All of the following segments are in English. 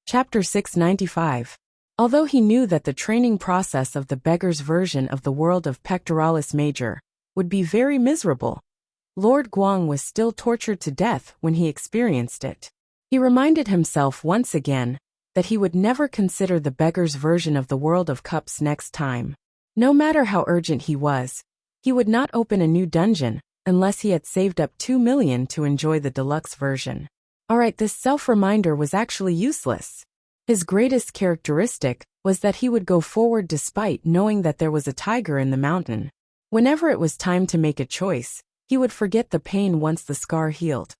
Chapter 695. Although he knew that the training process of the beggar's version of the world of Pectoralis Major would be very miserable, Lord Guang was still tortured to death when he experienced it. He reminded himself once again that he would never consider the beggar's version of the world of cups next time. No matter how urgent he was, he would not open a new dungeon unless he had saved up 2 million to enjoy the deluxe version. Alright, this self-reminder was actually useless. His greatest characteristic was that he would go forward despite knowing that there was a tiger in the mountain. Whenever it was time to make a choice, he would forget the pain once the scar healed,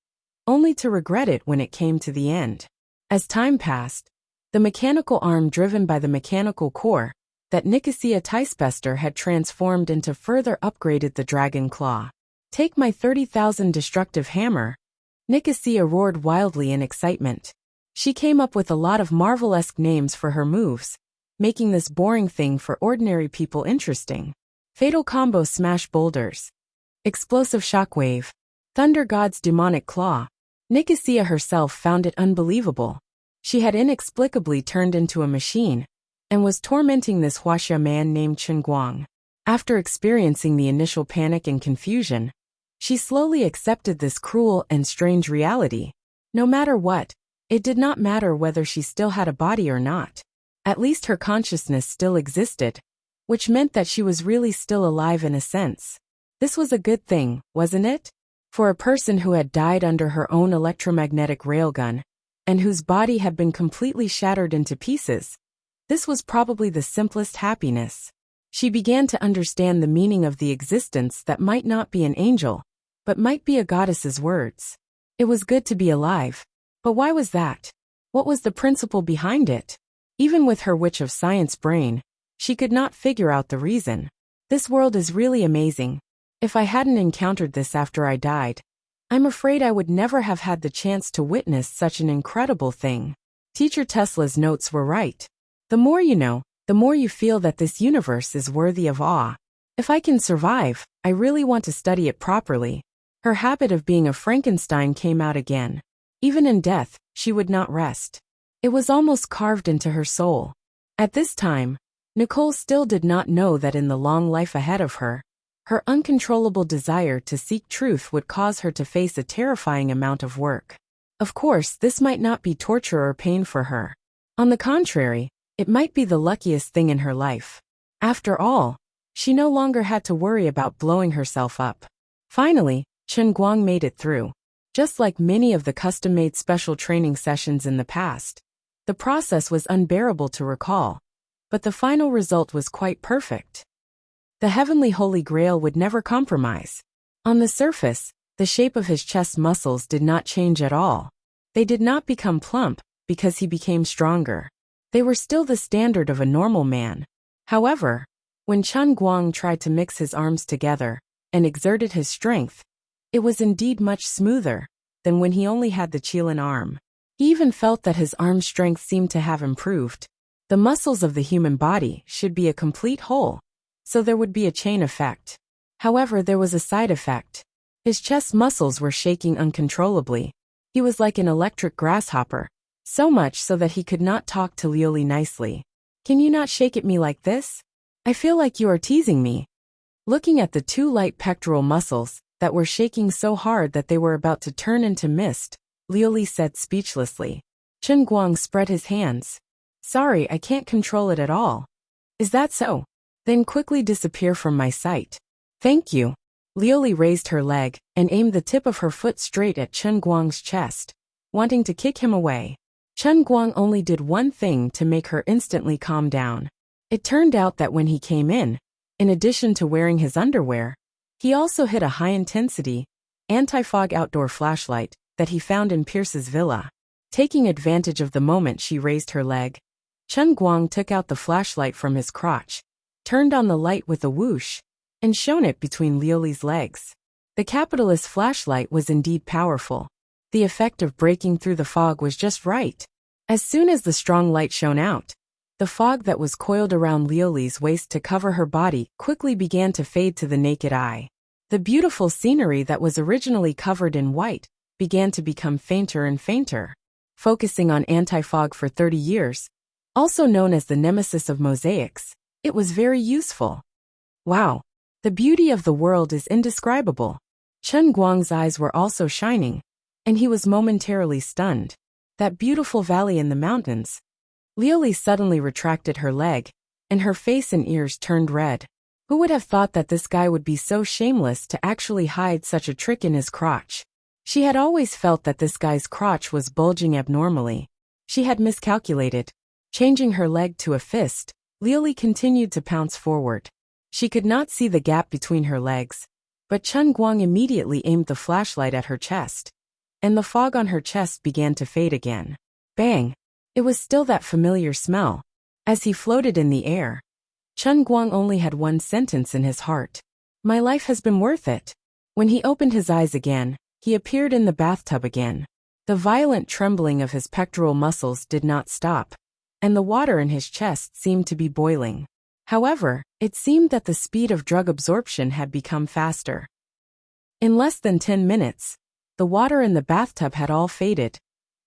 only to regret it when it came to the end. As time passed, the mechanical arm driven by the mechanical core that Nicosia Ticebester had transformed into further upgraded the dragon claw. Take my 30,000 destructive hammer. Nicosia roared wildly in excitement. She came up with a lot of Marvel-esque names for her moves, making this boring thing for ordinary people interesting. Fatal Combo Smash Boulders. Explosive Shockwave. Thunder God's Demonic Claw. Nicosia herself found it unbelievable. She had inexplicably turned into a machine and was tormenting this Huaxia man named Chen Guang. After experiencing the initial panic and confusion, she slowly accepted this cruel and strange reality. No matter what, it did not matter whether she still had a body or not. At least her consciousness still existed, which meant that she was really still alive in a sense. This was a good thing, wasn't it? For a person who had died under her own electromagnetic railgun, and whose body had been completely shattered into pieces, this was probably the simplest happiness. She began to understand the meaning of the existence that might not be an angel, but might be a goddess's words. It was good to be alive. But why was that? What was the principle behind it? Even with her witch of science brain, she could not figure out the reason. This world is really amazing. If I hadn't encountered this after I died, I'm afraid I would never have had the chance to witness such an incredible thing. Teacher Tesla's notes were right. The more you know, the more you feel that this universe is worthy of awe. If I can survive, I really want to study it properly. Her habit of being a Frankenstein came out again. Even in death, she would not rest. It was almost carved into her soul. At this time, Nicole still did not know that in the long life ahead of her, her uncontrollable desire to seek truth would cause her to face a terrifying amount of work. Of course, this might not be torture or pain for her. On the contrary, it might be the luckiest thing in her life. After all, she no longer had to worry about blowing herself up. Finally, Chen Guang made it through. Just like many of the custom-made special training sessions in the past, the process was unbearable to recall, but the final result was quite perfect. The heavenly Holy Grail would never compromise. On the surface, the shape of his chest muscles did not change at all. They did not become plump because he became stronger. They were still the standard of a normal man. However, when Chen Guang tried to mix his arms together and exerted his strength, it was indeed much smoother than when he only had the Qilin arm. He even felt that his arm strength seemed to have improved. The muscles of the human body should be a complete whole, so there would be a chain effect. However, there was a side effect. His chest muscles were shaking uncontrollably. He was like an electric grasshopper, so much so that he could not talk to Lioli nicely. Can you not shake at me like this? I feel like you are teasing me. Looking at the two light pectoral muscles that were shaking so hard that they were about to turn into mist, Lioli said speechlessly. Chen Guang spread his hands. Sorry, I can't control it at all. Is that so? Then quickly disappear from my sight. Thank you. Lioli raised her leg and aimed the tip of her foot straight at Chen Guang's chest, wanting to kick him away. Chen Guang only did one thing to make her instantly calm down. It turned out that when he came in addition to wearing his underwear, he also hid a high-intensity, anti-fog outdoor flashlight that he found in Pierce's villa. Taking advantage of the moment she raised her leg, Chen Guang took out the flashlight from his crotch, turned on the light with a whoosh, and shone it between Lioli's legs. The capitalist flashlight was indeed powerful. The effect of breaking through the fog was just right. As soon as the strong light shone out, the fog that was coiled around Lioli's waist to cover her body quickly began to fade to the naked eye. The beautiful scenery that was originally covered in white began to become fainter and fainter. focusing on anti-fog for 30 years, also known as the nemesis of mosaics. It was very useful. Wow, the beauty of the world is indescribable. Chen Guang's eyes were also shining, and he was momentarily stunned. That beautiful valley in the mountains. Liu Li suddenly retracted her leg, and her face and ears turned red. Who would have thought that this guy would be so shameless to actually hide such a trick in his crotch? She had always felt that this guy's crotch was bulging abnormally. She had miscalculated. Changing her leg to a fist, Liu Li continued to pounce forward. She could not see the gap between her legs, but Chen Guang immediately aimed the flashlight at her chest, and the fog on her chest began to fade again. Bang! It was still that familiar smell. As he floated in the air, Chen Guang only had one sentence in his heart. My life has been worth it. When he opened his eyes again, he appeared in the bathtub again. The violent trembling of his pectoral muscles did not stop, and the water in his chest seemed to be boiling. However, it seemed that the speed of drug absorption had become faster. In less than 10 minutes, the water in the bathtub had all faded,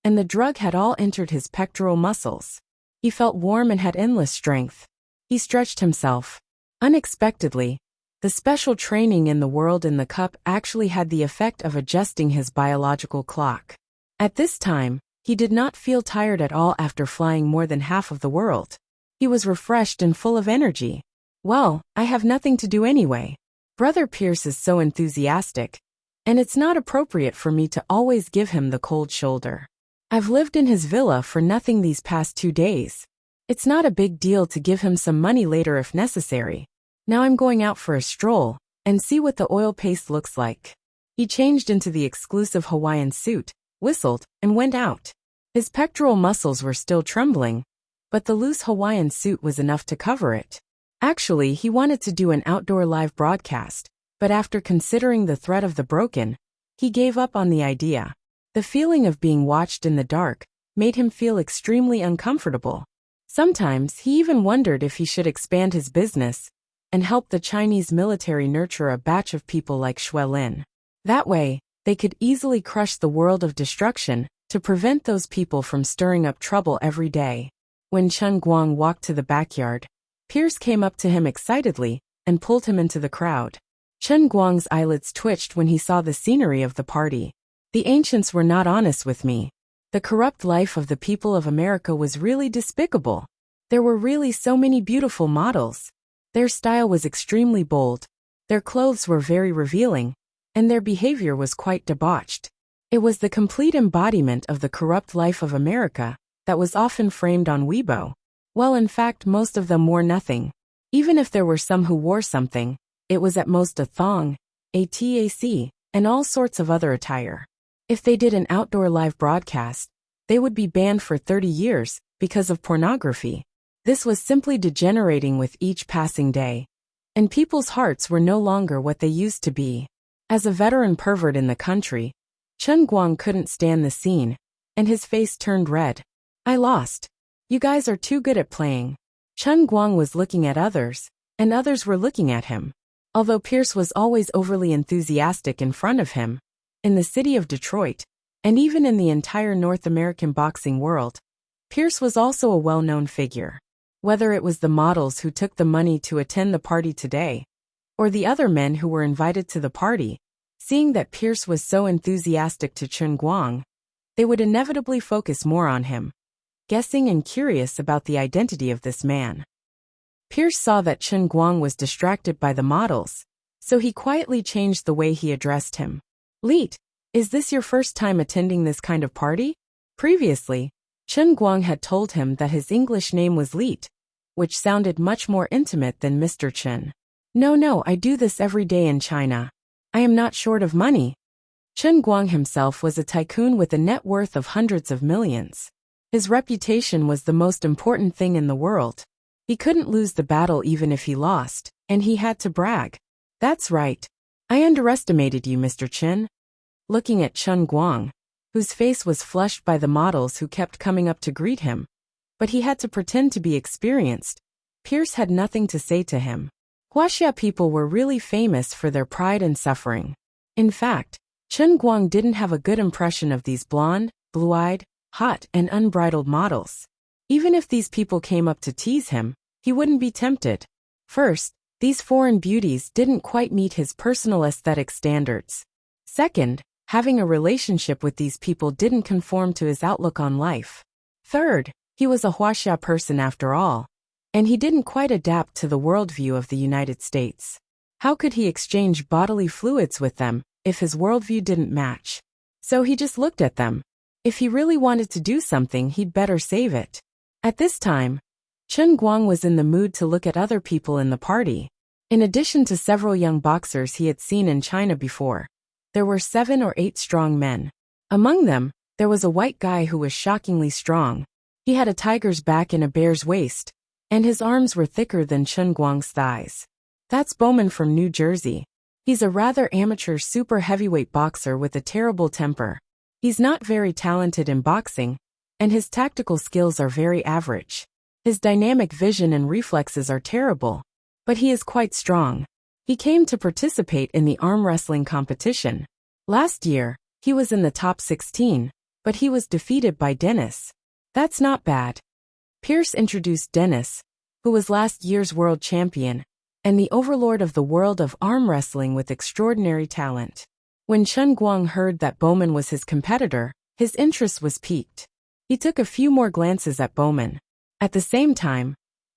and the drug had all entered his pectoral muscles. He felt warm and had endless strength. He stretched himself. Unexpectedly, the special training in the world in the cup actually had the effect of adjusting his biological clock. At this time, he did not feel tired at all after flying more than half of the world. He was refreshed and full of energy. Well, I have nothing to do anyway. Brother Pierce is so enthusiastic, and it's not appropriate for me to always give him the cold shoulder. I've lived in his villa for nothing these past 2 days. It's not a big deal to give him some money later if necessary. Now I'm going out for a stroll, and see what the oil paste looks like. He changed into the exclusive Hawaiian suit, whistled, and went out. His pectoral muscles were still trembling, but the loose Hawaiian suit was enough to cover it. Actually, he wanted to do an outdoor live broadcast, but after considering the threat of the broken, he gave up on the idea. The feeling of being watched in the dark made him feel extremely uncomfortable. Sometimes he even wondered if he should expand his business and help the Chinese military nurture a batch of people like Xue Lin. That way, they could easily crush the world of destruction to prevent those people from stirring up trouble every day. When Chen Guang walked to the backyard, Pierce came up to him excitedly and pulled him into the crowd. Chen Guang's eyelids twitched when he saw the scenery of the party. The ancients were not honest with me. The corrupt life of the people of America was really despicable. There were really so many beautiful models. Their style was extremely bold. Their clothes were very revealing, and their behavior was quite debauched. It was the complete embodiment of the corrupt life of America that was often framed on Weibo. Well, in fact, most of them wore nothing. Even if there were some who wore something, it was at most a thong, a tac, and all sorts of other attire. If they did an outdoor live broadcast, they would be banned for 30 years because of pornography. This was simply degenerating with each passing day, and people's hearts were no longer what they used to be. As a veteran pervert in the country, Chen Guang couldn't stand the scene, and his face turned red. I lost. You guys are too good at playing. Chen Guang was looking at others, and others were looking at him. Although Pierce was always overly enthusiastic in front of him, in the city of Detroit, and even in the entire North American boxing world, Pierce was also a well-known figure. Whether it was the models who took the money to attend the party today, or the other men who were invited to the party, seeing that Pierce was so enthusiastic to Chen Guang, they would inevitably focus more on him, guessing and curious about the identity of this man. Pierce saw that Chen Guang was distracted by the models, so he quietly changed the way he addressed him. Leet, is this your first time attending this kind of party? Previously, Chen Guang had told him that his English name was Leet, which sounded much more intimate than Mr. Chen. No, I do this every day in China. I am not short of money. Chen Guang himself was a tycoon with a net worth of hundreds of millions. His reputation was the most important thing in the world. He couldn't lose the battle even if he lost, and he had to brag. That's right. I underestimated you, Mr. Chen. Looking at Chen Guang, whose face was flushed by the models who kept coming up to greet him, but he had to pretend to be experienced, Pierce had nothing to say to him. Huaxia people were really famous for their pride and suffering. In fact, Chen Guang didn't have a good impression of these blonde, blue-eyed, hot, and unbridled models. Even if these people came up to tease him, he wouldn't be tempted. First, these foreign beauties didn't quite meet his personal aesthetic standards. Second, having a relationship with these people didn't conform to his outlook on life. Third, he was a Huaxia person after all, and he didn't quite adapt to the worldview of the United States. How could he exchange bodily fluids with them if his worldview didn't match? So he just looked at them. If he really wanted to do something, he'd better save it. At this time, Chen Guang was in the mood to look at other people in the party. In addition to several young boxers he had seen in China before, there were 7 or 8 strong men. Among them, there was a white guy who was shockingly strong. He had a tiger's back and a bear's waist, and his arms were thicker than Chen Guang's thighs. That's Bowman from New Jersey. He's a rather amateur super heavyweight boxer with a terrible temper. He's not very talented in boxing, and his tactical skills are very average. His dynamic vision and reflexes are terrible, but he is quite strong. He came to participate in the arm wrestling competition. Last year, he was in the top 16, but he was defeated by Dennis. That's not bad. Pierce introduced Dennis, who was last year's world champion, and the overlord of the world of arm wrestling with extraordinary talent. When Chen Guang heard that Bowman was his competitor, his interest was piqued. He took a few more glances at Bowman. At the same time,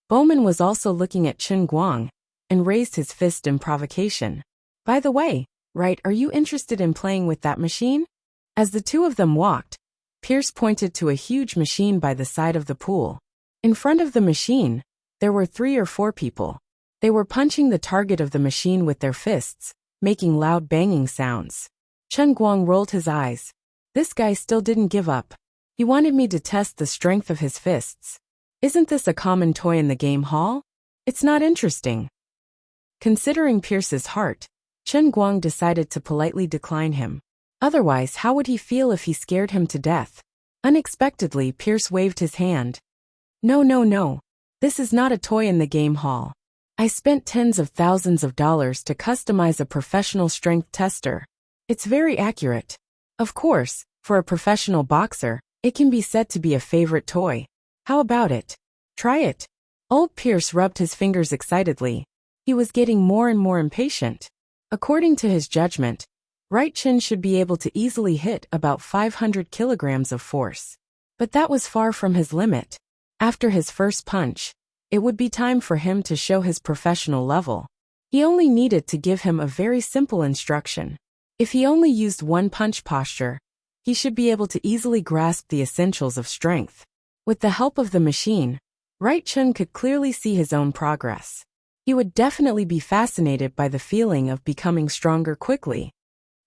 Bowman was also looking at Chen Guang and raised his fist in provocation. By the way, right, are you interested in playing with that machine? As the two of them walked, Pierce pointed to a huge machine by the side of the pool. In front of the machine, there were 3 or 4 people. They were punching the target of the machine with their fists, making loud banging sounds. Chen Guang rolled his eyes. This guy still didn't give up. He wanted me to test the strength of his fists. Isn't this a common toy in the game hall? It's not interesting. Considering Pierce's heart, Chen Guang decided to politely decline him. Otherwise, how would he feel if he scared him to death? Unexpectedly, Pierce waved his hand. No. This is not a toy in the game hall. I spent tens of thousands of dollars to customize a professional strength tester. It's very accurate. Of course, for a professional boxer, it can be said to be a favorite toy. How about it? Try it. Old Pierce rubbed his fingers excitedly. He was getting more and more impatient. According to his judgment, right chin should be able to easily hit about 500 kilograms of force. But that was far from his limit. After his first punch, it would be time for him to show his professional level. He only needed to give him a very simple instruction. If he only used one punch posture, he should be able to easily grasp the essentials of strength. With the help of the machine, Right Chun could clearly see his own progress. He would definitely be fascinated by the feeling of becoming stronger quickly.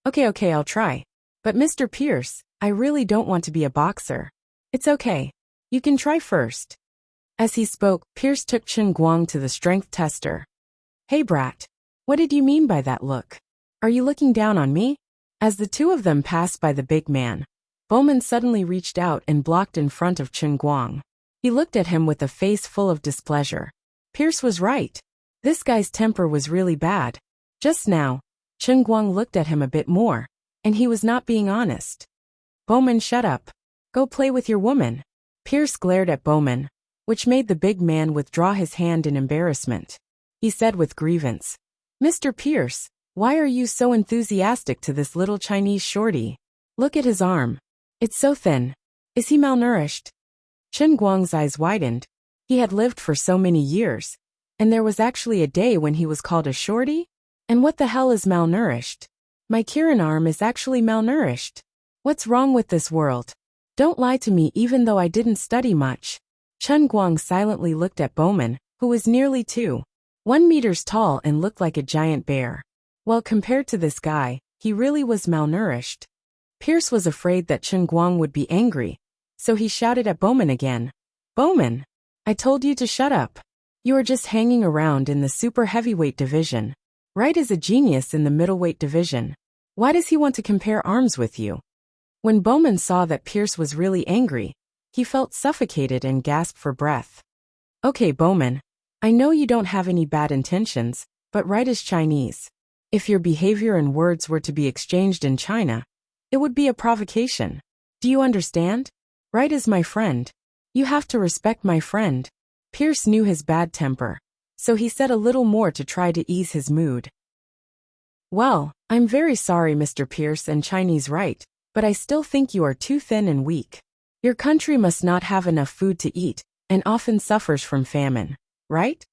Okay, I'll try. But Mr. Pierce, I really don't want to be a boxer. It's okay. You can try first. As he spoke, Pierce took Chen Guang to the strength tester. Hey brat, what did you mean by that look? Are you looking down on me? As the two of them passed by the big man, Bowman suddenly reached out and blocked in front of Chen Guang. He looked at him with a face full of displeasure. Pierce was right. This guy's temper was really bad. Just now, Chen Guang looked at him a bit more, and he was not being honest. Bowman, shut up. Go play with your woman. Pierce glared at Bowman, which made the big man withdraw his hand in embarrassment. He said with grievance, Mr. Pierce, why are you so enthusiastic to this little Chinese shorty? Look at his arm. It's so thin. Is he malnourished? Chen Guang's eyes widened. He had lived for so many years, and there was actually a day when he was called a shorty? And what the hell is malnourished? My Kirin arm is actually malnourished. What's wrong with this world? Don't lie to me even though I didn't study much. Chen Guang silently looked at Bowman, who was nearly 1 meters tall and looked like a giant bear. Well, compared to this guy, he really was malnourished. Pierce was afraid that Chen Guang would be angry, so he shouted at Bowman again. Bowman, I told you to shut up. You are just hanging around in the super heavyweight division. Wright is a genius in the middleweight division. Why does he want to compare arms with you? When Bowman saw that Pierce was really angry, he felt suffocated and gasped for breath. Okay, Bowman, I know you don't have any bad intentions, but Wright is Chinese. If your behavior and words were to be exchanged in China, it would be a provocation. Do you understand? Right is my friend. You have to respect my friend. Pierce knew his bad temper, so he said a little more to try to ease his mood. Well, I'm very sorry, Mr. Pierce and Chinese right, but I still think you are too thin and weak. Your country must not have enough food to eat, and often suffers from famine, right?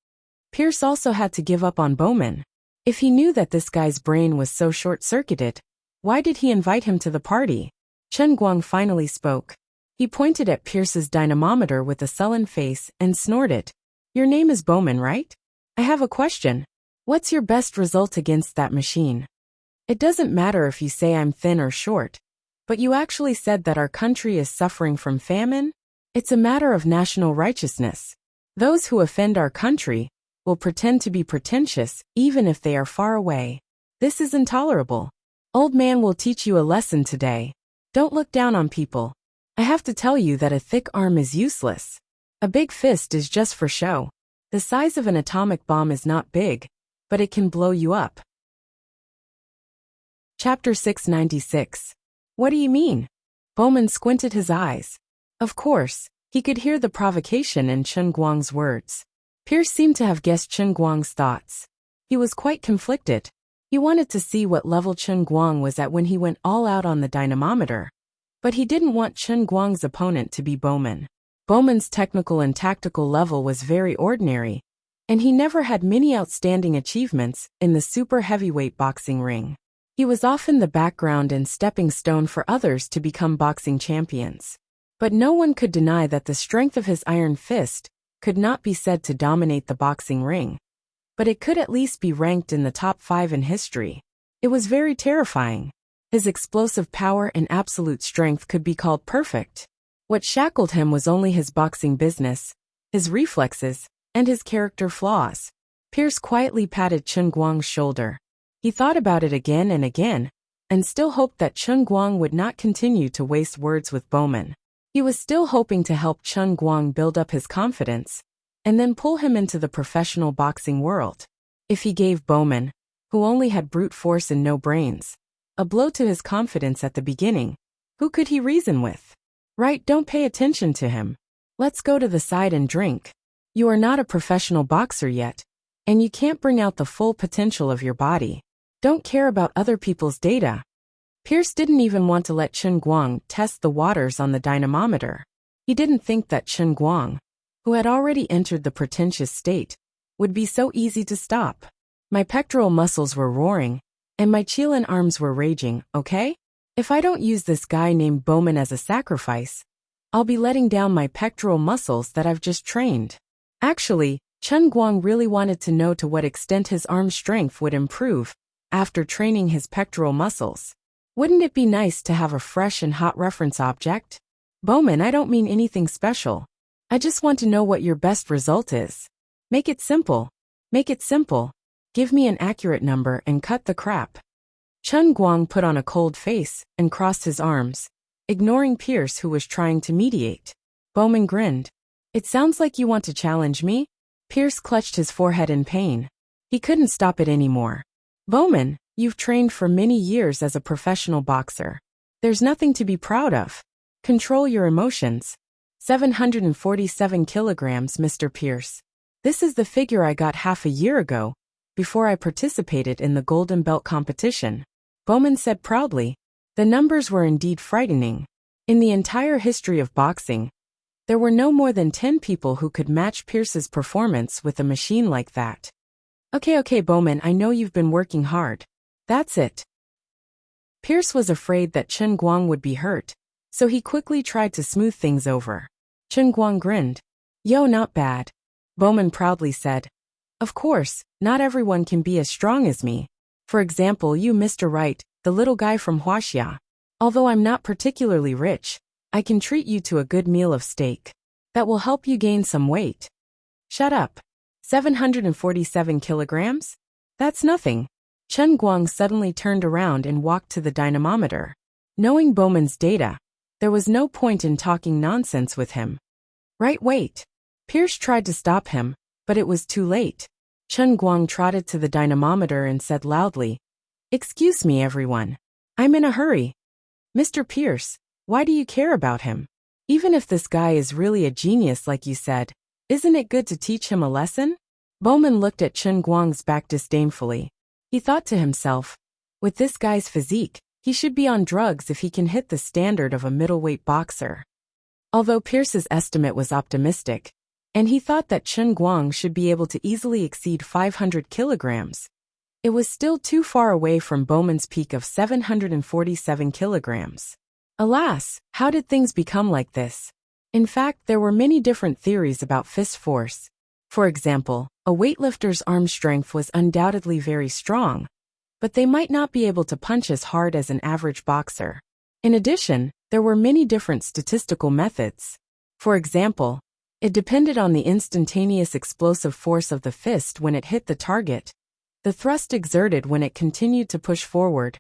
Pierce also had to give up on Bowman. If he knew that this guy's brain was so short-circuited, why did he invite him to the party? Chen Guang finally spoke. He pointed at Pierce's dynamometer with a sullen face and snorted. Your name is Bowman, right? I have a question. What's your best result against that machine? It doesn't matter if you say I'm thin or short, but you actually said that our country is suffering from famine? It's a matter of national righteousness. Those who offend our country will pretend to be pretentious even if they are far away. This is intolerable. Old man will teach you a lesson today. Don't look down on people. I have to tell you that a thick arm is useless. A big fist is just for show. The size of an atomic bomb is not big, but it can blow you up. Chapter 696. What do you mean? Bowman squinted his eyes. Of course, he could hear the provocation in Chen Guang's words. Pierce seemed to have guessed Chen Guang's thoughts. He was quite conflicted. He wanted to see what level Chen Guang was at when he went all out on the dynamometer. But he didn't want Chen Guang's opponent to be Bowman. Bowman's technical and tactical level was very ordinary, and he never had many outstanding achievements in the super heavyweight boxing ring. He was often the background and stepping stone for others to become boxing champions. But no one could deny that the strength of his iron fist could not be said to dominate the boxing ring. But it could at least be ranked in the top 5 in history. It was very terrifying. His explosive power and absolute strength could be called perfect. What shackled him was only his boxing business, his reflexes, and his character flaws. Pierce quietly patted Chen Guang's shoulder. He thought about it again and again, and still hoped that Chen Guang would not continue to waste words with Bowman. He was still hoping to help Chen Guang build up his confidence, and then pull him into the professional boxing world. If he gave Bowman, who only had brute force and no brains, a blow to his confidence at the beginning, who could he reason with? Right, don't pay attention to him. Let's go to the side and drink. You are not a professional boxer yet, and you can't bring out the full potential of your body. Don't care about other people's data. Pierce didn't even want to let Chen Guang test the waters on the dynamometer. He didn't think that Chen Guang, who had already entered the pretentious state, would be so easy to stop. My pectoral muscles were roaring, and my Chilean arms were raging, okay? If I don't use this guy named Bowman as a sacrifice, I'll be letting down my pectoral muscles that I've just trained. Actually, Chen Guang really wanted to know to what extent his arm strength would improve after training his pectoral muscles. Wouldn't it be nice to have a fresh and hot reference object? Bowman, I don't mean anything special. I just want to know what your best result is. Make it simple. Make it simple. Give me an accurate number and cut the crap. Chen Guang put on a cold face and crossed his arms, ignoring Pierce, who was trying to mediate. Bowman grinned. It sounds like you want to challenge me? Pierce clutched his forehead in pain. He couldn't stop it anymore. Bowman, you've trained for many years as a professional boxer. There's nothing to be proud of. Control your emotions. 747 kilograms, Mr. Pierce. This is the figure I got half a year ago, before I participated in the Golden Belt competition. Bowman said proudly. The numbers were indeed frightening. In the entire history of boxing, there were no more than 10 people who could match Pierce's performance with a machine like that. Okay, Bowman, I know you've been working hard. That's it. Pierce was afraid that Chen Guang would be hurt, so he quickly tried to smooth things over. Chen Guang grinned. Yo, not bad. Bowman proudly said. Of course, not everyone can be as strong as me. For example, you, Mr. Wright, the little guy from Huaxia. Although I'm not particularly rich, I can treat you to a good meal of steak. That will help you gain some weight. Shut up. 747 kilograms? That's nothing. Chen Guang suddenly turned around and walked to the dynamometer. Knowing Bowman's data, there was no point in talking nonsense with him. Right, wait. Pierce tried to stop him, but it was too late. Chen Guang trotted to the dynamometer and said loudly, Excuse me, everyone. I'm in a hurry. Mr. Pierce, why do you care about him? Even if this guy is really a genius like you said, isn't it good to teach him a lesson? Bowman looked at Chen Guang's back disdainfully. He thought to himself, with this guy's physique, he should be on drugs if he can hit the standard of a middleweight boxer. Although Pierce's estimate was optimistic, and he thought that Chen Guang should be able to easily exceed 500 kilograms, it was still too far away from Bowman's peak of 747 kilograms. Alas, how did things become like this? In fact, there were many different theories about fist force. For example, a weightlifter's arm strength was undoubtedly very strong, but they might not be able to punch as hard as an average boxer. In addition, there were many different statistical methods. For example, it depended on the instantaneous explosive force of the fist when it hit the target, the thrust exerted when it continued to push forward,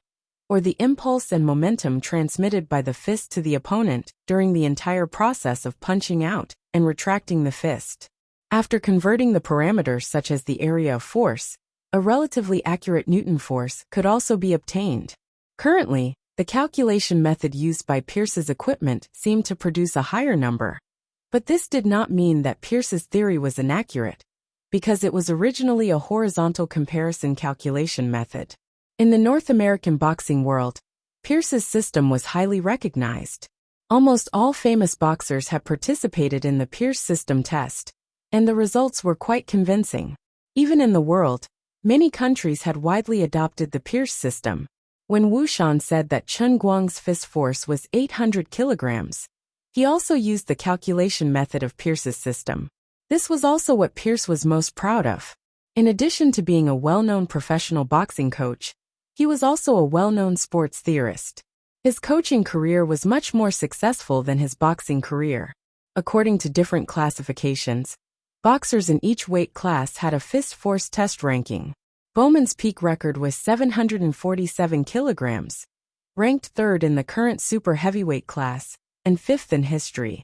or the impulse and momentum transmitted by the fist to the opponent during the entire process of punching out and retracting the fist. After converting the parameters such as the area of force, a relatively accurate Newton force could also be obtained. Currently, the calculation method used by Pierce's equipment seemed to produce a higher number. But this did not mean that Pierce's theory was inaccurate, because it was originally a horizontal comparison calculation method. In the North American boxing world, Pierce's system was highly recognized. Almost all famous boxers had participated in the Pierce system test, and the results were quite convincing. Even in the world, many countries had widely adopted the Pierce system. When Wu Shan said that Chen Guang's fist force was 800 kilograms, he also used the calculation method of Pierce's system. This was also what Pierce was most proud of. In addition to being a well-known professional boxing coach, he was also a well-known sports theorist. His coaching career was much more successful than his boxing career. According to different classifications, boxers in each weight class had a fist force test ranking. Bowman's peak record was 747 kilograms, ranked third in the current super heavyweight class, and fifth in history.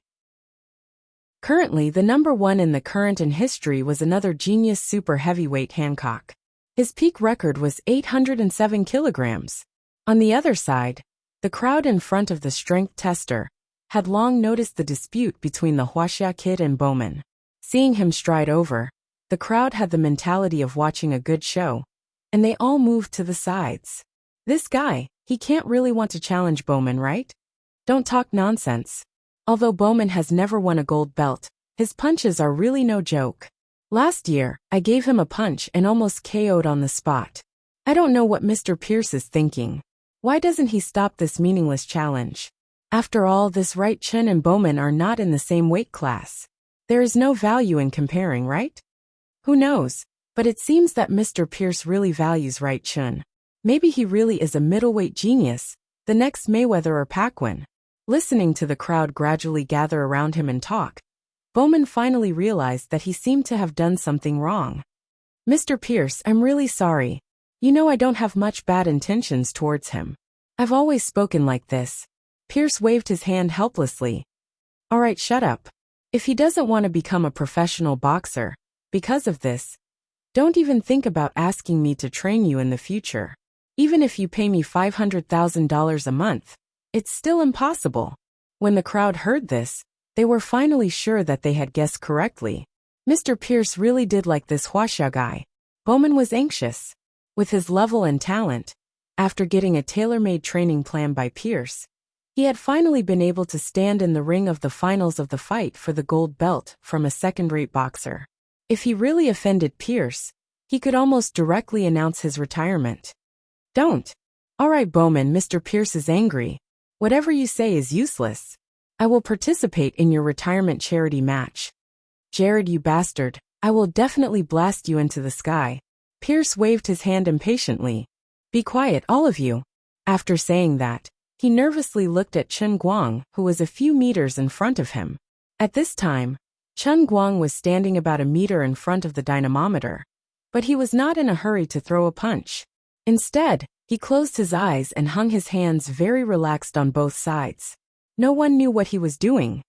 Currently, the number one in the current in history was another genius super heavyweight Hancock. His peak record was 807 kilograms. On the other side, the crowd in front of the strength tester had long noticed the dispute between the Huaxia Kid and Bowman. Seeing him stride over, the crowd had the mentality of watching a good show, and they all moved to the sides. This guy, he can't really want to challenge Bowman, right? Don't talk nonsense. Although Bowman has never won a gold belt, his punches are really no joke. Last year, I gave him a punch and almost KO'd on the spot. I don't know what Mr. Pierce is thinking. Why doesn't he stop this meaningless challenge? After all, this right Chen and Bowman are not in the same weight class. There is no value in comparing, right? Who knows, but it seems that Mr. Pierce really values right Chen. Maybe he really is a middleweight genius, the next Mayweather or Pacquiao. Listening to the crowd gradually gather around him and talk, Bowman finally realized that he seemed to have done something wrong. Mr. Pierce, I'm really sorry. You know I don't have much bad intentions towards him. I've always spoken like this. Pierce waved his hand helplessly. All right, shut up. If he doesn't want to become a professional boxer, because of this, don't even think about asking me to train you in the future. Even if you pay me $500,000 a month, it's still impossible. When the crowd heard this, they were finally sure that they had guessed correctly. Mr. Pierce really did like this Huaxia guy. Bowman was anxious. With his level and talent, after getting a tailor-made training plan by Pierce, he had finally been able to stand in the ring of the finals of the fight for the gold belt from a second-rate boxer. If he really offended Pierce, he could almost directly announce his retirement. Don't. All right, Bowman, Mr. Pierce is angry. Whatever you say is useless. I will participate in your retirement charity match. Jared, you bastard, I will definitely blast you into the sky. Pierce waved his hand impatiently. Be quiet, all of you. After saying that, he nervously looked at Chen Guang, who was a few meters in front of him. At this time, Chen Guang was standing about a meter in front of the dynamometer, but he was not in a hurry to throw a punch. Instead, he closed his eyes and hung his hands very relaxed on both sides. No one knew what he was doing.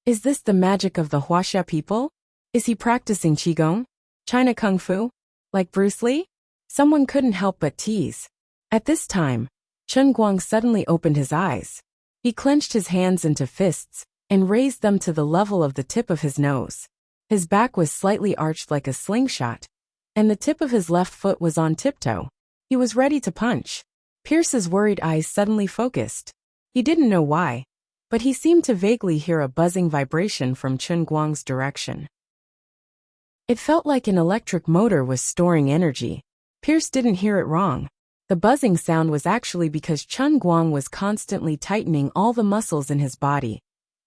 Is this the magic of the Huaxia people? Is he practicing Qigong? China Kung Fu? Like Bruce Lee? Someone couldn't help but tease. At this time, Chen Guang suddenly opened his eyes. He clenched his hands into fists, and raised them to the level of the tip of his nose. His back was slightly arched like a slingshot, and the tip of his left foot was on tiptoe. He was ready to punch. Pierce's worried eyes suddenly focused. He didn't know why, but he seemed to vaguely hear a buzzing vibration from Chen Guang's direction. It felt like an electric motor was storing energy. Pierce didn't hear it wrong. The buzzing sound was actually because Chen Guang was constantly tightening all the muscles in his body,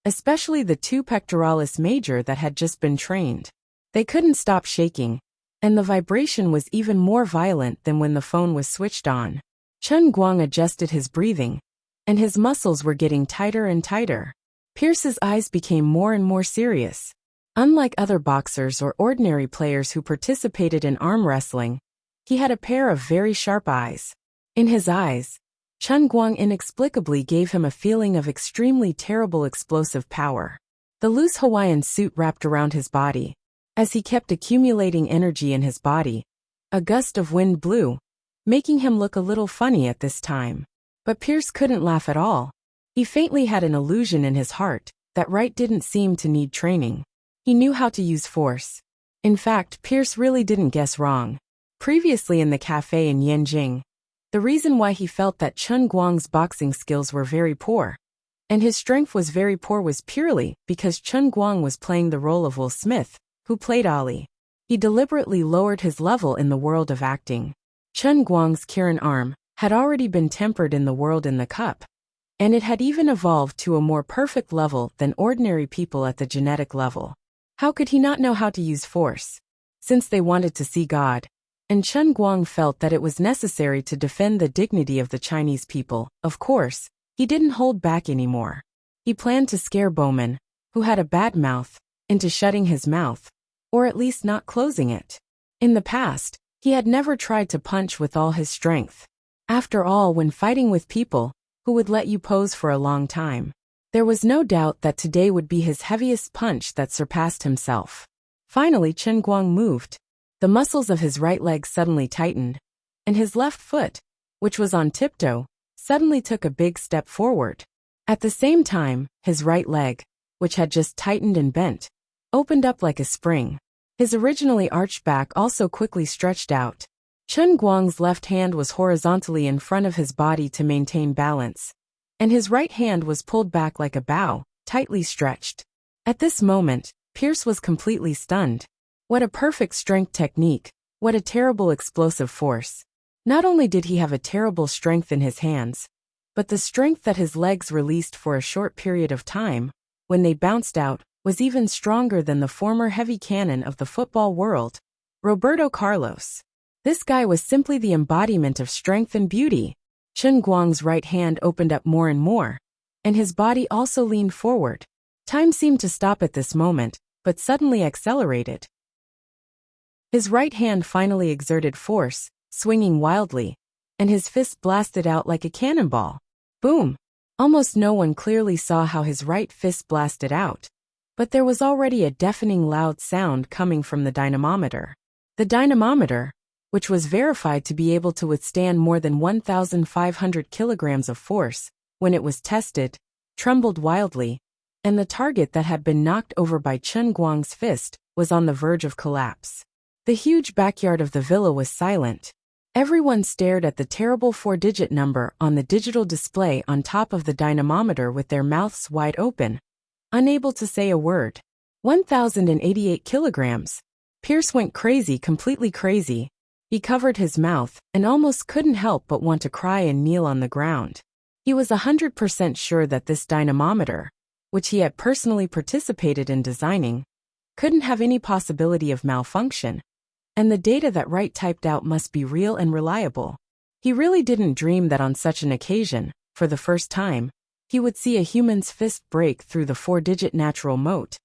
especially the two pectoralis major that had just been trained. They couldn't stop shaking, and the vibration was even more violent than when the phone was switched on. Chen Guang adjusted his breathing, and his muscles were getting tighter and tighter. Pierce's eyes became more and more serious. Unlike other boxers or ordinary players who participated in arm wrestling, he had a pair of very sharp eyes. In his eyes, Chen Guang inexplicably gave him a feeling of extremely terrible explosive power. The loose Hawaiian suit wrapped around his body. As he kept accumulating energy in his body, a gust of wind blew, making him look a little funny at this time. But Pierce couldn't laugh at all. He faintly had an illusion in his heart that Wright didn't seem to need training. He knew how to use force. In fact, Pierce really didn't guess wrong. Previously in the cafe in Yanjing, the reason why he felt that Chen Guang's boxing skills were very poor, and his strength was very poor, was purely because Chen Guang was playing the role of Will Smith, who played Ali. He deliberately lowered his level in the world of acting. Chen Guang's Kirin arm had already been tempered in the world in the cup, and it had even evolved to a more perfect level than ordinary people at the genetic level. How could he not know how to use force? Since they wanted to see God, and Chen Guang felt that it was necessary to defend the dignity of the Chinese people, of course, he didn't hold back anymore. He planned to scare Bowman, who had a bad mouth, into shutting his mouth, or at least not closing it. In the past, he had never tried to punch with all his strength. After all, when fighting with people who would let you pose for a long time, there was no doubt that today would be his heaviest punch that surpassed himself. Finally, Chen Guang moved. The muscles of his right leg suddenly tightened, and his left foot, which was on tiptoe, suddenly took a big step forward. At the same time, his right leg, which had just tightened and bent, opened up like a spring. His originally arched back also quickly stretched out. Chen Guang's left hand was horizontally in front of his body to maintain balance, and his right hand was pulled back like a bow, tightly stretched. At this moment, Pierce was completely stunned. What a perfect strength technique, what a terrible explosive force. Not only did he have a terrible strength in his hands, but the strength that his legs released for a short period of time, when they bounced out, was even stronger than the former heavy cannon of the football world, Roberto Carlos. This guy was simply the embodiment of strength and beauty. Chen Guang's right hand opened up more and more, and his body also leaned forward. Time seemed to stop at this moment, but suddenly accelerated. His right hand finally exerted force, swinging wildly, and his fist blasted out like a cannonball. Boom! Almost no one clearly saw how his right fist blasted out, but there was already a deafening loud sound coming from the dynamometer. The dynamometer, which was verified to be able to withstand more than 1,500 kilograms of force when it was tested, trembled wildly, and the target that had been knocked over by Chen Guang's fist was on the verge of collapse. The huge backyard of the villa was silent. Everyone stared at the terrible 4-digit number on the digital display on top of the dynamometer with their mouths wide open, unable to say a word. 1,088 kilograms. Pierce went crazy, completely crazy. He covered his mouth and almost couldn't help but want to cry and kneel on the ground. He was 100% sure that this dynamometer, which he had personally participated in designing, couldn't have any possibility of malfunction, and the data that Wright typed out must be real and reliable. He really didn't dream that on such an occasion, for the first time, he would see a human's fist break through the 4-digit natural moat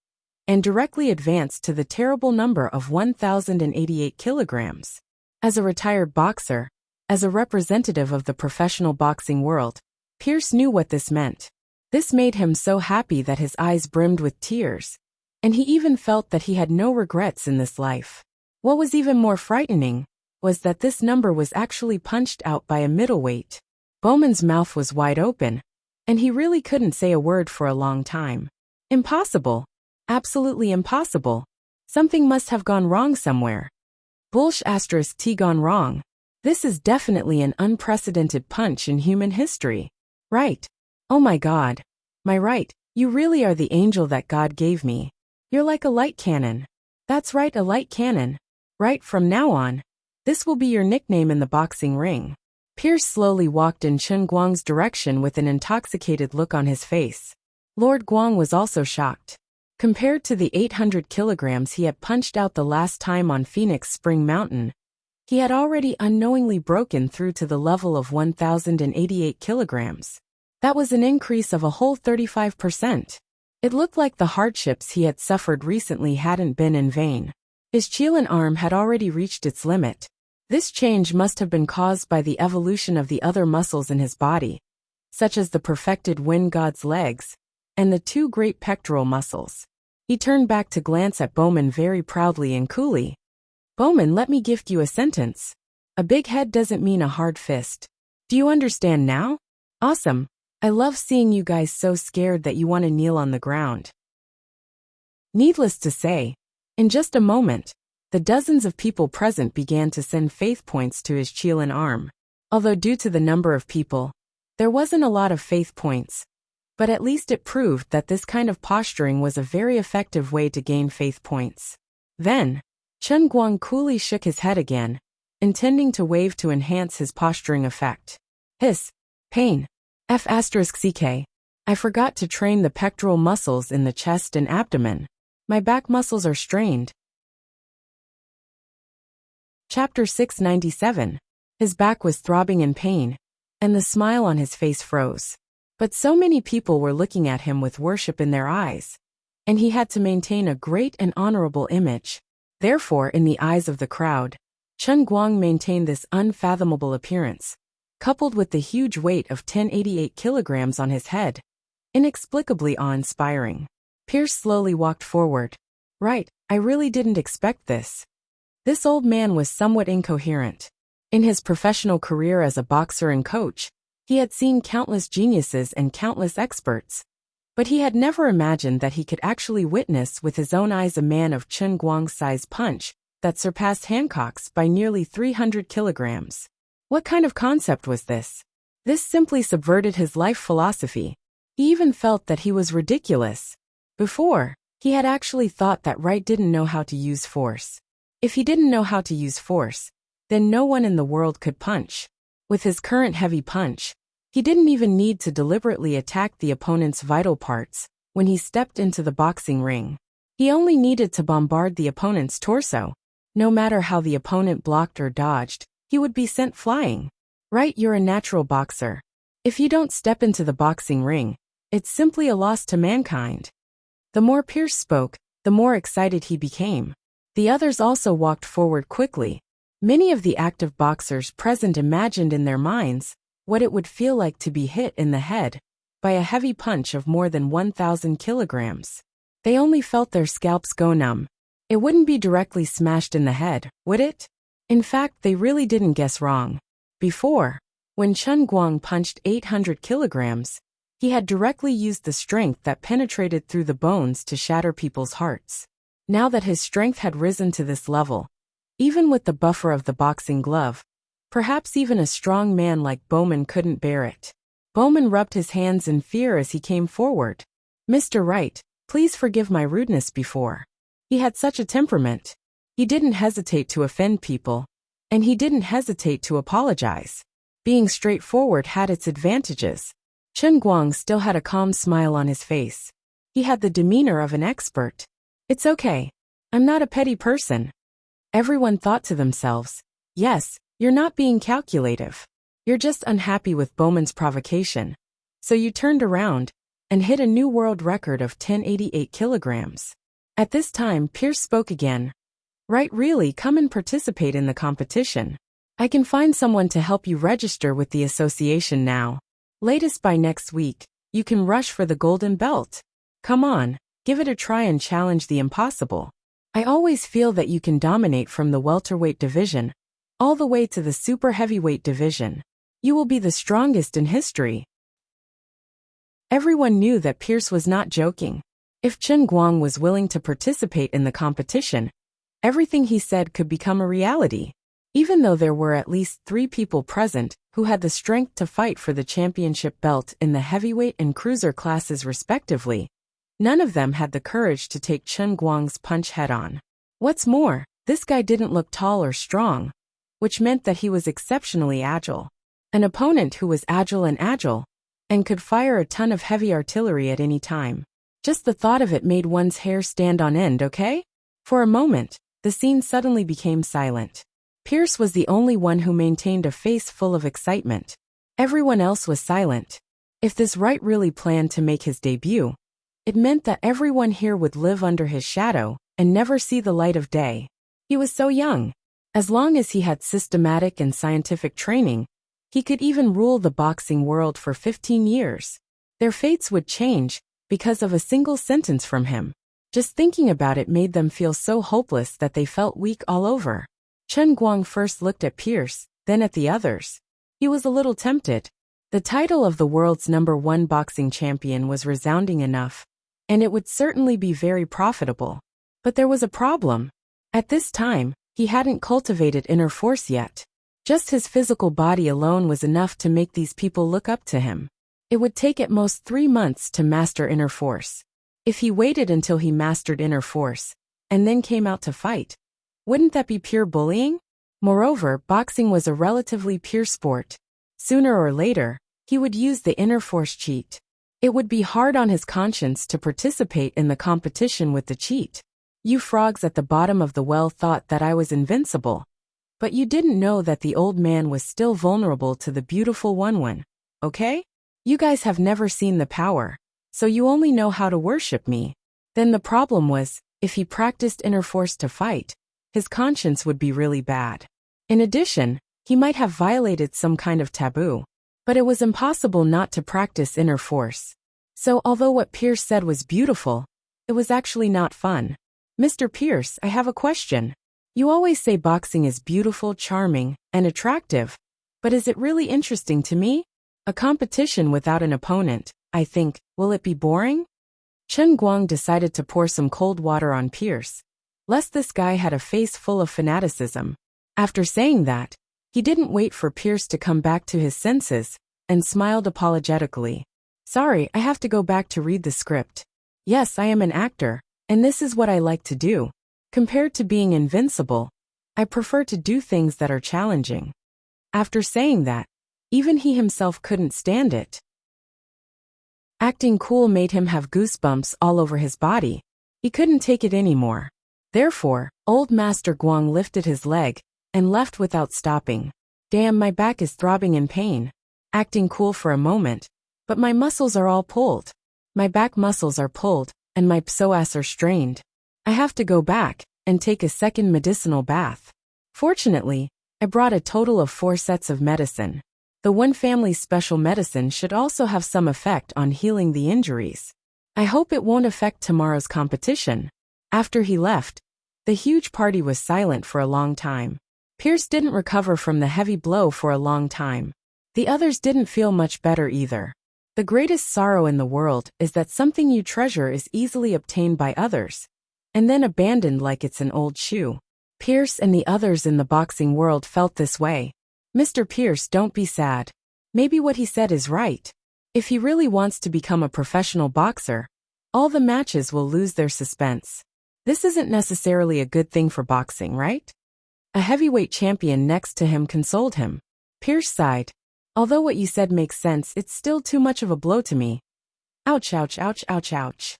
and directly advance to the terrible number of 1,088 kilograms. As a retired boxer, as a representative of the professional boxing world, Pierce knew what this meant. This made him so happy that his eyes brimmed with tears, and he even felt that he had no regrets in this life. What was even more frightening was that this number was actually punched out by a middleweight. Bowman's mouth was wide open, and he really couldn't say a word for a long time. Impossible. Absolutely impossible. Something must have gone wrong somewhere. Bullsh asterisk T gone wrong. This is definitely an unprecedented punch in human history. Right. Oh my God. My right, you really are the angel that God gave me. You're like a light cannon. That's right, a light cannon. Right, from now on, this will be your nickname in the boxing ring. Pierce slowly walked in Chen Guang's direction with an intoxicated look on his face. Lord Guang was also shocked. Compared to the 800 kilograms he had punched out the last time on Phoenix Spring Mountain, he had already unknowingly broken through to the level of 1,088 kilograms. That was an increase of a whole 35%. It looked like the hardships he had suffered recently hadn't been in vain. His Qilin arm had already reached its limit. This change must have been caused by the evolution of the other muscles in his body, such as the perfected wind god's legs, and the two great pectoral muscles. He turned back to glance at Bowman very proudly and coolly. Bowman, let me gift you a sentence. A big head doesn't mean a hard fist. Do you understand now? Awesome. I love seeing you guys so scared that you want to kneel on the ground. Needless to say, in just a moment, the dozens of people present began to send faith points to his Qilin arm. Although due to the number of people, there wasn't a lot of faith points, but at least it proved that this kind of posturing was a very effective way to gain faith points. Then, Chen Guang coolly shook his head again, intending to wave to enhance his posturing effect. Hiss. Pain. F***ck. I forgot to train the pectoral muscles in the chest and abdomen. My back muscles are strained. Chapter 697. His back was throbbing in pain, and the smile on his face froze. But so many people were looking at him with worship in their eyes, and he had to maintain a great and honorable image. Therefore, in the eyes of the crowd, Chen Guang maintained this unfathomable appearance, coupled with the huge weight of 1,088 kilograms on his head, inexplicably awe-inspiring. Pierce slowly walked forward. Right, I really didn't expect this. This old man was somewhat incoherent. In his professional career as a boxer and coach, he had seen countless geniuses and countless experts, but he had never imagined that he could actually witness with his own eyes a man of Chen Guang's size punch that surpassed Hancock's by nearly 300 kilograms. What kind of concept was this? This simply subverted his life philosophy. He even felt that he was ridiculous. Before, he had actually thought that Wright didn't know how to use force. If he didn't know how to use force, then no one in the world could punch. With his current heavy punch, he didn't even need to deliberately attack the opponent's vital parts when he stepped into the boxing ring. He only needed to bombard the opponent's torso. No matter how the opponent blocked or dodged, he would be sent flying. Right, you're a natural boxer. If you don't step into the boxing ring, it's simply a loss to mankind. The more Pierce spoke, the more excited he became. The others also walked forward quickly. Many of the active boxers present imagined in their minds what it would feel like to be hit in the head by a heavy punch of more than 1,000 kilograms. They only felt their scalps go numb. It wouldn't be directly smashed in the head, would it? In fact, they really didn't guess wrong. Before, when Chen Guang punched 800 kilograms, he had directly used the strength that penetrated through the bones to shatter people's hearts. Now that his strength had risen to this level, even with the buffer of the boxing glove, perhaps even a strong man like Bowman couldn't bear it. Bowman rubbed his hands in fear as he came forward. Mr. Wright, please forgive my rudeness before. He had such a temperament. He didn't hesitate to offend people, and he didn't hesitate to apologize. Being straightforward had its advantages. Chen Guang still had a calm smile on his face. He had the demeanor of an expert. It's okay. I'm not a petty person. Everyone thought to themselves, yes, you're not being calculative. You're just unhappy with Bowman's provocation. So you turned around and hit a new world record of 1,088 kilograms. At this time, Pierce spoke again. Right, really, come and participate in the competition. I can find someone to help you register with the association now. Latest by next week, you can rush for the golden belt. Come on, give it a try and challenge the impossible. I always feel that you can dominate from the welterweight division all the way to the super heavyweight division. You will be the strongest in history. Everyone knew that Pierce was not joking. If Chen Guang was willing to participate in the competition, everything he said could become a reality. Even though there were at least 3 people present who had the strength to fight for the championship belt in the heavyweight and cruiser classes respectively, none of them had the courage to take Chen Guang's punch head-on. What's more, this guy didn't look tall or strong, which meant that he was exceptionally agile. An opponent who was agile and could fire a ton of heavy artillery at any time. Just the thought of it made one's hair stand on end, okay? For a moment, the scene suddenly became silent. Pierce was the only one who maintained a face full of excitement. Everyone else was silent. If this right really planned to make his debut, it meant that everyone here would live under his shadow and never see the light of day. He was so young. As long as he had systematic and scientific training, he could even rule the boxing world for 15 years. Their fates would change because of a single sentence from him. Just thinking about it made them feel so hopeless that they felt weak all over. Chen Guang first looked at Pierce, then at the others. He was a little tempted. The title of the world's #1 boxing champion was resounding enough, and it would certainly be very profitable. But there was a problem. At this time, he hadn't cultivated inner force yet. Just his physical body alone was enough to make these people look up to him. It would take at most 3 months to master inner force. If he waited until he mastered inner force, and then came out to fight, wouldn't that be pure bullying? Moreover, boxing was a relatively pure sport. Sooner or later, he would use the inner force cheat. It would be hard on his conscience to participate in the competition with the cheat. You frogs at the bottom of the well thought that I was invincible. But you didn't know that the old man was still vulnerable to the beautiful one, okay? You guys have never seen the power, so you only know how to worship me. Then the problem was, if he practiced inner force to fight, his conscience would be really bad. In addition, he might have violated some kind of taboo. But it was impossible not to practice inner force. So although what Pierce said was beautiful, it was actually not fun. Mr. Pierce, I have a question. You always say boxing is beautiful, charming, and attractive. But is it really interesting to me? A competition without an opponent, I think, will it be boring? Chen Guang decided to pour some cold water on Pierce, lest this guy had a face full of fanaticism. After saying that, he didn't wait for Pierce to come back to his senses, and smiled apologetically. Sorry, I have to go back to read the script. Yes, I am an actor, and this is what I like to do. Compared to being invincible, I prefer to do things that are challenging. After saying that, even he himself couldn't stand it. Acting cool made him have goosebumps all over his body. He couldn't take it anymore. Therefore, old Master Guang lifted his leg and left without stopping. Damn, my back is throbbing in pain. Acting cool for a moment, but my muscles are all pulled. My back muscles are pulled, and my psoas are strained. I have to go back and take a second medicinal bath. Fortunately, I brought a total of 4 sets of medicine. The one family's special medicine should also have some effect on healing the injuries. I hope it won't affect tomorrow's competition. After he left, the huge party was silent for a long time. Pierce didn't recover from the heavy blow for a long time. The others didn't feel much better either. The greatest sorrow in the world is that something you treasure is easily obtained by others, and then abandoned like it's an old shoe. Pierce and the others in the boxing world felt this way. Mr. Pierce, don't be sad. Maybe what he said is right. If he really wants to become a professional boxer, all the matches will lose their suspense. This isn't necessarily a good thing for boxing, right? A heavyweight champion next to him consoled him. Pierce sighed. Although what you said makes sense, it's still too much of a blow to me. Ouch, ouch, ouch, ouch, ouch.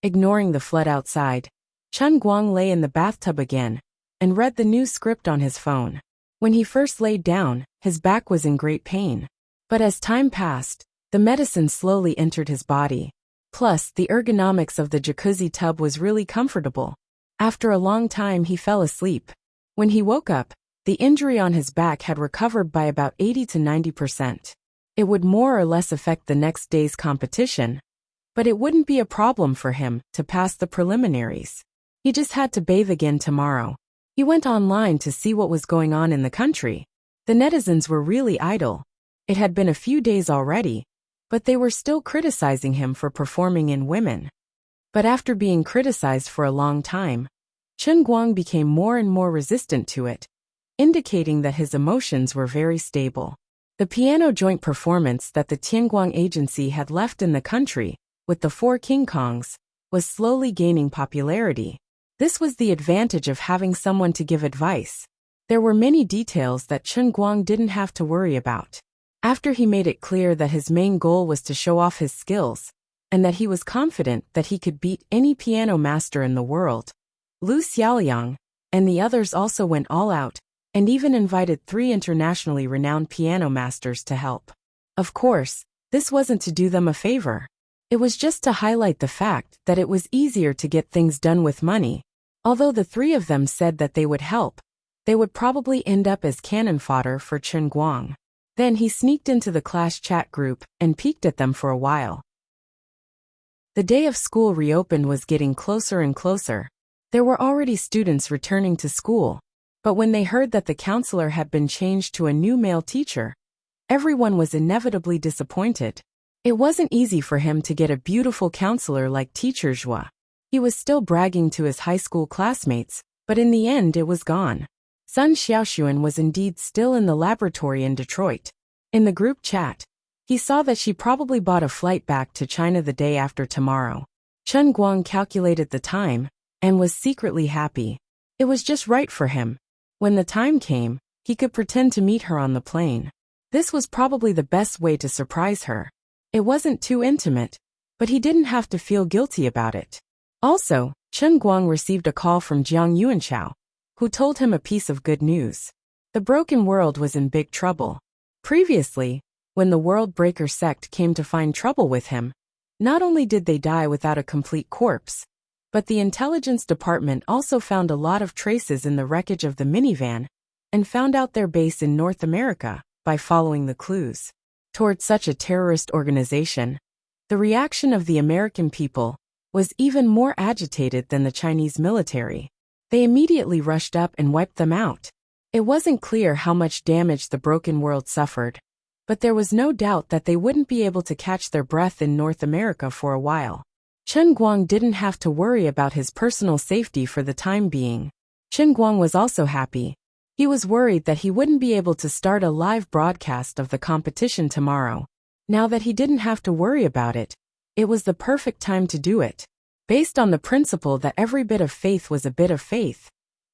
Ignoring the flood outside, Chen Guang lay in the bathtub again and read the new script on his phone. When he first laid down, his back was in great pain. But as time passed, the medicine slowly entered his body. Plus, the ergonomics of the jacuzzi tub was really comfortable. After a long time he fell asleep. When he woke up, the injury on his back had recovered by about 80 to 90%. It would more or less affect the next day's competition, but it wouldn't be a problem for him to pass the preliminaries. He just had to bathe again tomorrow. He went online to see what was going on in the country. The netizens were really idle. It had been a few days already, but they were still criticizing him for performing in women. But after being criticized for a long time, Chen Guang became more and more resistant to it, indicating that his emotions were very stable. The piano joint performance that the Tianguang Agency had left in the country, with the 4 King Kongs, was slowly gaining popularity. This was the advantage of having someone to give advice. There were many details that Chen Guang didn't have to worry about. After he made it clear that his main goal was to show off his skills, and that he was confident that he could beat any piano master in the world, Lu Xiaoliang and the others also went all out, and even invited 3 internationally renowned piano masters to help. Of course, this wasn't to do them a favor. It was just to highlight the fact that it was easier to get things done with money. Although the 3 of them said that they would help, they would probably end up as cannon fodder for Chen Guang. Then he sneaked into the class chat group and peeked at them for a while. The day of school reopened was getting closer and closer. There were already students returning to school, but when they heard that the counselor had been changed to a new male teacher, everyone was inevitably disappointed. It wasn't easy for him to get a beautiful counselor like Teacher Zhua. He was still bragging to his high school classmates, but in the end it was gone. Sun Xiaoxuan was indeed still in the laboratory in Detroit. In the group chat, he saw that she probably bought a flight back to China the day after tomorrow. Chen Guang calculated the time, and was secretly happy. It was just right for him. When the time came, he could pretend to meet her on the plane. This was probably the best way to surprise her. It wasn't too intimate, but he didn't have to feel guilty about it. Also, Chen Guang received a call from Jiang Yuanchao, who told him a piece of good news. The broken world was in big trouble. Previously, when the World Breaker sect came to find trouble with him, not only did they die without a complete corpse, but the intelligence department also found a lot of traces in the wreckage of the minivan, and found out their base in North America by following the clues. Toward such a terrorist organization, the reaction of the American people was even more agitated than the Chinese military. They immediately rushed up and wiped them out. It wasn't clear how much damage the broken world suffered, but there was no doubt that they wouldn't be able to catch their breath in North America for a while. Chen Guang didn't have to worry about his personal safety for the time being. Chen Guang was also happy. He was worried that he wouldn't be able to start a live broadcast of the competition tomorrow. Now that he didn't have to worry about it, it was the perfect time to do it. Based on the principle that every bit of faith was a bit of faith,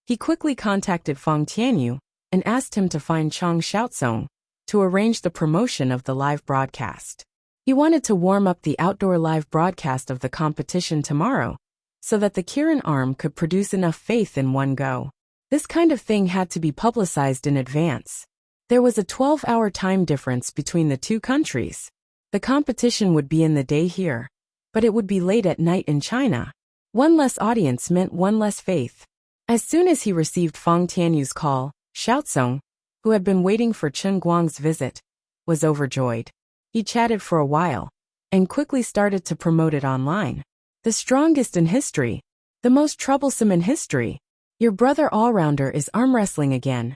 he quickly contacted Fang Tianyu and asked him to find Chang Xiaozong to arrange the promotion of the live broadcast. He wanted to warm up the outdoor live broadcast of the competition tomorrow, so that the Kirin arm could produce enough faith in one go. This kind of thing had to be publicized in advance. There was a 12-hour time difference between the 2 countries. The competition would be in the day here, but it would be late at night in China. One less audience meant one less faith. As soon as he received Fang Tianyu's call, Xiaozong, who had been waiting for Chen Guang's visit, was overjoyed. He chatted for a while, and quickly started to promote it online. The strongest in history. The most troublesome in history. Your brother all-rounder is arm wrestling again.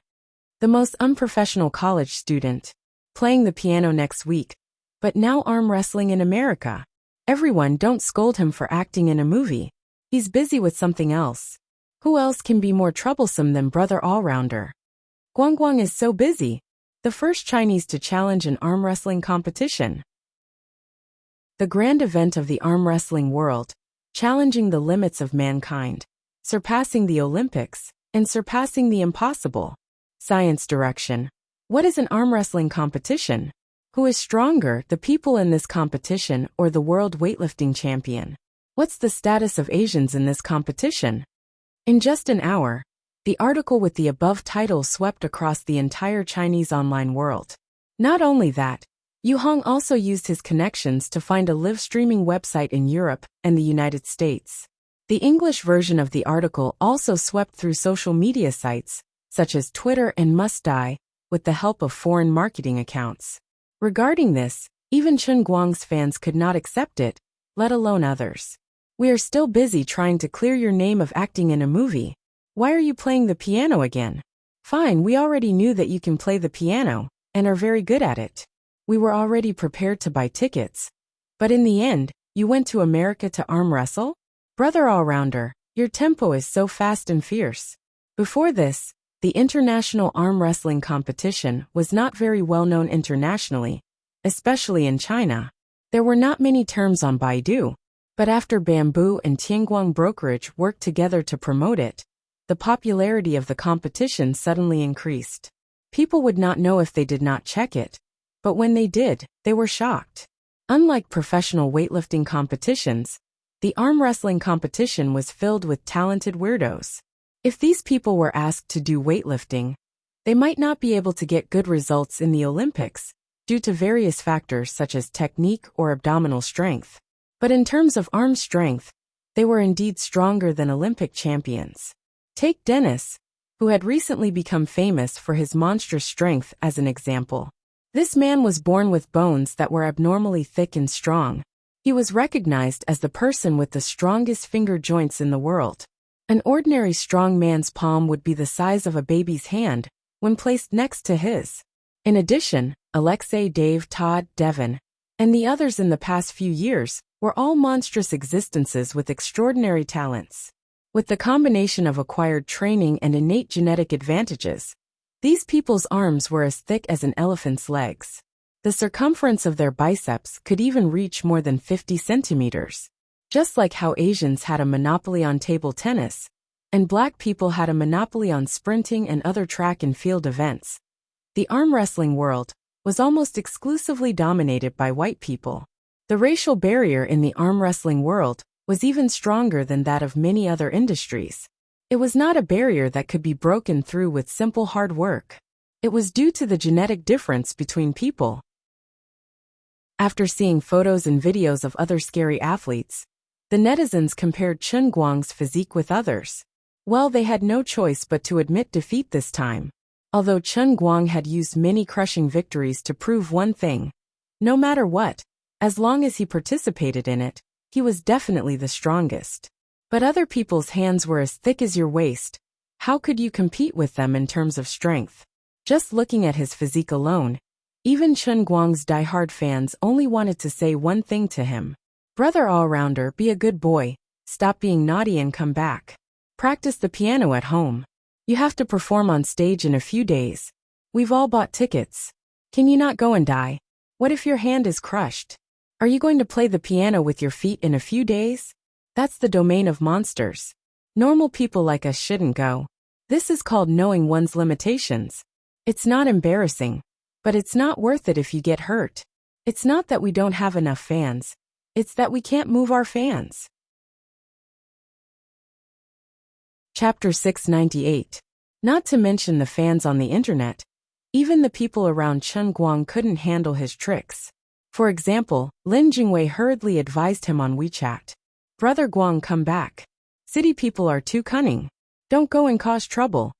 The most unprofessional college student. Playing the piano next week, but now arm wrestling in America. Everyone don't scold him for acting in a movie. He's busy with something else. Who else can be more troublesome than brother all-rounder? Guang is so busy. The first Chinese to challenge an arm wrestling competition. The grand event of the arm wrestling world, challenging the limits of mankind, surpassing the Olympics, and surpassing the impossible. Science direction. What is an arm wrestling competition? Who is stronger, the people in this competition or the world weightlifting champion? What's the status of Asians in this competition? In just an hour, the article with the above title swept across the entire Chinese online world. Not only that, Yu Hong also used his connections to find a live streaming website in Europe and the United States. The English version of the article also swept through social media sites, such as Twitter and Must Die, with the help of foreign marketing accounts. Regarding this, even Chen Guang's fans could not accept it, let alone others. We are still busy trying to clear your name of acting in a movie. Why are you playing the piano again? Fine, we already knew that you can play the piano, and are very good at it. We were already prepared to buy tickets. But in the end, you went to America to arm wrestle? Brother all-rounder, your tempo is so fast and fierce. Before this, the international arm wrestling competition was not very well known internationally, especially in China. There were not many terms on Baidu, but after Bamboo and Tianguang Brokerage worked together to promote it, the popularity of the competition suddenly increased. People would not know if they did not check it, but when they did, they were shocked. Unlike professional weightlifting competitions, the arm wrestling competition was filled with talented weirdos. If these people were asked to do weightlifting, they might not be able to get good results in the Olympics, due to various factors such as technique or abdominal strength. But in terms of arm strength, they were indeed stronger than Olympic champions. Take Dennis, who had recently become famous for his monstrous strength, as an example. This man was born with bones that were abnormally thick and strong. He was recognized as the person with the strongest finger joints in the world. An ordinary strong man's palm would be the size of a baby's hand when placed next to his. In addition, Alexei, Dave, Todd, Devin, and the others in the past few years were all monstrous existences with extraordinary talents. With the combination of acquired training and innate genetic advantages, these people's arms were as thick as an elephant's legs. The circumference of their biceps could even reach more than 50 centimeters. Just like how Asians had a monopoly on table tennis, and black people had a monopoly on sprinting and other track and field events, the arm wrestling world was almost exclusively dominated by white people. The racial barrier in the arm wrestling world was even stronger than that of many other industries. It was not a barrier that could be broken through with simple hard work. It was due to the genetic difference between people. After seeing photos and videos of other scary athletes, the netizens compared Chen Guang's physique with others. Well, they had no choice but to admit defeat this time. Although Chen Guang had used many crushing victories to prove one thing: no matter what, as long as he participated in it, he was definitely the strongest. But other people's hands were as thick as your waist. How could you compete with them in terms of strength? Just looking at his physique alone, even Chen Guang's die-hard fans only wanted to say one thing to him: Brother all-rounder, be a good boy, stop being naughty and come back. Practice the piano at home. You have to perform on stage in a few days. We've all bought tickets. Can you not go and die? What if your hand is crushed? Are you going to play the piano with your feet in a few days? That's the domain of monsters. Normal people like us shouldn't go. This is called knowing one's limitations. It's not embarrassing, but it's not worth it if you get hurt. It's not that we don't have enough fans. It's that we can't move our fans. Chapter 698. Not to mention the fans on the internet. Even the people around Chen Guang couldn't handle his tricks. For example, Lin Jingwei hurriedly advised him on WeChat: Brother Guang, come back. City people are too cunning. Don't go and cause trouble.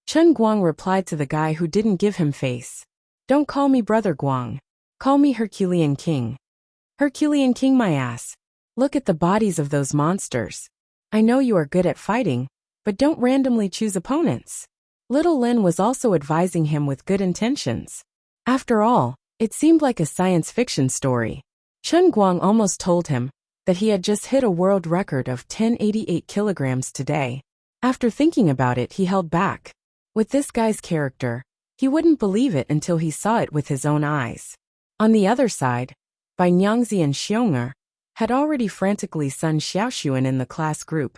Chen Guang replied to the guy who didn't give him face: Don't call me Brother Guang. Call me Herculean King. Herculean King my ass. Look at the bodies of those monsters. I know you are good at fighting, but don't randomly choose opponents. Little Lin was also advising him with good intentions. After all, it seemed like a science fiction story. Chen Guang almost told him that he had just hit a world record of 1088 kilograms today. After thinking about it, he held back. With this guy's character, he wouldn't believe it until he saw it with his own eyes. On the other side, Bai Nyangzi and Xiong'er had already frantically sent Xiaoxuan in the class group,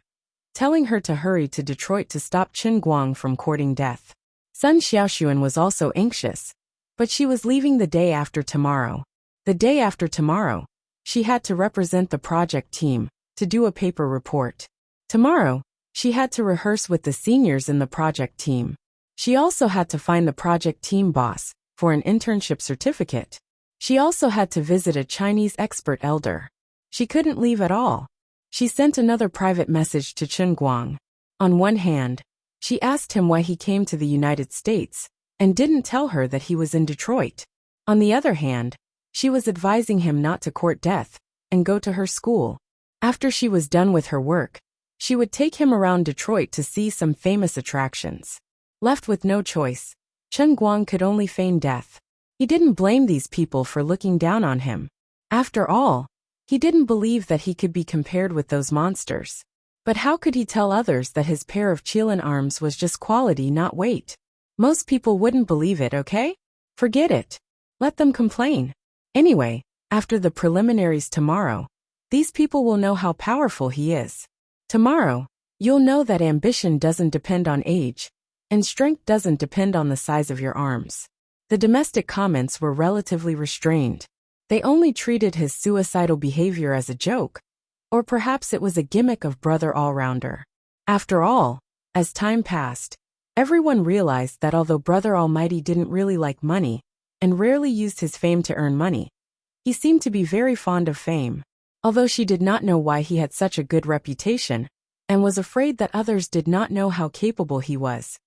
telling her to hurry to Detroit to stop Chen Guang from courting death. Sun Xiaoxuan was also anxious, but she was leaving the day after tomorrow. The day after tomorrow, she had to represent the project team, to do a paper report. Tomorrow, she had to rehearse with the seniors in the project team. She also had to find the project team boss for an internship certificate. She also had to visit a Chinese expert elder. She couldn't leave at all. She sent another private message to Chen Guang. On one hand, she asked him why he came to the United States and didn't tell her that he was in Detroit. On the other hand, she was advising him not to court death and go to her school. After she was done with her work, she would take him around Detroit to see some famous attractions. Left with no choice, Chen Guang could only feign death. He didn't blame these people for looking down on him. After all, He didn't believe that he could be compared with those monsters. But how could he tell others that his pair of Chilean arms was just quality, not weight? Most people wouldn't believe it, okay? Forget it. Let them complain. Anyway, after the preliminaries tomorrow, these people will know how powerful he is. Tomorrow, you'll know that ambition doesn't depend on age, and strength doesn't depend on the size of your arms. The domestic comments were relatively restrained. They only treated his suicidal behavior as a joke, or perhaps it was a gimmick of brother all-rounder. After all, as time passed, everyone realized that although Brother Almighty didn't really like money, and rarely used his fame to earn money, he seemed to be very fond of fame. Although she did not know why he had such a good reputation, and was afraid that others did not know how capable he was.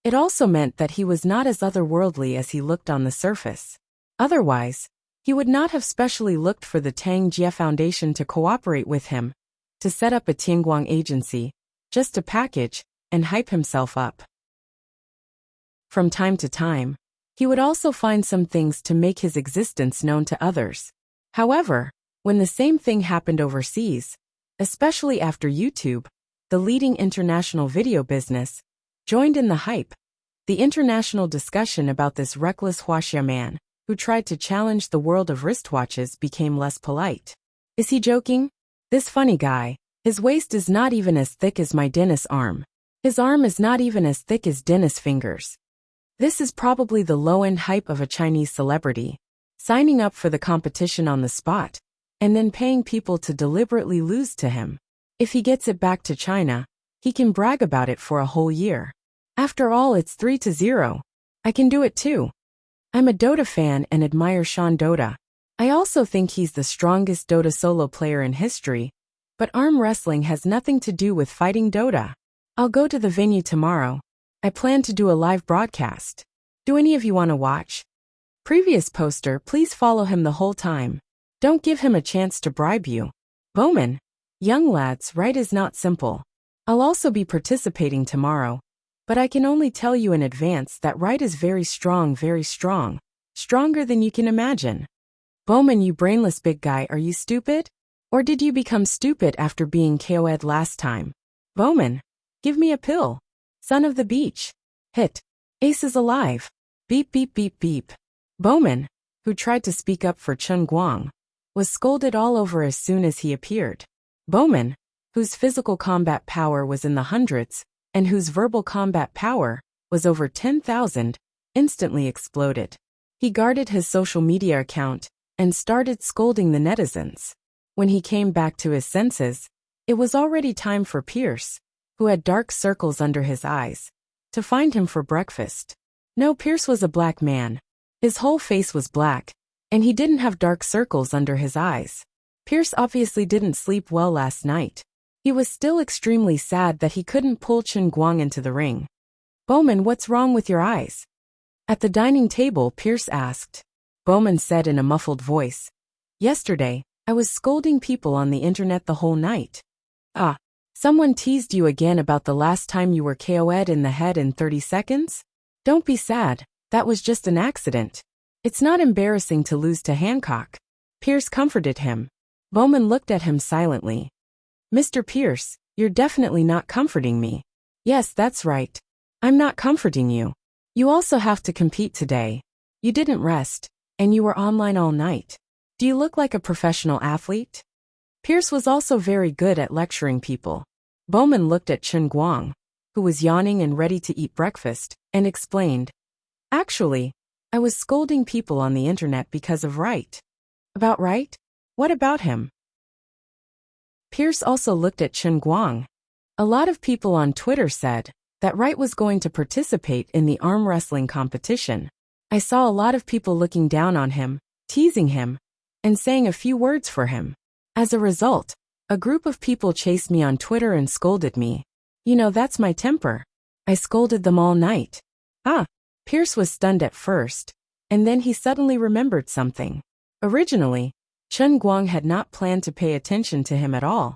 It also meant that he was not as otherworldly as he looked on the surface. Otherwise, he would not have specially looked for the Tang Jie Foundation to cooperate with him, to set up a Tianguang agency, just to package and hype himself up. From time to time, he would also find some things to make his existence known to others. However, when the same thing happened overseas, especially after YouTube, the leading international video business, joined in the hype, the international discussion about this reckless Huaxia man, who tried to challenge the world of wristwatches, became less polite. Is he joking? This funny guy, his waist is not even as thick as my Dennis arm. His arm is not even as thick as Dennis' fingers. This is probably the low-end hype of a Chinese celebrity, signing up for the competition on the spot, and then paying people to deliberately lose to him. If he gets it back to China, he can brag about it for a whole year. After all, it's 3-0. I can do it too. I'm a Dota fan and admire Sean Dota. I also think he's the strongest Dota solo player in history, but arm wrestling has nothing to do with fighting Dota. I'll go to the venue tomorrow. I plan to do a live broadcast. Do any of you want to watch? Previous poster, please follow him the whole time. Don't give him a chance to bribe you. Bowman. Young lads, right is not simple. I'll also be participating tomorrow, but I can only tell you in advance that right is very strong, stronger than you can imagine. Bowman, you brainless big guy, are you stupid? Or did you become stupid after being KO'd last time? Bowman. Give me a pill. Son of the beach. Hit. Ace is alive. Beep beep beep beep. Bowman, who tried to speak up for Chen Guang, was scolded all over as soon as he appeared. Bowman, whose physical combat power was in the hundreds, and whose verbal combat power was over 10,000, instantly exploded. He guarded his social media account and started scolding the netizens. When he came back to his senses, it was already time for Pierce, who had dark circles under his eyes, to find him for breakfast. No, Pierce was a black man. His whole face was black, and he didn't have dark circles under his eyes. Pierce obviously didn't sleep well last night. He was still extremely sad that he couldn't pull Chen Guang into the ring. Bowman, what's wrong with your eyes? At the dining table, Pierce asked. Bowman said in a muffled voice, Yesterday, I was scolding people on the internet the whole night. Ah, someone teased you again about the last time you were KO'd in the head in 30 seconds? Don't be sad, that was just an accident. It's not embarrassing to lose to Hancock. Pierce comforted him. Bowman looked at him silently. Mr. Pierce, you're definitely not comforting me. Yes, that's right. I'm not comforting you. You also have to compete today. You didn't rest, and you were online all night. Do you look like a professional athlete? Pierce was also very good at lecturing people. Bowman looked at Chen Guang, who was yawning and ready to eat breakfast, and explained. Actually, I was scolding people on the internet because of Wright. About Wright? What about him? Pierce also looked at Chen Guang. A lot of people on Twitter said that Wright was going to participate in the arm wrestling competition. I saw a lot of people looking down on him, teasing him, and saying a few words for him. As a result, a group of people chased me on Twitter and scolded me. You know, that's my temper. I scolded them all night. Pierce was stunned at first, and then he suddenly remembered something. Originally, Chen Guang had not planned to pay attention to him at all,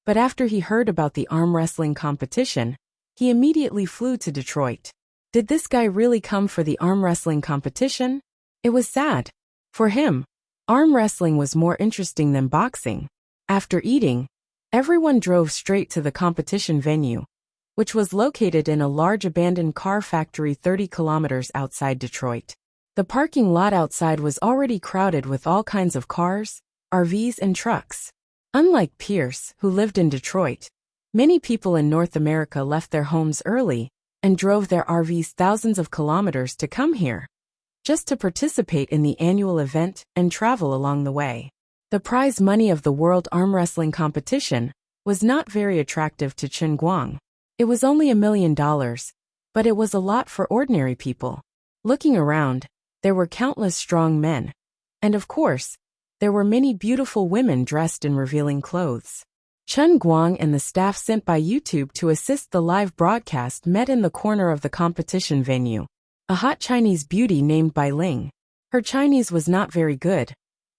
but after he heard about the arm wrestling competition, he immediately flew to Detroit. Did this guy really come for the arm wrestling competition? It was sad. For him. Arm wrestling was more interesting than boxing. After eating, everyone drove straight to the competition venue, which was located in a large abandoned car factory 30 kilometers outside Detroit. The parking lot outside was already crowded with all kinds of cars, RVs, and trucks. Unlike Pierce, who lived in Detroit, many people in North America left their homes early and drove their RVs thousands of kilometers to come here, just to participate in the annual event and travel along the way. The prize money of the World Arm Wrestling Competition was not very attractive to Chen Guang. It was only $1 million, but it was a lot for ordinary people. Looking around, there were countless strong men. And of course, there were many beautiful women dressed in revealing clothes. Chen Guang and the staff sent by YouTube to assist the live broadcast met in the corner of the competition venue. A hot Chinese beauty named Bai Ling. Her Chinese was not very good,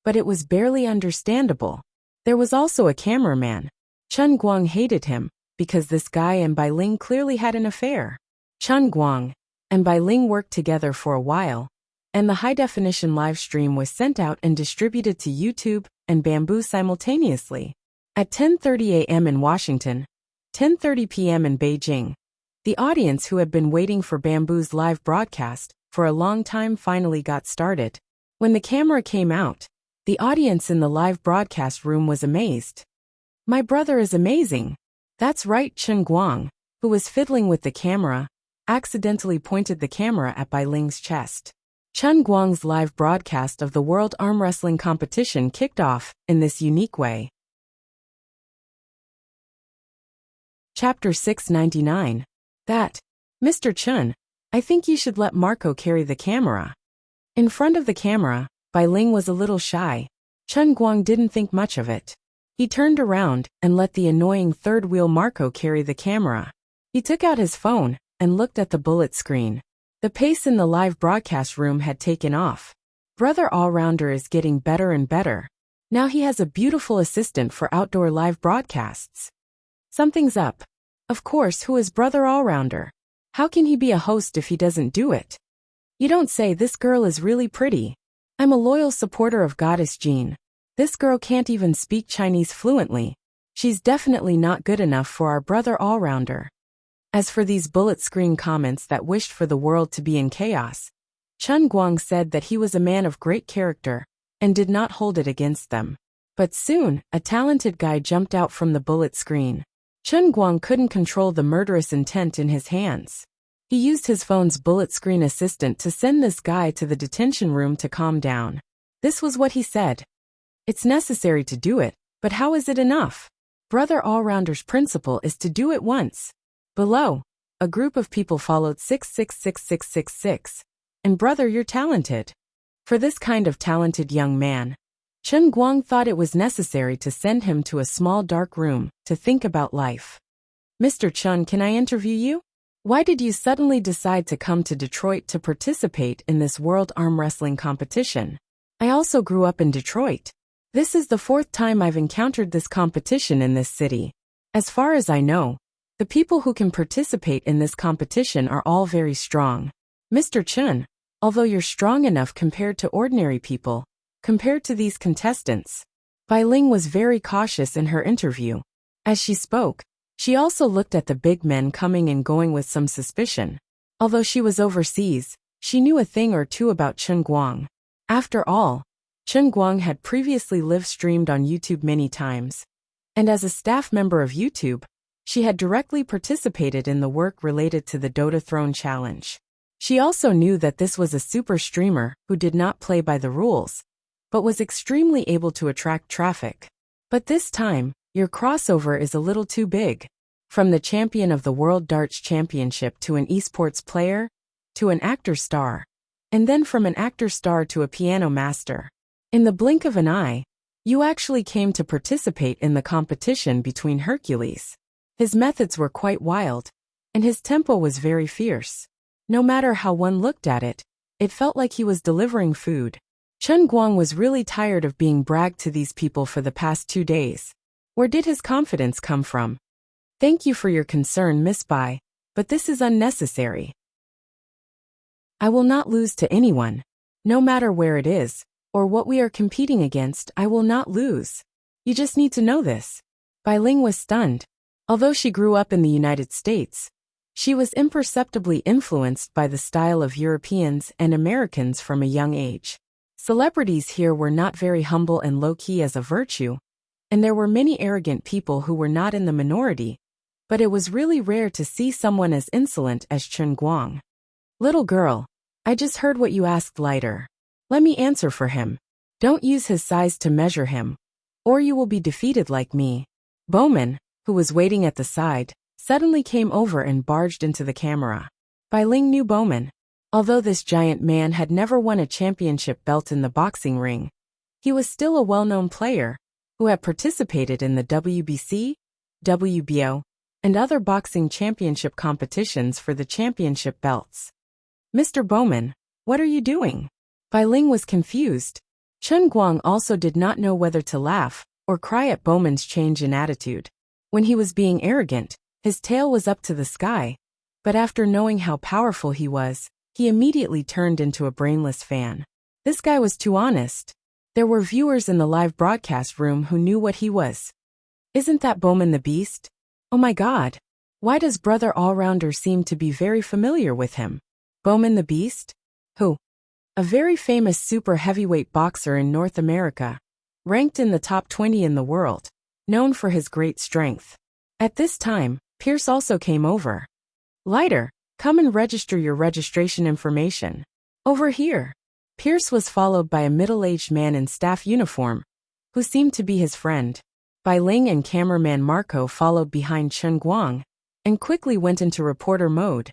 but it was barely understandable. There was also a cameraman. Chen Guang hated him, because this guy and Bai Ling clearly had an affair. Chen Guang and Bai Ling worked together for a while, and the high-definition live stream was sent out and distributed to YouTube and Bamboo simultaneously. At 10:30 a.m. in Washington, 10:30 p.m. in Beijing, the audience who had been waiting for Bamboo's live broadcast for a long time finally got started. When the camera came out, the audience in the live broadcast room was amazed. "My brother is amazing." That's right, Chen Guang, who was fiddling with the camera, accidentally pointed the camera at Bai Ling's chest. Chen Guang's live broadcast of the World Arm Wrestling Competition kicked off in this unique way. Chapter 699. That. Mr. Chen, I think you should let Marco carry the camera. In front of the camera, Bai Ling was a little shy. Chen Guang didn't think much of it. He turned around and let the annoying third wheel Marco carry the camera. He took out his phone and looked at the bullet screen. The pace in the live broadcast room had taken off. Brother Allrounder is getting better and better. Now he has a beautiful assistant for outdoor live broadcasts. Something's up. Of course, who is Brother Allrounder? How can he be a host if he doesn't do it? You don't say. This girl is really pretty. I'm a loyal supporter of Goddess Jean. This girl can't even speak Chinese fluently. She's definitely not good enough for our Brother Allrounder. As for these bullet screen comments that wished for the world to be in chaos, Chen Guang said that he was a man of great character and did not hold it against them. But soon, a talented guy jumped out from the bullet screen. Chen Guang couldn't control the murderous intent in his hands. He used his phone's bullet screen assistant to send this guy to the detention room to calm down. This was what he said. It's necessary to do it, but how is it enough? Brother Allrounder's principle is to do it once. Below, a group of people followed 666666. And brother, you're talented. For this kind of talented young man, Chen Guang thought it was necessary to send him to a small dark room to think about life. Mr. Chen, can I interview you? Why did you suddenly decide to come to Detroit to participate in this World Arm Wrestling Competition? I also grew up in Detroit. This is the 4th time I've encountered this competition in this city. As far as I know, the people who can participate in this competition are all very strong. Mr. Chen, although you're strong enough compared to ordinary people, compared to these contestants, Bai Ling was very cautious in her interview. As she spoke, she also looked at the big men coming and going with some suspicion. Although she was overseas, she knew a thing or two about Chen Guang. After all, Chen Guang had previously live-streamed on YouTube many times, and as a staff member of YouTube, she had directly participated in the work related to the Dota Throne Challenge. She also knew that this was a super streamer who did not play by the rules, but was extremely able to attract traffic. But this time, your crossover is a little too big. From the champion of the World Darts Championship to an esports player, to an actor star, and then from an actor star to a piano master. In the blink of an eye, you actually came to participate in the competition between Hercules. His methods were quite wild, and his tempo was very fierce. No matter how one looked at it, it felt like he was delivering food. Chen Guang was really tired of being bragged to these people for the past 2 days. Where did his confidence come from? Thank you for your concern, Miss Bai, but this is unnecessary. I will not lose to anyone, no matter where it is, or what we are competing against, I will not lose. You just need to know this. Bai Ling was stunned. Although she grew up in the United States, she was imperceptibly influenced by the style of Europeans and Americans from a young age. Celebrities here were not very humble and low-key as a virtue, and there were many arrogant people who were not in the minority, but it was really rare to see someone as insolent as Chen Guang. Little girl, I just heard what you asked lighter. Let me answer for him. Don't use his size to measure him, or you will be defeated like me. Bowman, who was waiting at the side, suddenly came over and barged into the camera. Bai Ling knew Bowman. Although this giant man had never won a championship belt in the boxing ring, he was still a well-known player who had participated in the WBC, WBO, and other boxing championship competitions for the championship belts. Mr. Bowman, what are you doing? Bai Ling was confused. Chen Guang also did not know whether to laugh or cry at Bowman's change in attitude. When he was being arrogant, his tail was up to the sky, but after knowing how powerful he was, he immediately turned into a brainless fan. This guy was too honest. There were viewers in the live broadcast room who knew what he was. Isn't that Bowman the Beast? Oh my God. Why does Brother Allrounder seem to be very familiar with him? Bowman the Beast? Who? A very famous super heavyweight boxer in North America, ranked in the top 20 in the world, known for his great strength. At this time, Pierce also came over. Lighter, come and register your registration information. Over here. Pierce was followed by a middle-aged man in staff uniform, who seemed to be his friend. Bai Ling and cameraman Marco followed behind Chen Guang, and quickly went into reporter mode,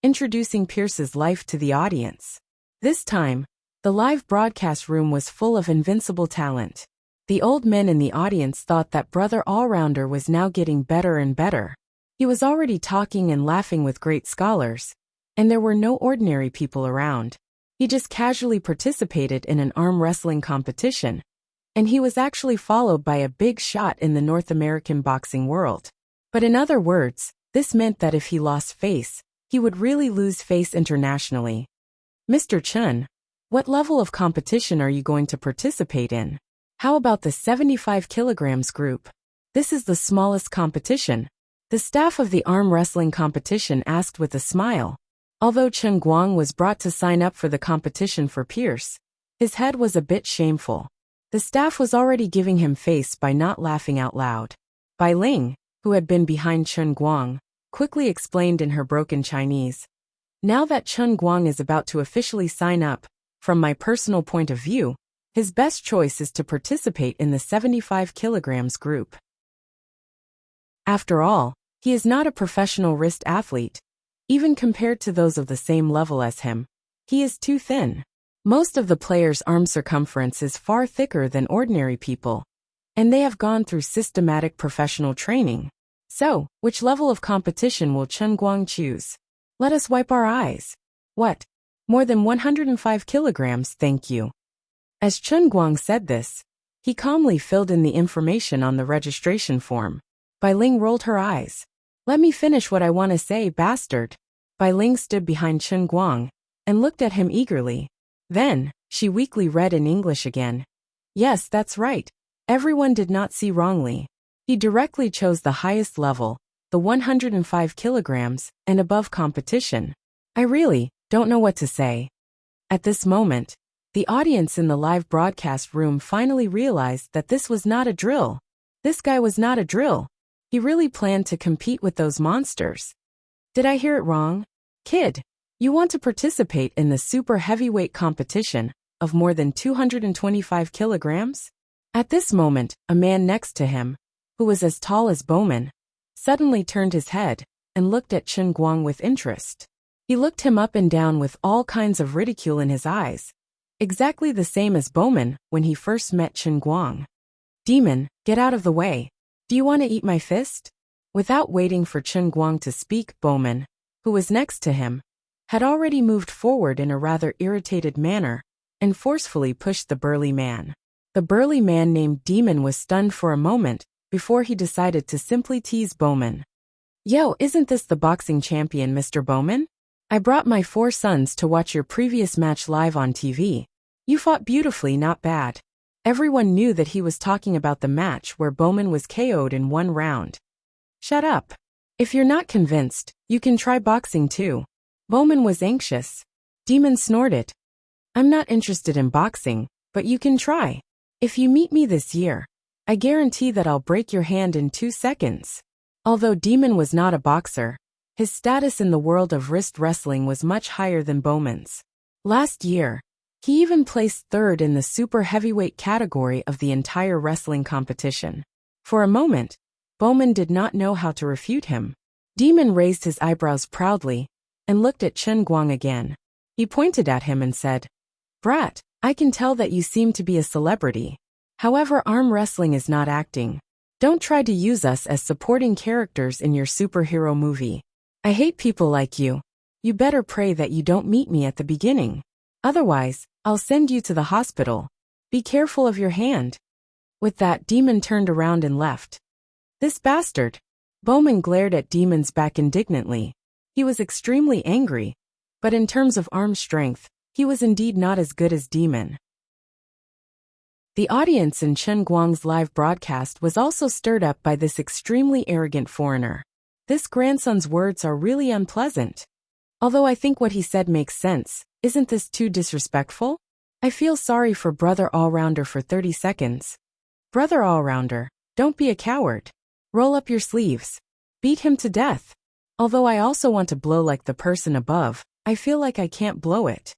introducing Pierce's life to the audience. This time, the live broadcast room was full of invincible talent. The old men in the audience thought that Brother Allrounder was now getting better and better. He was already talking and laughing with great scholars, and there were no ordinary people around. He just casually participated in an arm wrestling competition, and he was actually followed by a big shot in the North American boxing world. But in other words, this meant that if he lost face, he would really lose face internationally. Mr. Chen, what level of competition are you going to participate in? How about the 75 kilograms group? This is the smallest competition. The staff of the arm wrestling competition asked with a smile. Although Chen Guang was brought to sign up for the competition for Pierce, his head was a bit shameful. The staff was already giving him face by not laughing out loud. Bai Ling, who had been behind Chen Guang, quickly explained in her broken Chinese. Now that Chen Guang is about to officially sign up, from my personal point of view, his best choice is to participate in the 75 kilograms group. After all, he is not a professional wrist athlete. Even compared to those of the same level as him, he is too thin. Most of the players' arm circumference is far thicker than ordinary people, and they have gone through systematic professional training. So, which level of competition will Chen Guang choose? Let us wipe our eyes. What? More than 105 kilograms, thank you. As Chen Guang said this, he calmly filled in the information on the registration form. Bai Ling rolled her eyes. Let me finish what I want to say, bastard. Bai Ling stood behind Chen Guang and looked at him eagerly. Then, she weakly read in English again. Yes, that's right. Everyone did not see wrongly. He directly chose the highest level, the 105 kilograms and above competition. I really don't know what to say. At this moment, the audience in the live broadcast room finally realized that this was not a drill. This guy was not a drill. He really planned to compete with those monsters. Did I hear it wrong? Kid, you want to participate in the super heavyweight competition of more than 225 kilograms? At this moment, a man next to him, who was as tall as Bowman, suddenly turned his head and looked at Chen Guang with interest. He looked him up and down with all kinds of ridicule in his eyes, exactly the same as Bowman when he first met Chen Guang. Demon, get out of the way. Do you want to eat my fist? Without waiting for Chen Guang to speak, Bowman, who was next to him, had already moved forward in a rather irritated manner and forcefully pushed the burly man. The burly man named Demon was stunned for a moment before he decided to simply tease Bowman. Yo, isn't this the boxing champion, Mr. Bowman? I brought my 4 sons to watch your previous match live on TV. You fought beautifully, not bad. Everyone knew that he was talking about the match where Bowman was KO'd in 1 round. Shut up. If you're not convinced, you can try boxing too. Bowman was anxious. Demon snorted. I'm not interested in boxing, but you can try. If you meet me this year, I guarantee that I'll break your hand in 2 seconds. Although Demon was not a boxer, his status in the world of wrist wrestling was much higher than Bowman's. Last year, he even placed 3rd in the super heavyweight category of the entire wrestling competition. For a moment, Bowman did not know how to refute him. Demon raised his eyebrows proudly and looked at Chen Guang again. He pointed at him and said, "Brat, I can tell that you seem to be a celebrity. However, arm wrestling is not acting. Don't try to use us as supporting characters in your superhero movie. I hate people like you. You better pray that you don't meet me at the beginning. Otherwise, I'll send you to the hospital. Be careful of your hand." With that, Demon turned around and left. This bastard. Bowman glared at Demon's back indignantly. He was extremely angry, but in terms of arm strength, he was indeed not as good as Demon. The audience in Chen Guang's live broadcast was also stirred up by this extremely arrogant foreigner. This grandson's words are really unpleasant. Although I think what he said makes sense, isn't this too disrespectful? I feel sorry for Brother Allrounder for 30 seconds. Brother Allrounder, don't be a coward. Roll up your sleeves. Beat him to death. Although I also want to blow like the person above, I feel like I can't blow it.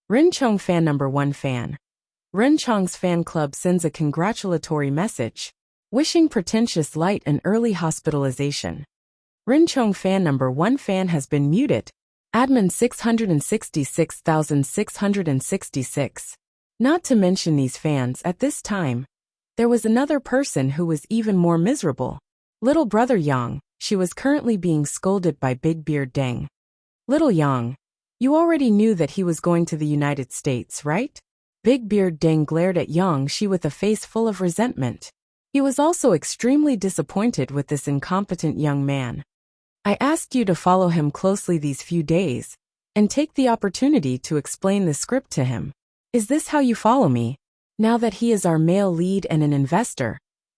Ren Chong fan number 1 fan. Ren Chong's fan club sends a congratulatory message, wishing pretentious light and early hospitalization. Ren Chong fan number 1 fan has been muted. Admin 666,666. Not to mention these fans at this time, there was another person who was even more miserable. Little brother Yang, she was currently being scolded by Big Beard Deng. Little Yang, you already knew that he was going to the United States, right? Big Beard Deng glared at Yang Shi with a face full of resentment. He was also extremely disappointed with this incompetent young man. I asked you to follow him closely these few days, and take the opportunity to explain the script to him. Is this how you follow me? Now that he is our male lead and an investor,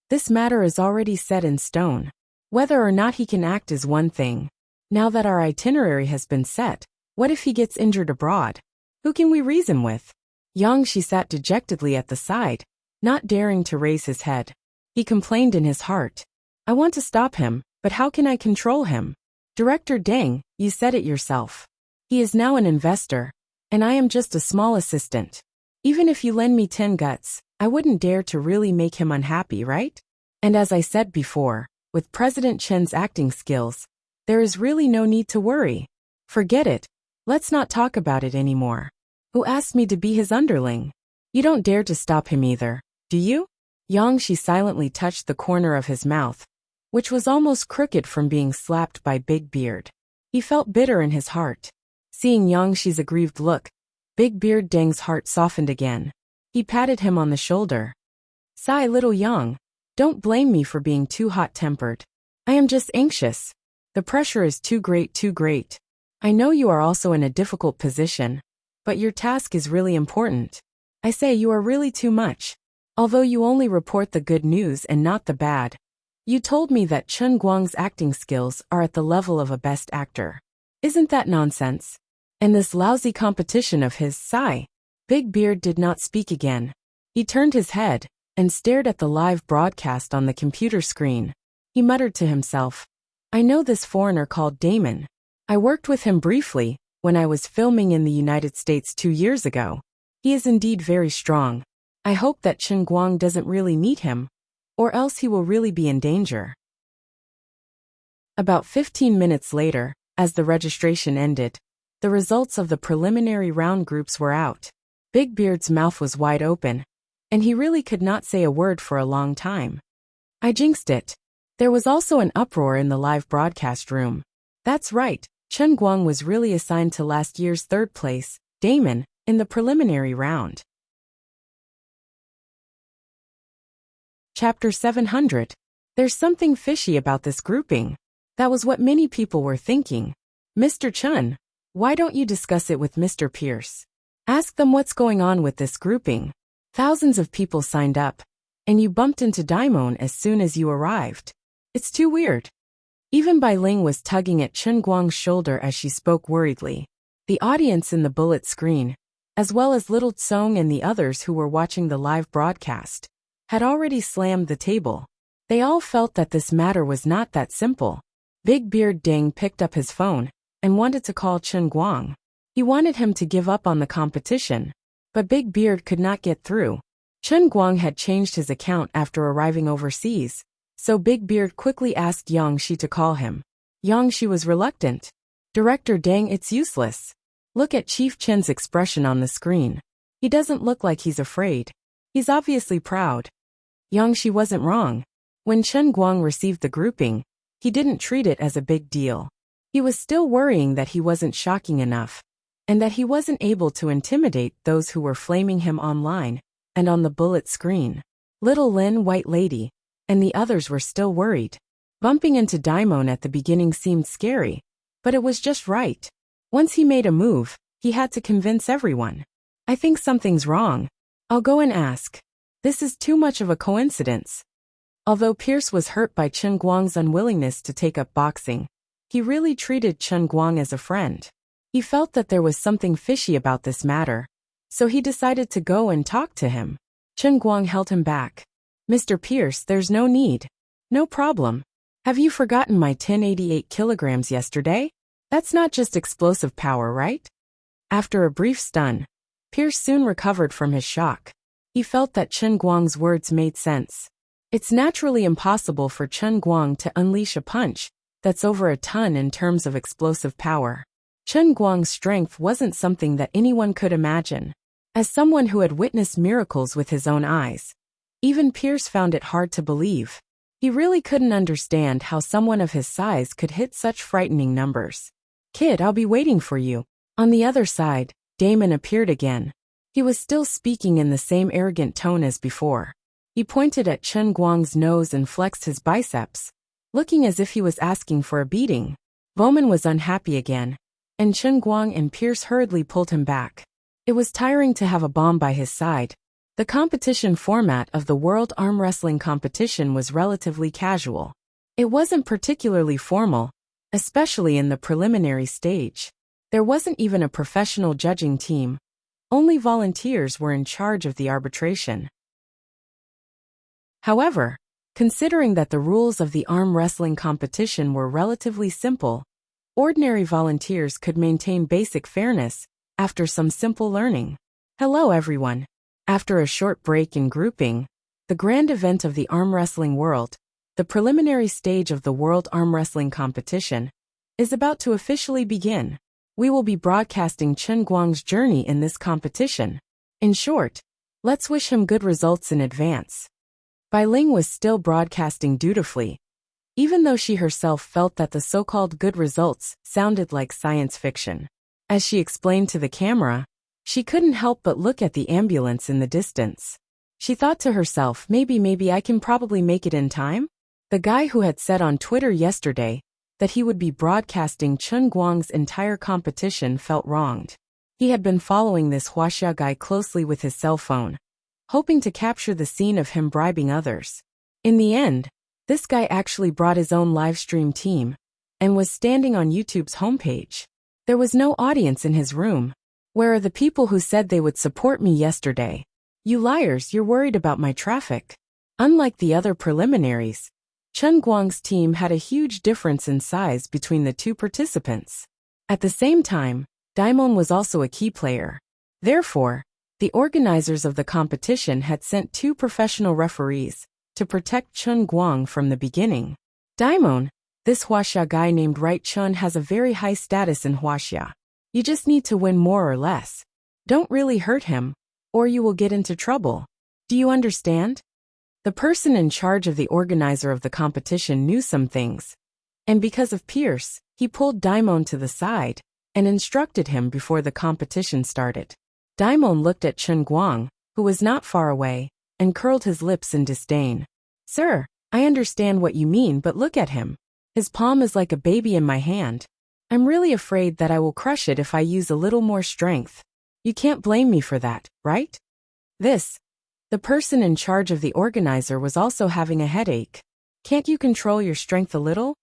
this matter is already set in stone. Whether or not he can act is one thing. Now that our itinerary has been set, what if he gets injured abroad? Who can we reason with? Yang Shi sat dejectedly at the side, not daring to raise his head. He complained in his heart. I want to stop him, but how can I control him? Director Deng, you said it yourself. He is now an investor, and I am just a small assistant. Even if you lend me 10 guts, I wouldn't dare to really make him unhappy, right? And as I said before, with President Chen's acting skills, there is really no need to worry. Forget it. Let's not talk about it anymore. Who asked me to be his underling? You don't dare to stop him either, do you? Yang Shi silently touched the corner of his mouth, which was almost crooked from being slapped by Big Beard. He felt bitter in his heart. Seeing Yang Shi's aggrieved look, Big Beard Deng's heart softened again. He patted him on the shoulder. Sigh, little Yang. Don't blame me for being too hot-tempered. I am just anxious. The pressure is too great, too great. I know you are also in a difficult position, but your task is really important. I say you are really too much. Although you only report the good news and not the bad. You told me that Chen Guang's acting skills are at the level of a best actor. Isn't that nonsense? And this lousy competition of his, sigh. Big Beard did not speak again. He turned his head and stared at the live broadcast on the computer screen. He muttered to himself, I know this foreigner called Damon. I worked with him briefly when I was filming in the United States 2 years ago. He is indeed very strong. I hope that Chen Guang doesn't really meet him, or else he will really be in danger. About 15 minutes later, as the registration ended, the results of the preliminary round groups were out. Big Beard's mouth was wide open, and he really could not say a word for a long time. I jinxed it. There was also an uproar in the live broadcast room. That's right, Chen Guang was really assigned to last year's 3rd place, Damon, in the preliminary round. Chapter 700. There's something fishy about this grouping. That was what many people were thinking. Mr. Chen, why don't you discuss it with Mr. Pierce? Ask them what's going on with this grouping. Thousands of people signed up, and you bumped into Daimon as soon as you arrived. It's too weird. Even Bai Ling was tugging at Chen Guang's shoulder as she spoke worriedly. The audience in the bullet screen, as well as Little Tsong and the others who were watching the live broadcast, had already slammed the table. They all felt that this matter was not that simple. Big Beard Ding picked up his phone and wanted to call Chen Guang. He wanted him to give up on the competition, but Big Beard could not get through. Chen Guang had changed his account after arriving overseas, so Big Beard quickly asked Yang Shi to call him. Yang Shi was reluctant. Director Dang, it's useless. Look at Chief Chen's expression on the screen. He doesn't look like he's afraid. He's obviously proud. Yang Shi wasn't wrong. When Chen Guang received the grouping, he didn't treat it as a big deal. He was still worrying that he wasn't shocking enough, and that he wasn't able to intimidate those who were flaming him online and on the bullet screen. Little Lin, White Lady, and the others were still worried. Bumping into Daimon at the beginning seemed scary, but it was just right. Once he made a move, he had to convince everyone. I think something's wrong. I'll go and ask. This is too much of a coincidence. Although Pierce was hurt by Chen Guang's unwillingness to take up boxing, he really treated Chen Guang as a friend. He felt that there was something fishy about this matter, so he decided to go and talk to him. Chen Guang held him back. Mr. Pierce, there's no need. No problem. Have you forgotten my 1088 kilograms yesterday? That's not just explosive power, right? After a brief stun, Pierce soon recovered from his shock. He felt that Chen Guang's words made sense. It's naturally impossible for Chen Guang to unleash a punch that's over a ton in terms of explosive power. Chen Guang's strength wasn't something that anyone could imagine. As someone who had witnessed miracles with his own eyes, even Pierce found it hard to believe. He really couldn't understand how someone of his size could hit such frightening numbers. Kid, I'll be waiting for you. On the other side, Damon appeared again. He was still speaking in the same arrogant tone as before. He pointed at Chen Guang's nose and flexed his biceps, looking as if he was asking for a beating. Bowman was unhappy again, and Chen Guang and Pierce hurriedly pulled him back. It was tiring to have a bomb by his side. The competition format of the World Arm Wrestling Competition was relatively casual. It wasn't particularly formal, especially in the preliminary stage. There wasn't even a professional judging team. Only volunteers were in charge of the arbitration. However, considering that the rules of the arm wrestling competition were relatively simple, ordinary volunteers could maintain basic fairness after some simple learning. Hello everyone. After a short break in grouping, the grand event of the arm wrestling world, the preliminary stage of the World Arm Wrestling Competition, is about to officially begin. We will be broadcasting Chen Guang's journey in this competition. In short, let's wish him good results in advance. Bai Ling was still broadcasting dutifully, even though she herself felt that the so-called good results sounded like science fiction. As she explained to the camera, she couldn't help but look at the ambulance in the distance. She thought to herself, maybe I can probably make it in time? The guy who had said on Twitter yesterday that he would be broadcasting Chen Guang's entire competition felt wronged. He had been following this Huaxia guy closely with his cell phone, hoping to capture the scene of him bribing others. In the end, this guy actually brought his own livestream team and was standing on YouTube's homepage. There was no audience in his room. Where are the people who said they would support me yesterday? You liars, you're worried about my traffic. Unlike the other preliminaries, Chen Guang's team had a huge difference in size between the two participants. At the same time, Daimon was also a key player. Therefore, the organizers of the competition had sent 2 professional referees to protect Chen Guang from the beginning. Daimon, this Huaxia guy named Right Chun, has a very high status in Huaxia. You just need to win more or less. Don't really hurt him, or you will get into trouble. Do you understand? The person in charge of the organizer of the competition knew some things, and because of Pierce, he pulled Daimon to the side and instructed him before the competition started. Daimon looked at Chen Guang, who was not far away, and curled his lips in disdain. Sir, I understand what you mean, but look at him. His palm is like a baby in my hand. I'm really afraid that I will crush it if I use a little more strength. You can't blame me for that, right? The person in charge of the organizer was also having a headache. Can't you control your strength a little?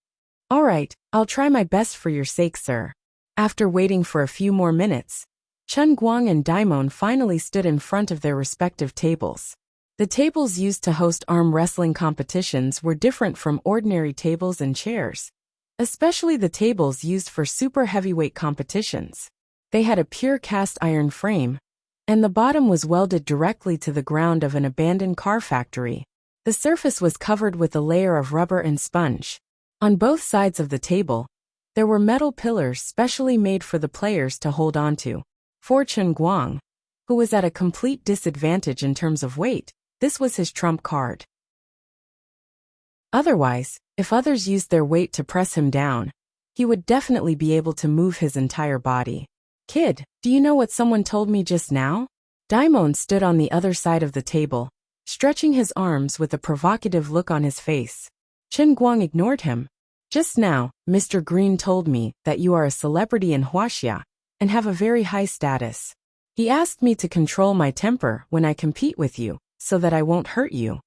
All right, I'll try my best for your sake, sir. After waiting for a few more minutes, Chen Guang and Daimon finally stood in front of their respective tables. The tables used to host arm wrestling competitions were different from ordinary tables and chairs, especially the tables used for super heavyweight competitions. They had a pure cast iron frame, and the bottom was welded directly to the ground of an abandoned car factory. The surface was covered with a layer of rubber and sponge. On both sides of the table, there were metal pillars specially made for the players to hold onto. For Chen Guang, who was at a complete disadvantage in terms of weight, this was his trump card. Otherwise, if others used their weight to press him down, he would definitely be able to move his entire body. Kid, do you know what someone told me just now? Daimon stood on the other side of the table, stretching his arms with a provocative look on his face. Chen Guang ignored him. Just now, Mr. Green told me that you are a celebrity in Huaxia and have a very high status. He asked me to control my temper when I compete with you, so that I won't hurt you.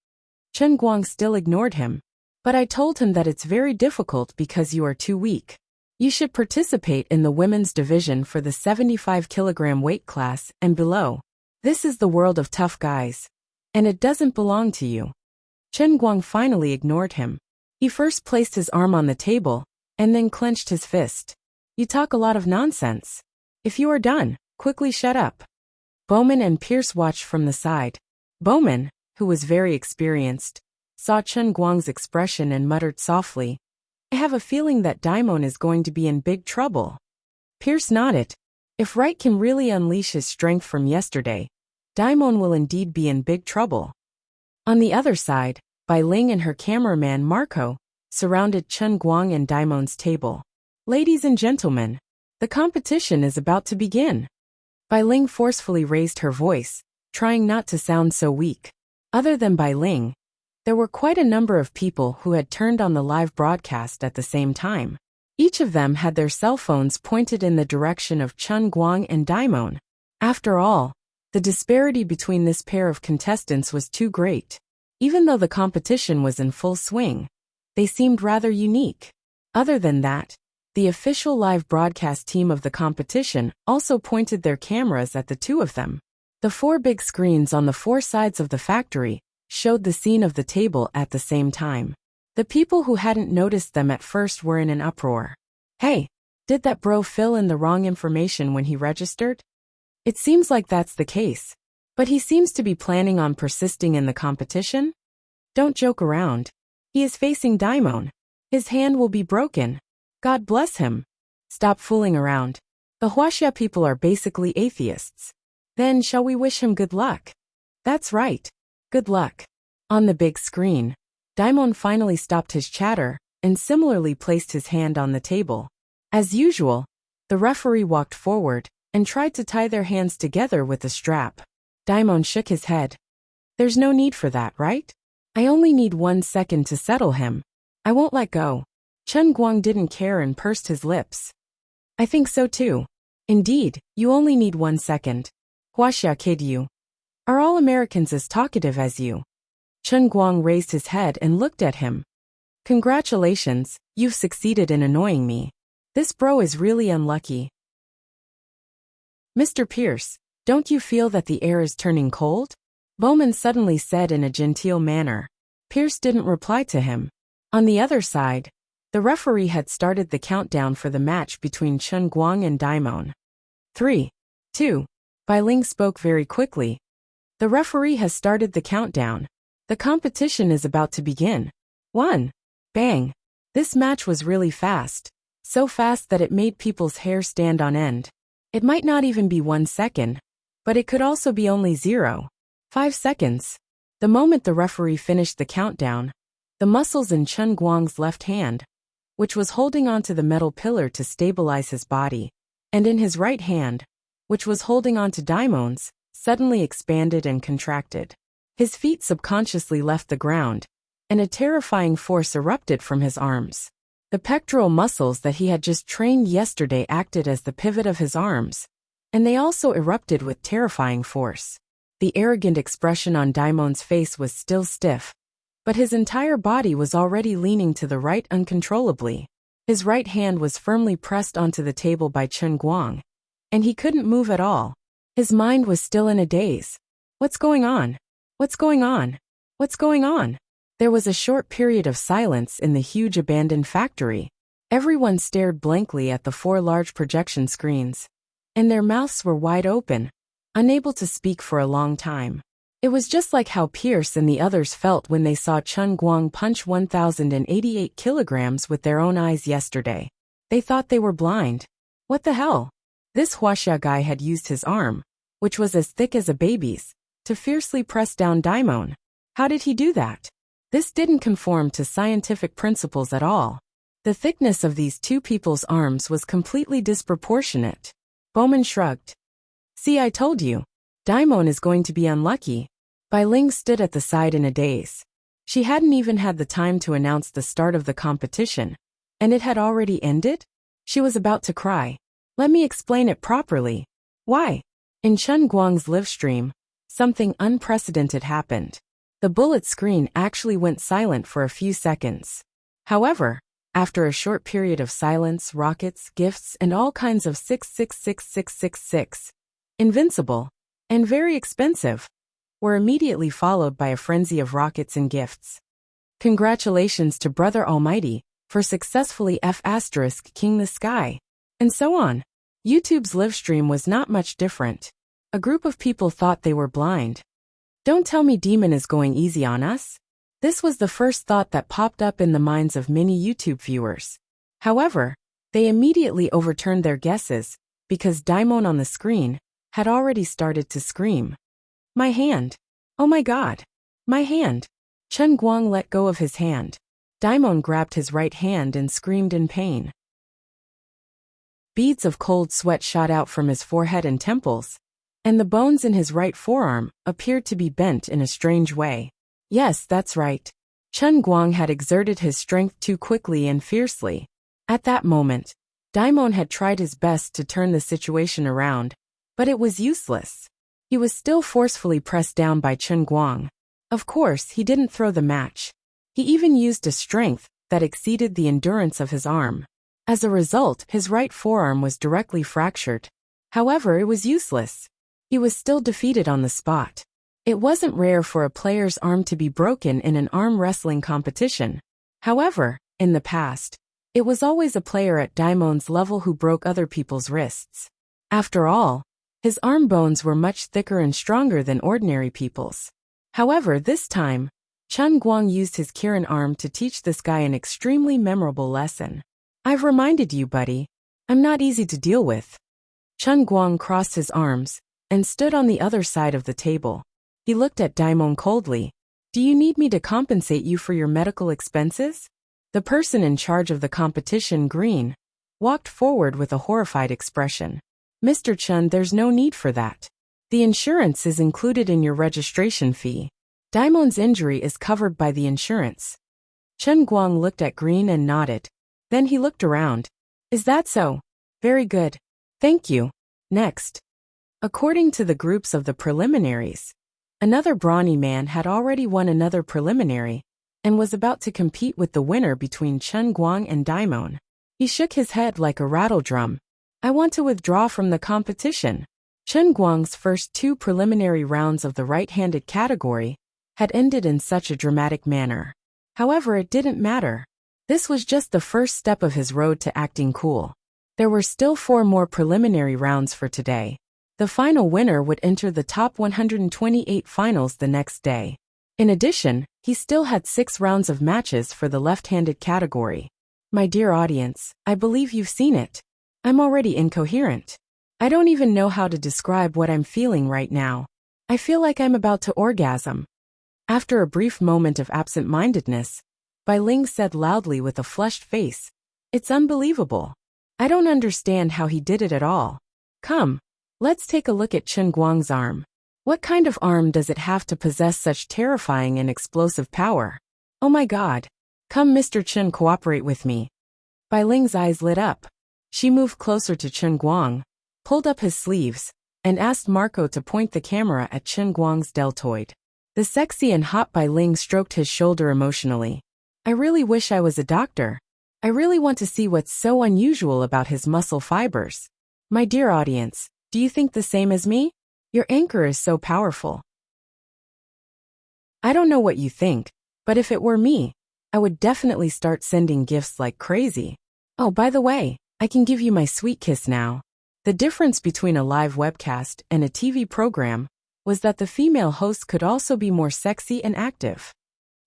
Chen Guang still ignored him. But I told him that it's very difficult because you are too weak. You should participate in the women's division for the 75-kilogram weight class and below. This is the world of tough guys. And it doesn't belong to you. Chen Guang finally ignored him. He first placed his arm on the table, and then clenched his fist. You talk a lot of nonsense. If you are done, quickly shut up. Bowman and Pierce watched from the side. Bowman, who was very experienced, saw Chen Guang's expression and muttered softly, I have a feeling that Daimon is going to be in big trouble. Pierce nodded. If Wright can really unleash his strength from yesterday, Daimon will indeed be in big trouble. On the other side, Bai Ling and her cameraman Marco surrounded Chen Guang and Daimon's table. Ladies and gentlemen, the competition is about to begin. Bai Ling forcefully raised her voice, trying not to sound so weak. Other than Bai Ling, there were quite a number of people who had turned on the live broadcast at the same time. Each of them had their cell phones pointed in the direction of Chen Guang and Daimon. After all, the disparity between this pair of contestants was too great. Even though the competition was in full swing, they seemed rather unique. Other than that, the official live broadcast team of the competition also pointed their cameras at the two of them. The 4 big screens on the 4 sides of the factory showed the scene of the table at the same time. The people who hadn't noticed them at first were in an uproar. Hey, did that bro fill in the wrong information when he registered? It seems like that's the case. But he seems to be planning on persisting in the competition? Don't joke around. He is facing Daimon. His hand will be broken. God bless him. Stop fooling around. The Huaxia people are basically atheists. Then shall we wish him good luck? That's right. Good luck. On the big screen, Daimon finally stopped his chatter and similarly placed his hand on the table. As usual, the referee walked forward and tried to tie their hands together with a strap. Daimon shook his head. There's no need for that, right? I only need 1 second to settle him. I won't let go. Chen Guang didn't care and pursed his lips. I think so too. Indeed, you only need 1 second. Huaxia kid, you. Are all Americans as talkative as you? Chen Guang raised his head and looked at him. Congratulations, you've succeeded in annoying me. This bro is really unlucky. Mr. Pierce, don't you feel that the air is turning cold? Bowman suddenly said in a genteel manner. Pierce didn't reply to him. On the other side, the referee had started the countdown for the match between Chen Guang and Daimon. 3, 2. Bai Ling spoke very quickly. The referee has started the countdown. The competition is about to begin. 1. Bang. This match was really fast. So fast that it made people's hair stand on end. It might not even be 1 second, but it could also be only 0.5 seconds. The moment the referee finished the countdown, the muscles in Chen Guang's left hand, which was holding onto the metal pillar to stabilize his body, and in his right hand, which was holding onto Daimon's, suddenly expanded and contracted. His feet subconsciously left the ground, and a terrifying force erupted from his arms. The pectoral muscles that he had just trained yesterday acted as the pivot of his arms, and they also erupted with terrifying force. The arrogant expression on Daimon's face was still stiff, but his entire body was already leaning to the right uncontrollably. His right hand was firmly pressed onto the table by Chen Guang, and he couldn't move at all. His mind was still in a daze. What's going on? What's going on? What's going on? There was a short period of silence in the huge abandoned factory. Everyone stared blankly at the 4 large projection screens, and their mouths were wide open, unable to speak for a long time. It was just like how Pierce and the others felt when they saw Chen Guang punch 1,088 kilograms with their own eyes yesterday. They thought they were blind. What the hell? This Huaxia guy had used his arm, which was as thick as a baby's, to fiercely press down Daimon. How did he do that? This didn't conform to scientific principles at all. The thickness of these 2 people's arms was completely disproportionate. Bowman shrugged. See, I told you. Daimon is going to be unlucky. Bai Ling stood at the side in a daze. She hadn't even had the time to announce the start of the competition, and it had already ended? She was about to cry. Let me explain it properly. Why? In Chen Guang's livestream, something unprecedented happened. The bullet screen actually went silent for a few seconds. However, after a short period of silence, rockets, gifts, and all kinds of 6666666, invincible, and very expensive, were immediately followed by a frenzy of rockets and gifts. Congratulations to Brother Almighty for successfully King the Sky, and so on. YouTube's livestream was not much different. A group of people thought they were blind. Don't tell me Demon is going easy on us. This was the first thought that popped up in the minds of many YouTube viewers. However, they immediately overturned their guesses, because Daimon on the screen had already started to scream. My hand. Oh my god. My hand. Chen Guang let go of his hand. Daimon grabbed his right hand and screamed in pain. Beads of cold sweat shot out from his forehead and temples, and the bones in his right forearm appeared to be bent in a strange way. Yes, that's right. Chen Guang had exerted his strength too quickly and fiercely. At that moment, Daimon had tried his best to turn the situation around, but it was useless. He was still forcefully pressed down by Chen Guang. Of course, he didn't throw the match. He even used a strength that exceeded the endurance of his arm. As a result, his right forearm was directly fractured. However, it was useless. He was still defeated on the spot. It wasn't rare for a player's arm to be broken in an arm wrestling competition. However, in the past, it was always a player at Daimon's level who broke other people's wrists. After all, his arm bones were much thicker and stronger than ordinary people's. However, this time, Chen Guang used his Kirin arm to teach this guy an extremely memorable lesson. I've reminded you, buddy. I'm not easy to deal with. Chen Guang crossed his arms and stood on the other side of the table. He looked at Daimon coldly. Do you need me to compensate you for your medical expenses? The person in charge of the competition, Green, walked forward with a horrified expression. Mr. Chen, there's no need for that. The insurance is included in your registration fee. Daimon's injury is covered by the insurance. Chen Guang looked at Green and nodded. Then he looked around. Is that so? Very good. Thank you. Next. According to the groups of the preliminaries, another brawny man had already won another preliminary and was about to compete with the winner between Chen Guang and Daimon. He shook his head like a rattle drum. I want to withdraw from the competition. Chen Guang's first 2 preliminary rounds of the right-handed category had ended in such a dramatic manner. However, it didn't matter. This was just the first step of his road to acting cool. There were still 4 more preliminary rounds for today. The final winner would enter the top 128 finals the next day. In addition, he still had 6 rounds of matches for the left-handed category. My dear audience, I believe you've seen it. I'm already incoherent. I don't even know how to describe what I'm feeling right now. I feel like I'm about to orgasm. After a brief moment of absent-mindedness, Bai Ling said loudly with a flushed face, It's unbelievable. I don't understand how he did it at all. Come, let's take a look at Chen Guang's arm. What kind of arm does it have to possess such terrifying and explosive power? Oh my god. Come, Mr. Chen, cooperate with me. Bai Ling's eyes lit up. She moved closer to Chen Guang, pulled up his sleeves, and asked Marco to point the camera at Chen Guang's deltoid. The sexy and hot Bai Ling stroked his shoulder emotionally. I really wish I was a doctor. I really want to see what's so unusual about his muscle fibers. My dear audience, do you think the same as me? Your anchor is so powerful. I don't know what you think, but if it were me, I would definitely start sending gifts like crazy. Oh, by the way, I can give you my sweet kiss now. The difference between a live webcast and a TV program was that the female host could also be more sexy and active.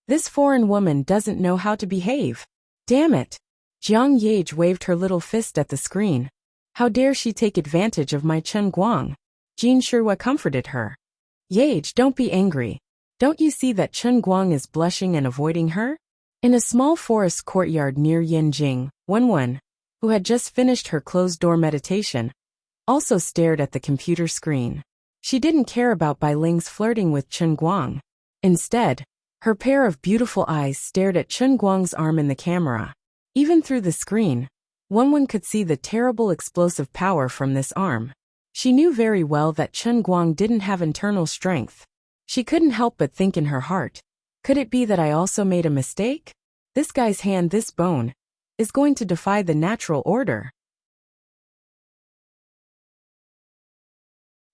This foreign woman doesn't know how to behave. Damn it. Jiang Yage waved her little fist at the screen. How dare she take advantage of my Chen Guang? Jin Shihua comforted her. Yage, don't be angry. Don't you see that Chen Guang is blushing and avoiding her? In a small forest courtyard near Yanjing, Wenwen, who had just finished her closed-door meditation, also stared at the computer screen. She didn't care about Bai Ling's flirting with Chen Guang. Instead, her pair of beautiful eyes stared at Chen Guang's arm in the camera. Even through the screen, Wenwen could see the terrible explosive power from this arm. She knew very well that Chen Guang didn't have internal strength. She couldn't help but think in her heart, could it be that I also made a mistake? This guy's hand, this bone, is going to defy the natural order.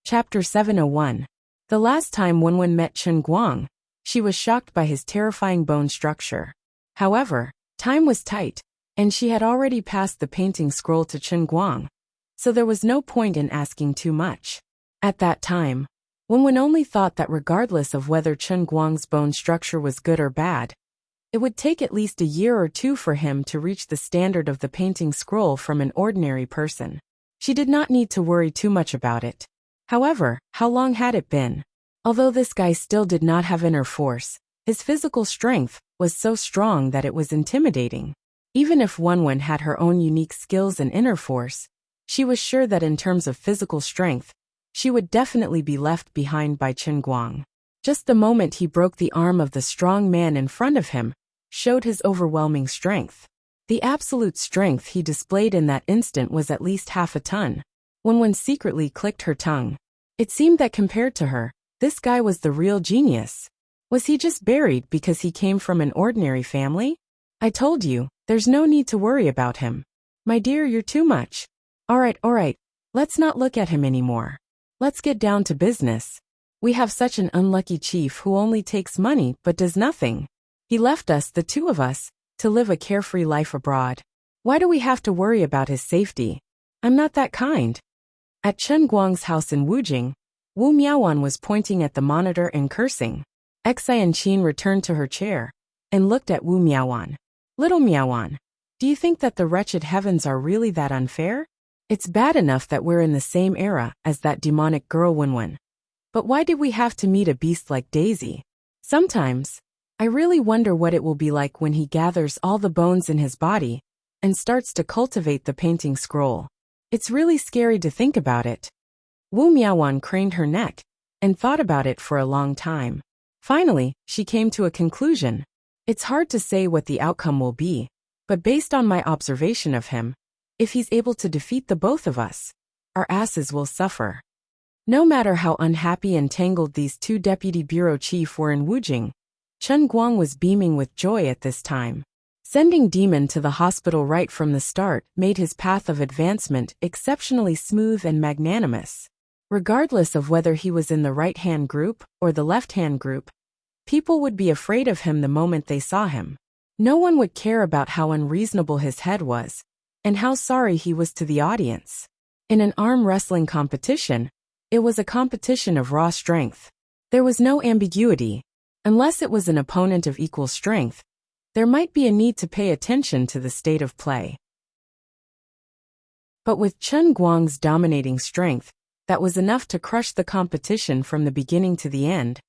Chapter 701. The last time Wenwen met Chen Guang, she was shocked by his terrifying bone structure. However, time was tight, and she had already passed the painting scroll to Chen Guang, so there was no point in asking too much. At that time, Wenwen only thought that regardless of whether Chen Guang's bone structure was good or bad, it would take at least a year or two for him to reach the standard of the painting scroll from an ordinary person. She did not need to worry too much about it. However, how long had it been? Although this guy still did not have inner force, his physical strength was so strong that it was intimidating. Even if Wenwen had her own unique skills and inner force, she was sure that in terms of physical strength, she would definitely be left behind by Chen Guang. Just the moment he broke the arm of the strong man in front of him showed his overwhelming strength. The absolute strength he displayed in that instant was at least half a ton. Wenwen secretly clicked her tongue. It seemed that compared to her, this guy was the real genius. Was he just buried because he came from an ordinary family? I told you, there's no need to worry about him. My dear, you're too much. Alright, let's not look at him anymore. Let's get down to business. We have such an unlucky chief who only takes money but does nothing. He left us, the two of us, to live a carefree life abroad. Why do we have to worry about his safety? I'm not that kind. At Chen Guang's house in Wujing, Wu Miaowan was pointing at the monitor and cursing. Xian Qin returned to her chair and looked at Wu Miaowan. Little Miaowan, do you think that the wretched heavens are really that unfair? It's bad enough that we're in the same era as that demonic girl Wenwen. But why did we have to meet a beast like Daisy? Sometimes, I really wonder what it will be like when he gathers all the bones in his body and starts to cultivate the painting scroll. It's really scary to think about it. Wu Miaowan craned her neck and thought about it for a long time. Finally, she came to a conclusion. It's hard to say what the outcome will be, but based on my observation of him, if he's able to defeat the both of us, our asses will suffer. No matter how unhappy and tangled these two deputy bureau chief were in Wujing, Chen Guang was beaming with joy at this time. Sending Demon to the hospital right from the start made his path of advancement exceptionally smooth and magnanimous. Regardless of whether he was in the right-hand group or the left-hand group, people would be afraid of him the moment they saw him. No one would care about how unreasonable his head was, and how sorry he was to the audience. In an arm wrestling competition, it was a competition of raw strength. There was no ambiguity. Unless it was an opponent of equal strength, there might be a need to pay attention to the state of play. But with Chen Guang's dominating strength, that was enough to crush the competition from the beginning to the end.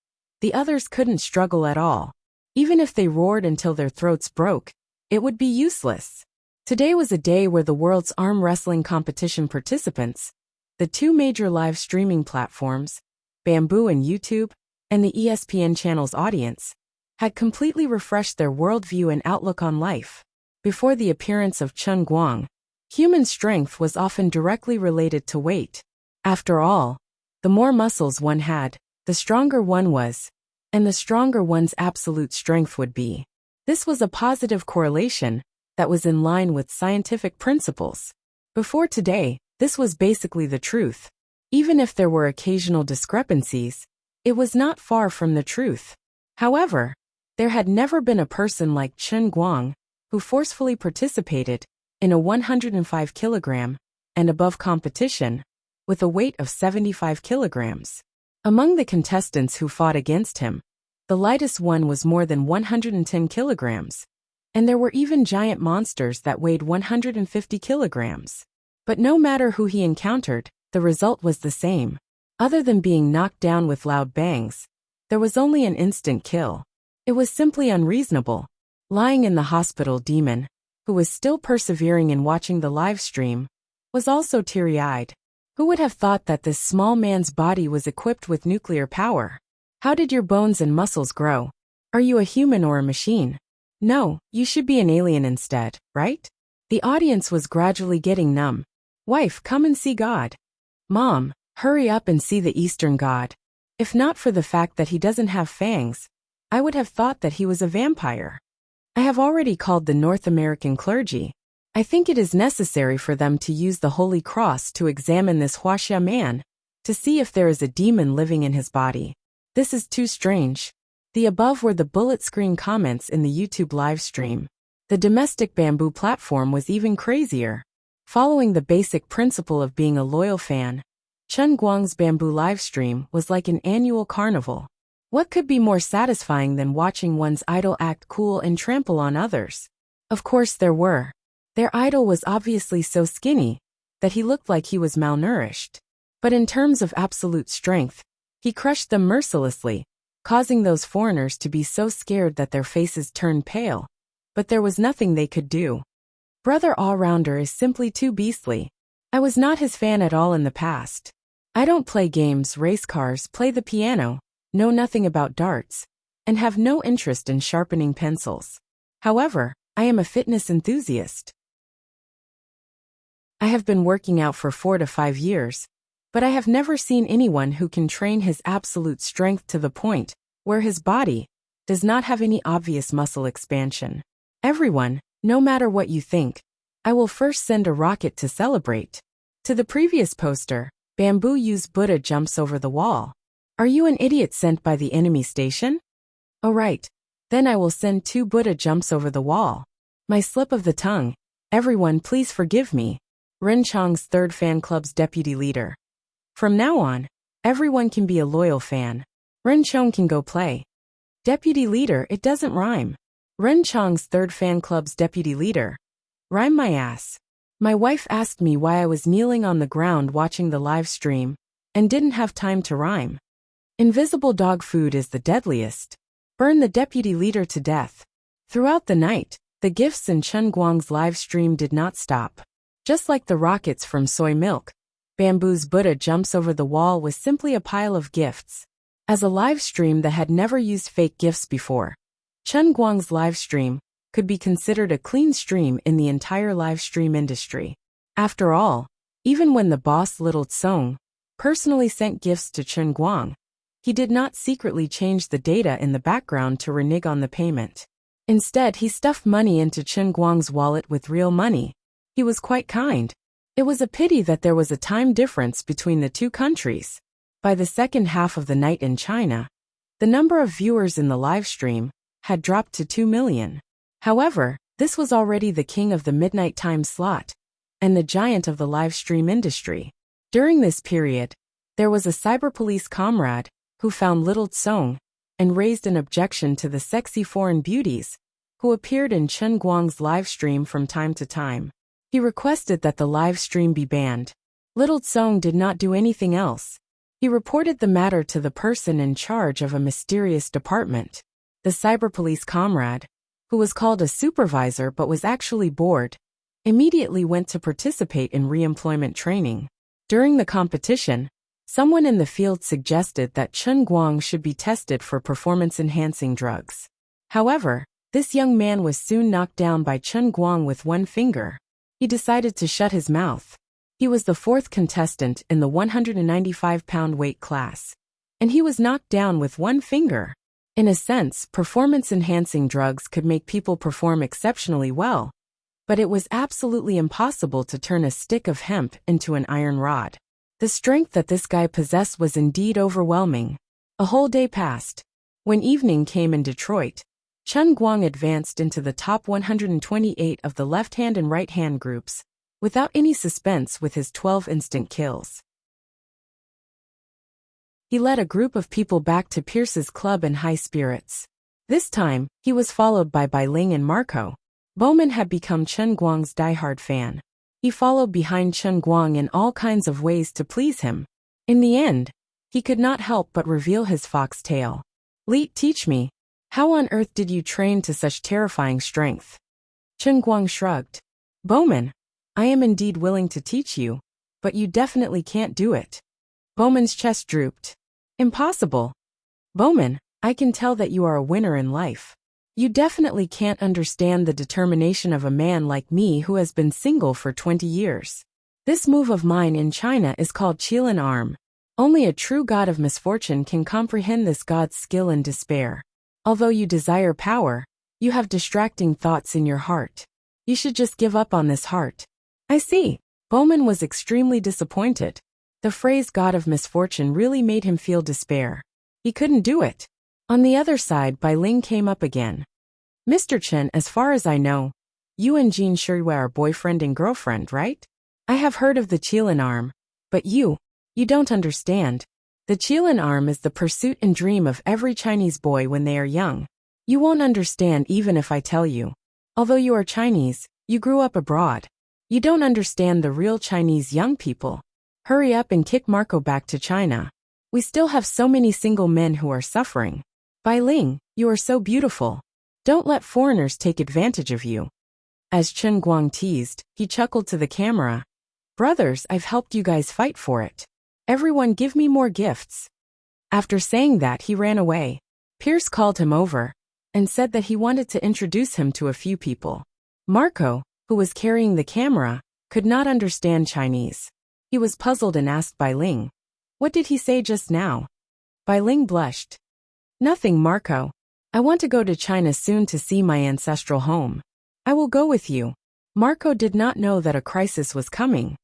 The others couldn't struggle at all. Even if they roared until their throats broke, it would be useless. Today was a day where the world's arm wrestling competition participants, the two major live streaming platforms, Bamboo and YouTube, and the ESPN channel's audience, had completely refreshed their worldview and outlook on life. Before the appearance of Chen Guang, human strength was often directly related to weight. After all, the more muscles one had, the stronger one was, and the stronger one's absolute strength would be. This was a positive correlation that was in line with scientific principles. Before today, this was basically the truth. Even if there were occasional discrepancies, it was not far from the truth. However, there had never been a person like Chen Guang who forcefully participated in a 105 kilogram and above competition with a weight of 75 kilograms. Among the contestants who fought against him, the lightest one was more than 110 kilograms, and there were even giant monsters that weighed 150 kilograms. But no matter who he encountered, the result was the same. Other than being knocked down with loud bangs, there was only an instant kill. It was simply unreasonable. Lying in the hospital, Demon, who was still persevering in watching the live stream, was also teary-eyed. Who would have thought that this small man's body was equipped with nuclear power? How did your bones and muscles grow? Are you a human or a machine? No, you should be an alien instead, right? The audience was gradually getting numb. Wife, come and see God. Mom, hurry up and see the Eastern God. If not for the fact that he doesn't have fangs, I would have thought that he was a vampire. I have already called the North American clergy. I think it is necessary for them to use the Holy Cross to examine this Huaxia man, to see if there is a demon living in his body. This is too strange. The above were the bullet screen comments in the YouTube live stream. The domestic bamboo platform was even crazier. Following the basic principle of being a loyal fan, Chen Guang's bamboo livestream was like an annual carnival. What could be more satisfying than watching one's idol act cool and trample on others? Of course there were. Their idol was obviously so skinny that he looked like he was malnourished. But in terms of absolute strength, he crushed them mercilessly, causing those foreigners to be so scared that their faces turned pale. But there was nothing they could do. Brother All-Rounder is simply too beastly. I was not his fan at all in the past. I don't play games, race cars, play the piano, know nothing about darts, and have no interest in sharpening pencils. However, I am a fitness enthusiast. I have been working out for 4 to 5 years, but I have never seen anyone who can train his absolute strength to the point where his body does not have any obvious muscle expansion. Everyone, no matter what you think, I will first send a rocket to celebrate. To the previous poster, Bamboo Use Buddha jumps over the wall. Are you an idiot sent by the enemy station? Oh right, then I will send 2 Buddha jumps over the wall. My slip of the tongue. Everyone please forgive me. Ren Chang's third fan club's deputy leader. From now on, everyone can be a loyal fan. Ren Chang can go play. Deputy leader, it doesn't rhyme. Ren Chang's third fan club's deputy leader. Rhyme my ass. My wife asked me why I was kneeling on the ground watching the live stream, and didn't have time to rhyme. Invisible dog food is the deadliest. Burn the deputy leader to death. Throughout the night, the gifts in Chen Guang's live stream did not stop. Just like the rockets from soy milk, Bamboo's Buddha jumps over the wall was simply a pile of gifts. As a live stream that had never used fake gifts before, Chen Guang's live stream could be considered a clean stream in the entire live stream industry. After all, even when the boss Little Tsong personally sent gifts to Chen Guang, he did not secretly change the data in the background to renege on the payment. Instead, he stuffed money into Chen Guang's wallet with real money. He was quite kind. It was a pity that there was a time difference between the two countries. By the second half of the night in China, the number of viewers in the live stream had dropped to 2 million. However, this was already the king of the midnight time slot, and the giant of the live stream industry. During this period, there was a cyber police comrade who found Little Tsong and raised an objection to the sexy foreign beauties who appeared in Chen Guang's live stream from time to time. He requested that the live stream be banned. Little Tsong did not do anything else. He reported the matter to the person in charge of a mysterious department. The cyber police comrade, who was called a supervisor but was actually bored, immediately went to participate in re-employment training. During the competition, someone in the field suggested that Chen Guang should be tested for performance-enhancing drugs. However, this young man was soon knocked down by Chen Guang with one finger. He decided to shut his mouth. He was the fourth contestant in the 195-pound weight class. And he was knocked down with one finger. In a sense, performance-enhancing drugs could make people perform exceptionally well. But it was absolutely impossible to turn a stick of hemp into an iron rod. The strength that this guy possessed was indeed overwhelming. A whole day passed. When evening came in Detroit, Chen Guang advanced into the top 128 of the left-hand and right-hand groups, without any suspense with his 12 instant kills. He led a group of people back to Pierce's club in high spirits. This time, he was followed by Bai Ling and Marco. Bowman had become Chen Guang's diehard fan. He followed behind Chen Guang in all kinds of ways to please him. In the end, he could not help but reveal his foxtail. "Li, teach me. How on earth did you train to such terrifying strength?" Chen Guang shrugged. "Bowman, I am indeed willing to teach you, but you definitely can't do it." Bowman's chest drooped. "Impossible. Bowman, I can tell that you are a winner in life. You definitely can't understand the determination of a man like me who has been single for 20 years. This move of mine in China is called Qilin arm. Only a true god of misfortune can comprehend this god's skill and despair. Although you desire power, you have distracting thoughts in your heart. You should just give up on this heart." "I see." Bowman was extremely disappointed. The phrase god of misfortune really made him feel despair. He couldn't do it. On the other side, Bai Ling came up again. "Mr. Chen, as far as I know, you and Jean Shuiwei are boyfriend and girlfriend, right? I have heard of the Qilin arm, but you don't understand. The Qilin arm is the pursuit and dream of every Chinese boy when they are young. You won't understand even if I tell you. Although you are Chinese, you grew up abroad. You don't understand the real Chinese young people. Hurry up and kick Marco back to China. We still have so many single men who are suffering. Bai Ling, you are so beautiful. Don't let foreigners take advantage of you." As Chen Guang teased, he chuckled to the camera. "Brothers, I've helped you guys fight for it. Everyone give me more gifts." After saying that, he ran away. Pierce called him over and said that he wanted to introduce him to a few people. Marco, who was carrying the camera, could not understand Chinese. He was puzzled and asked Bai Ling, "What did he say just now?" Bai Ling blushed. "Nothing, Marco. I want to go to China soon to see my ancestral home. I will go with you." Marco did not know that a crisis was coming.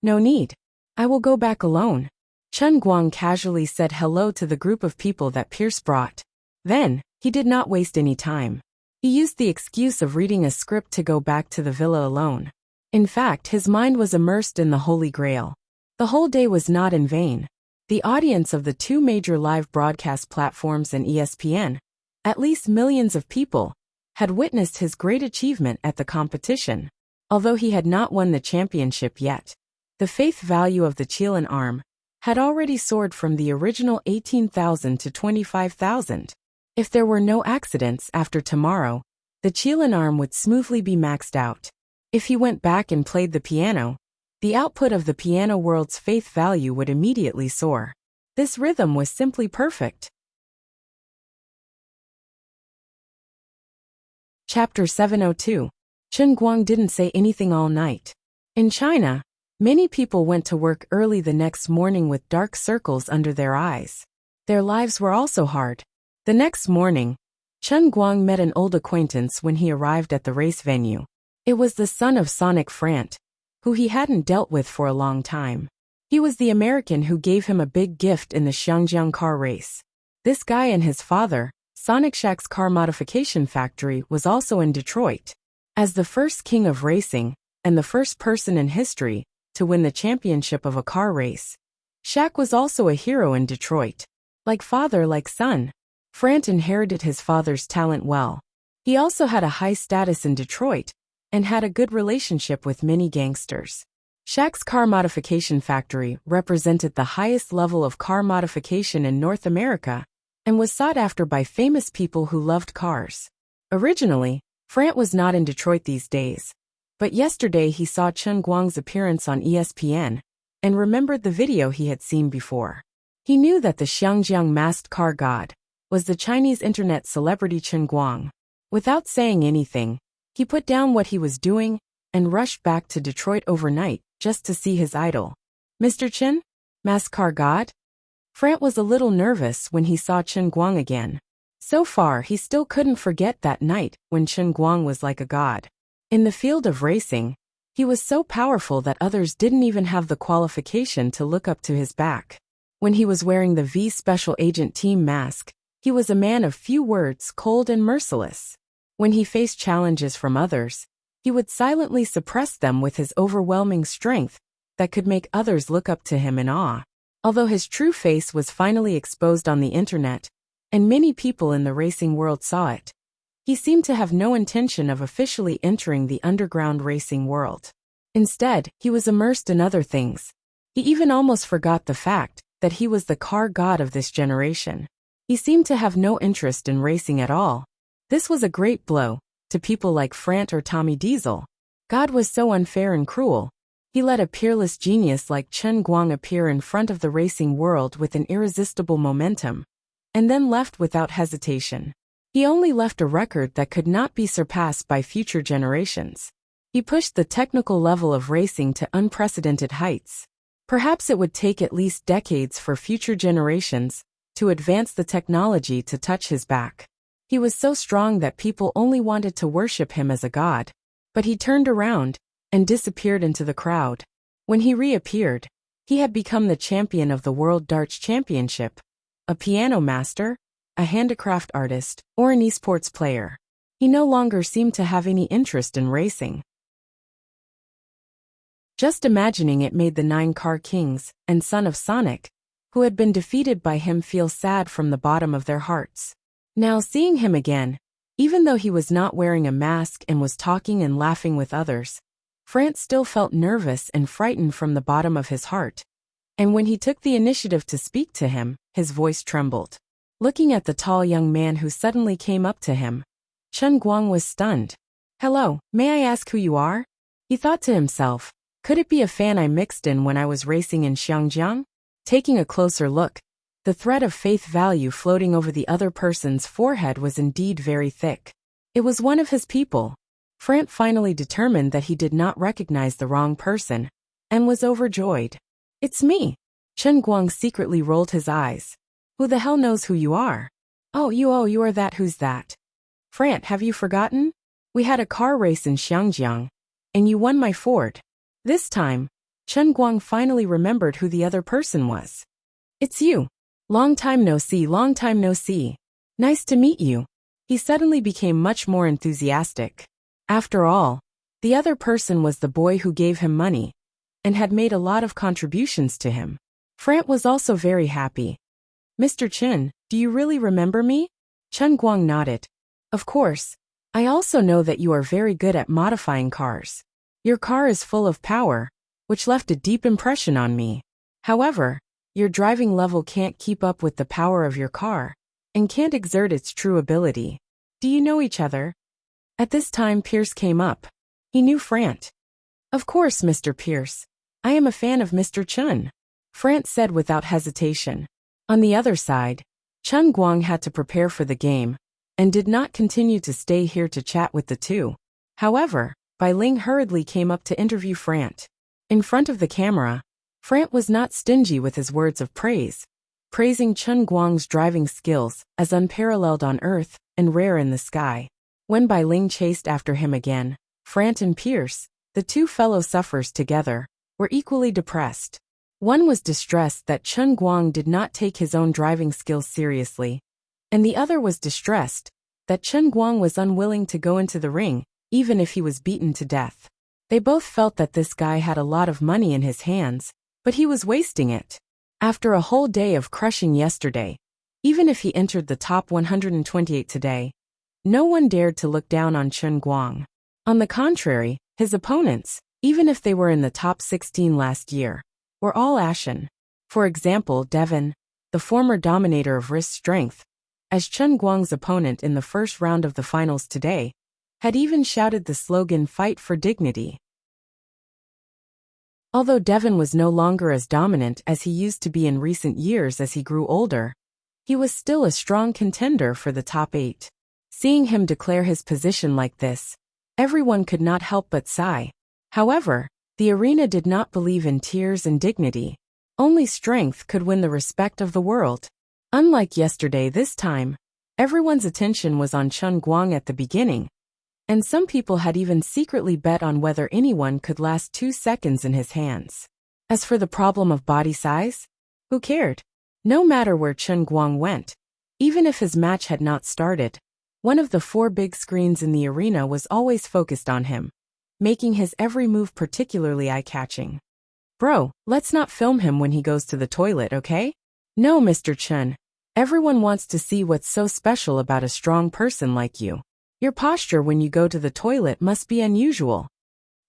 "No need. I will go back alone." Chen Guang casually said hello to the group of people that Pierce brought. Then, he did not waste any time. He used the excuse of reading a script to go back to the villa alone. In fact, his mind was immersed in the Holy Grail. The whole day was not in vain. The audience of the two major live broadcast platforms and ESPN, at least millions of people, had witnessed his great achievement at the competition. Although he had not won the championship yet, the faith value of the Qilin arm had already soared from the original 18,000 to 25,000. If there were no accidents after tomorrow, the Qilin arm would smoothly be maxed out. If he went back and played the piano, the output of the piano world's faith value would immediately soar. This rhythm was simply perfect. Chapter 702. Chen Guang didn't say anything all night. In China, many people went to work early the next morning with dark circles under their eyes. Their lives were also hard. The next morning, Chen Guang met an old acquaintance when he arrived at the race venue. It was the son of Sonic Frant, who he hadn't dealt with for a long time. He was the American who gave him a big gift in the Xiangjiang car race. This guy and his father, Sonic Shaq's car modification factory, was also in Detroit. As the first king of racing, and the first person in history to win the championship of a car race, Shaq was also a hero in Detroit. Like father, like son, Frant inherited his father's talent well. He also had a high status in Detroit, and had a good relationship with many gangsters. Shaq's car modification factory represented the highest level of car modification in North America, and was sought after by famous people who loved cars. Originally, Frant was not in Detroit these days, but yesterday he saw Chen Guang's appearance on ESPN, and remembered the video he had seen before. He knew that the Xiangjiang masked car god was the Chinese internet celebrity Chen Guang. Without saying anything, he put down what he was doing and rushed back to Detroit overnight, just to see his idol. Mr. Chen? Masked car god? Frant was a little nervous when he saw Chen Guang again. So far, he still couldn't forget that night when Chen Guang was like a god. In the field of racing, he was so powerful that others didn't even have the qualification to look up to his back. When he was wearing the V Special Agent Team mask, he was a man of few words, cold and merciless. When he faced challenges from others, he would silently suppress them with his overwhelming strength that could make others look up to him in awe. Although his true face was finally exposed on the internet, and many people in the racing world saw it, he seemed to have no intention of officially entering the underground racing world. Instead, he was immersed in other things. He even almost forgot the fact that he was the car god of this generation. He seemed to have no interest in racing at all. This was a great blow to people like Frant or Tommy Diesel. God was so unfair and cruel. He let a peerless genius like Chen Guang appear in front of the racing world with an irresistible momentum, and then left without hesitation. He only left a record that could not be surpassed by future generations. He pushed the technical level of racing to unprecedented heights. Perhaps it would take at least decades for future generations to advance the technology to touch his back. He was so strong that people only wanted to worship him as a god. But he turned around and disappeared into the crowd. When he reappeared, he had become the champion of the World Darts Championship, a piano master, a handicraft artist, or an esports player. He no longer seemed to have any interest in racing. Just imagining it made the 9 car kings and son of Sonic, who had been defeated by him, feel sad from the bottom of their hearts. Now seeing him again, even though he was not wearing a mask and was talking and laughing with others, Frant still felt nervous and frightened from the bottom of his heart. And when he took the initiative to speak to him, his voice trembled. Looking at the tall young man who suddenly came up to him, Chen Guang was stunned. "Hello, may I ask who you are?" He thought to himself, could it be a fan I mixed in when I was racing in Xiangjiang? Taking a closer look, the thread of faith value floating over the other person's forehead was indeed very thick. It was one of his people. Frant finally determined that he did not recognize the wrong person, and was overjoyed. "It's me." Chen Guang secretly rolled his eyes. "Who the hell knows who you are?" Oh, you are that. Who's that?" "Frant, have you forgotten? We had a car race in Xiangjiang, and you won my Ford." This time, Chen Guang finally remembered who the other person was. "It's you. Long time no see, long time no see. Nice to meet you." He suddenly became much more enthusiastic. After all, the other person was the boy who gave him money, and had made a lot of contributions to him. Frant was also very happy. "Mr. Chen, do you really remember me?" Chen Guang nodded. "Of course. I also know that you are very good at modifying cars. Your car is full of power, which left a deep impression on me. However, your driving level can't keep up with the power of your car, and can't exert its true ability. Do you know each other?" At this time, Pierce came up. He knew Frant. "Of course, Mr. Pierce. I am a fan of Mr. Chen," Frant said without hesitation. On the other side, Chen Guang had to prepare for the game, and did not continue to stay here to chat with the two. However, Bai Ling hurriedly came up to interview Frant. In front of the camera, Frant was not stingy with his words of praise, praising Chen Guang's driving skills as unparalleled on Earth and rare in the sky. When Bai Ling chased after him again, Frant and Pierce, the two fellow sufferers together, were equally depressed. One was distressed that Chen Guang did not take his own driving skills seriously, and the other was distressed that Chen Guang was unwilling to go into the ring, even if he was beaten to death. They both felt that this guy had a lot of money in his hands, but he was wasting it. After a whole day of crushing yesterday, even if he entered the top 128 today, no one dared to look down on Chen Guang. On the contrary, his opponents, even if they were in the top 16 last year, were all ashen. For example, Devon, the former dominator of wrist strength, as Chen Guang's opponent in the first round of the finals today, had even shouted the slogan "Fight for Dignity." Although Devon was no longer as dominant as he used to be in recent years as he grew older, he was still a strong contender for the top 8. Seeing him declare his position like this, everyone could not help but sigh. However, The arena did not believe in tears and dignity. Only strength could win the respect of the world. Unlike yesterday, this time, everyone's attention was on Chen Guang at the beginning, and some people had even secretly bet on whether anyone could last 2 seconds in his hands. As for the problem of body size, who cared? No matter where Chen Guang went, even if his match had not started, one of the 4 big screens in the arena was always focused on him, making his every move particularly eye-catching. Bro, let's not film him when he goes to the toilet, okay? No, Mr. Chen. Everyone wants to see what's so special about a strong person like you. Your posture when you go to the toilet must be unusual.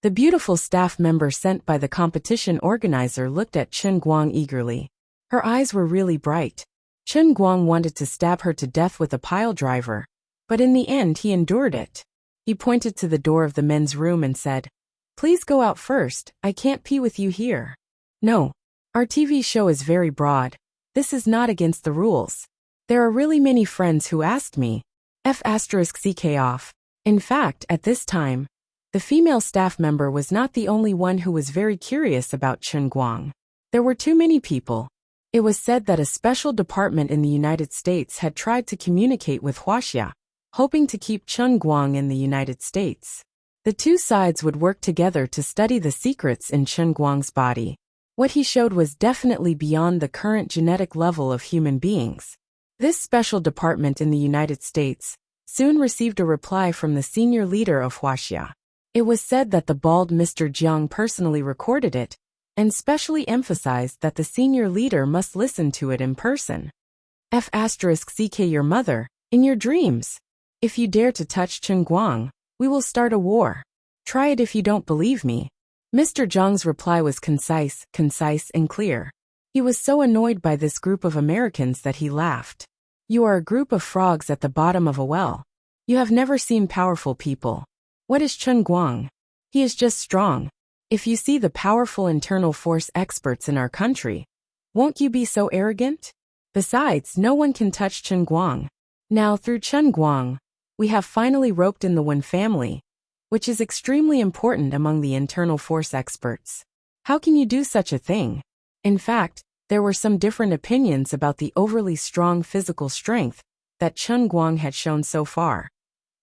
The beautiful staff member sent by the competition organizer looked at Chen Guang eagerly. Her eyes were really bright. Chen Guang wanted to stab her to death with a pile driver, but in the end he endured it. He pointed to the door of the men's room and said, "Please go out first, I can't pee with you here." No. Our TV show is very broad. This is not against the rules. There are really many friends who asked me, F***ck off. In fact, at this time, the female staff member was not the only one who was very curious about Chen Guang. There were too many people. It was said that a special department in the United States had tried to communicate with Huaxia, hoping to keep Chen Guang in the United States. The two sides would work together to study the secrets in Chen Guang's body. What he showed was definitely beyond the current genetic level of human beings. This special department in the United States soon received a reply from the senior leader of Huaxia. It was said that the bald Mr. Jiang personally recorded it, and specially emphasized that the senior leader must listen to it in person. F***ck your mother, in your dreams. If you dare to touch Chen Guang, we will start a war. Try it if you don't believe me. Mr. Jiang's reply was concise and clear. He was so annoyed by this group of Americans that he laughed. You are a group of frogs at the bottom of a well. You have never seen powerful people. What is Chen Guang? He is just strong. If you see the powerful internal force experts in our country, won't you be so arrogant? Besides, no one can touch Chen Guang. Now, through Chen Guang, we have finally roped in the Wen family, which is extremely important among the internal force experts. How can you do such a thing? In fact, there were some different opinions about the overly strong physical strength that Chen Guang had shown so far,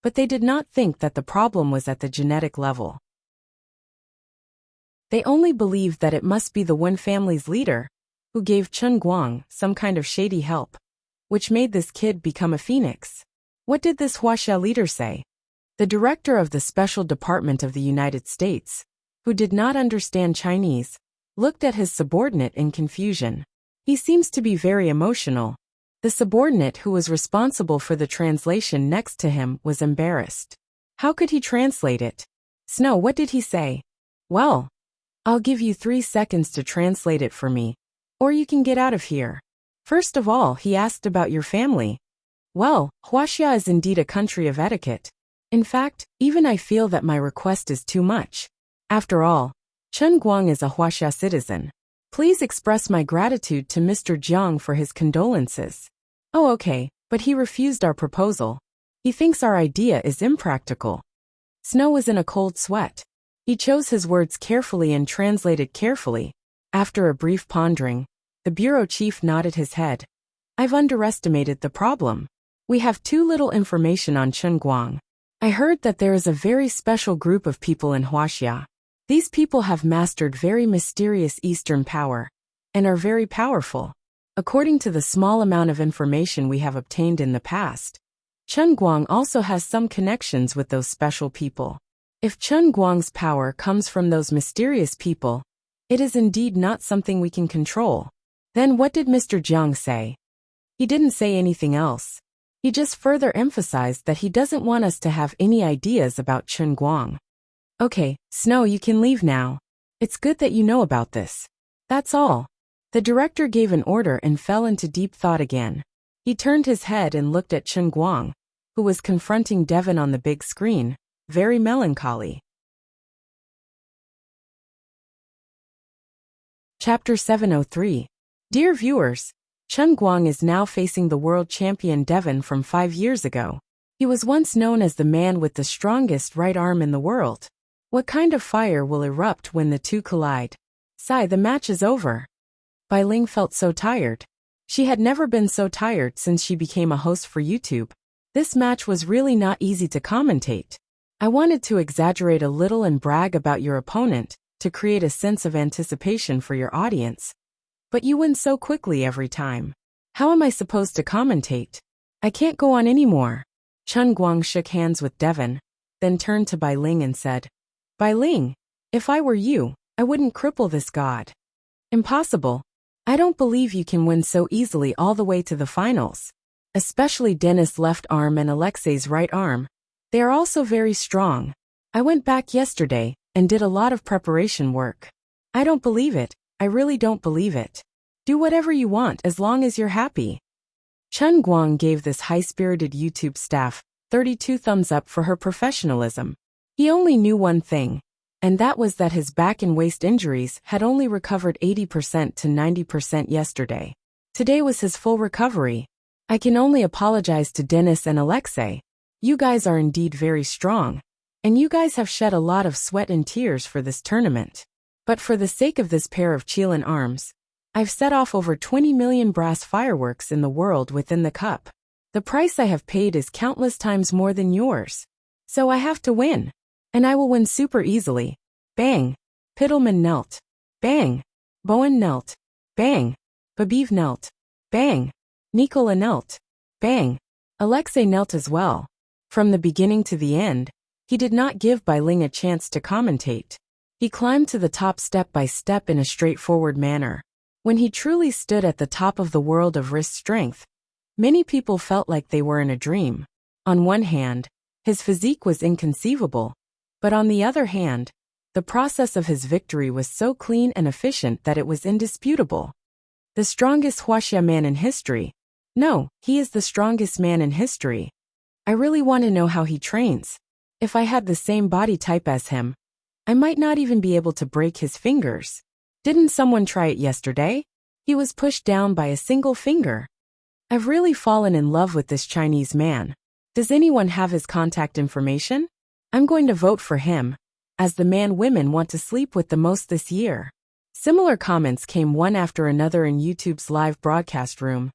but they did not think that the problem was at the genetic level. They only believed that it must be the Wen family's leader who gave Chen Guang some kind of shady help, which made this kid become a phoenix. What did this Huaxia leader say? The director of the Special Department of the United States, who did not understand Chinese, looked at his subordinate in confusion. He seems to be very emotional. The subordinate who was responsible for the translation next to him was embarrassed. How could he translate it? Snow, what did he say? Well, I'll give you 3 seconds to translate it for me, or you can get out of here. First of all, he asked about your family. Well, Huaxia is indeed a country of etiquette. In fact, even I feel that my request is too much. After all, Chen Guang is a Huaxia citizen. Please express my gratitude to Mr. Jiang for his condolences. Oh, okay, but he refused our proposal. He thinks our idea is impractical. Snow was in a cold sweat. He chose his words carefully and translated carefully. After a brief pondering, the bureau chief nodded his head. I've underestimated the problem. We have too little information on Chen Guang. I heard that there is a very special group of people in Huaxia. These people have mastered very mysterious Eastern power, and are very powerful. According to the small amount of information we have obtained in the past, Chen Guang also has some connections with those special people. If Chen Guang's power comes from those mysterious people, it is indeed not something we can control. Then what did Mr. Jiang say? He didn't say anything else. He just further emphasized that he doesn't want us to have any ideas about Chen Guang. Okay, Snow, you can leave now. It's good that you know about this. That's all. The director gave an order and fell into deep thought again. He turned his head and looked at Chen Guang, who was confronting Devon on the big screen, very melancholy. Chapter 703. Dear viewers, Chen Guang is now facing the world champion Devon from 5 years ago. He was once known as the man with the strongest right arm in the world. What kind of fire will erupt when the two collide? Sigh, the match is over. Bai Ling felt so tired. She had never been so tired since she became a host for YouTube. This match was really not easy to commentate. I wanted to exaggerate a little and brag about your opponent, to create a sense of anticipation for your audience. But you win so quickly every time. How am I supposed to commentate? I can't go on anymore. Chen Guang shook hands with Devon, then turned to Bai Ling and said, Bai Ling, if I were you, I wouldn't cripple this god. Impossible. I don't believe you can win so easily all the way to the finals. Especially Dennis' left arm and Alexei's right arm. They are also very strong. I went back yesterday and did a lot of preparation work. I don't believe it. I really don't believe it. Do whatever you want as long as you're happy. Chen Guang gave this high-spirited YouTube staff 32 thumbs up for her professionalism. He only knew one thing, and that was that his back and waist injuries had only recovered 80% to 90% yesterday. Today was his full recovery. I can only apologize to Dennis and Alexei. You guys are indeed very strong, and you guys have shed a lot of sweat and tears for this tournament. But for the sake of this pair of Qilin arms, I've set off over 20 million brass fireworks in the world within the cup. The price I have paid is countless times more than yours. So I have to win. And I will win super easily. Bang. Piddleman knelt. Bang. Bowen knelt. Bang. Babiv knelt. Bang. Nikola knelt. Bang. Alexei knelt as well. From the beginning to the end, he did not give Bai Ling a chance to commentate. He climbed to the top step by step in a straightforward manner. When he truly stood at the top of the world of wrist strength, many people felt like they were in a dream. On one hand, his physique was inconceivable, but on the other hand, the process of his victory was so clean and efficient that it was indisputable. The strongest Huaxia man in history. No, he is the strongest man in history. I really want to know how he trains. If I had the same body type as him, I might not even be able to break his fingers. Didn't someone try it yesterday? He was pushed down by a single finger. I've really fallen in love with this Chinese man. Does anyone have his contact information? I'm going to vote for him, as the man women want to sleep with the most this year. Similar comments came one after another in YouTube's live broadcast room,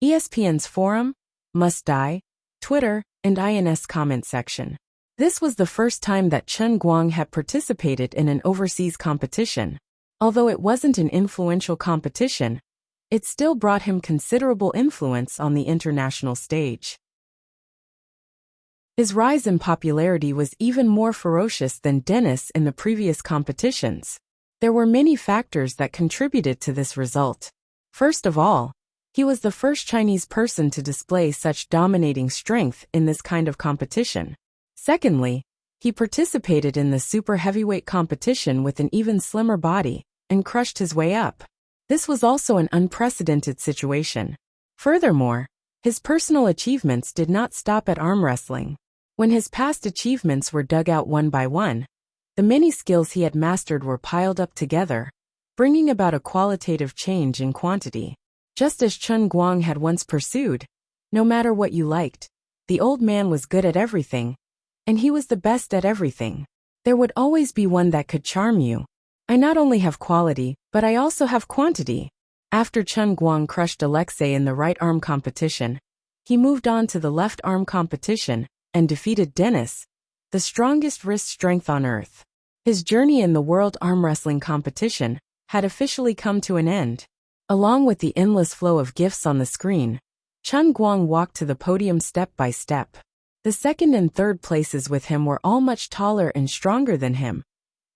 ESPN's forum, Must Die, Twitter, and INS comment section. This was the first time that Chen Guang had participated in an overseas competition. Although it wasn't an influential competition, it still brought him considerable influence on the international stage. His rise in popularity was even more ferocious than Dennis in the previous competitions. There were many factors that contributed to this result. First of all, he was the first Chinese person to display such dominating strength in this kind of competition. Secondly, he participated in the super heavyweight competition with an even slimmer body and crushed his way up. This was also an unprecedented situation. Furthermore, his personal achievements did not stop at arm wrestling. When his past achievements were dug out one by one, the many skills he had mastered were piled up together, bringing about a qualitative change in quantity. Just as Chen Guang had once pursued, no matter what you liked, the old man was good at everything, and he was the best at everything. There would always be one that could charm you. I not only have quality, but I also have quantity. After Chen Guang crushed Alexei in the right arm competition, he moved on to the left arm competition and defeated Dennis, the strongest wrist strength on earth. His journey in the world arm wrestling competition had officially come to an end. Along with the endless flow of gifts on the screen, Chen Guang walked to the podium step by step. The second and third places with him were all much taller and stronger than him,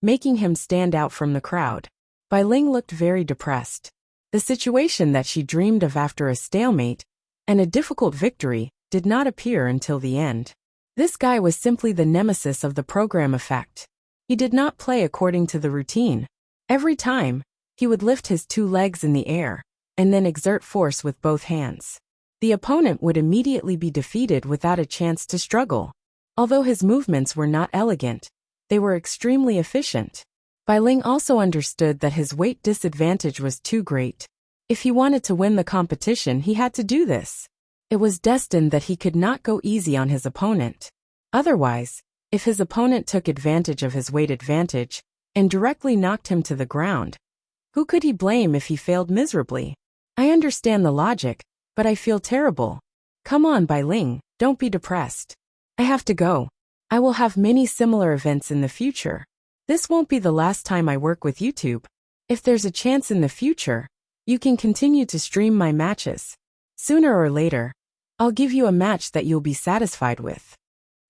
making him stand out from the crowd. Bai Ling looked very depressed. The situation that she dreamed of after a stalemate and a difficult victory did not appear until the end. This guy was simply the nemesis of the program effect. He did not play according to the routine. Every time, he would lift his two legs in the air and then exert force with both hands. The opponent would immediately be defeated without a chance to struggle. Although his movements were not elegant, they were extremely efficient. Bai Ling also understood that his weight disadvantage was too great. If he wanted to win the competition, he had to do this. It was destined that he could not go easy on his opponent. Otherwise, If his opponent took advantage of his weight advantage and directly knocked him to the ground, who could he blame if he failed miserably? I understand the logic, but I feel terrible. Come on, Bai Ling, don't be depressed. I have to go. I will have many similar events in the future. This won't be the last time I work with YouTube. If there's a chance in the future, you can continue to stream my matches. Sooner or later, I'll give you a match that you'll be satisfied with.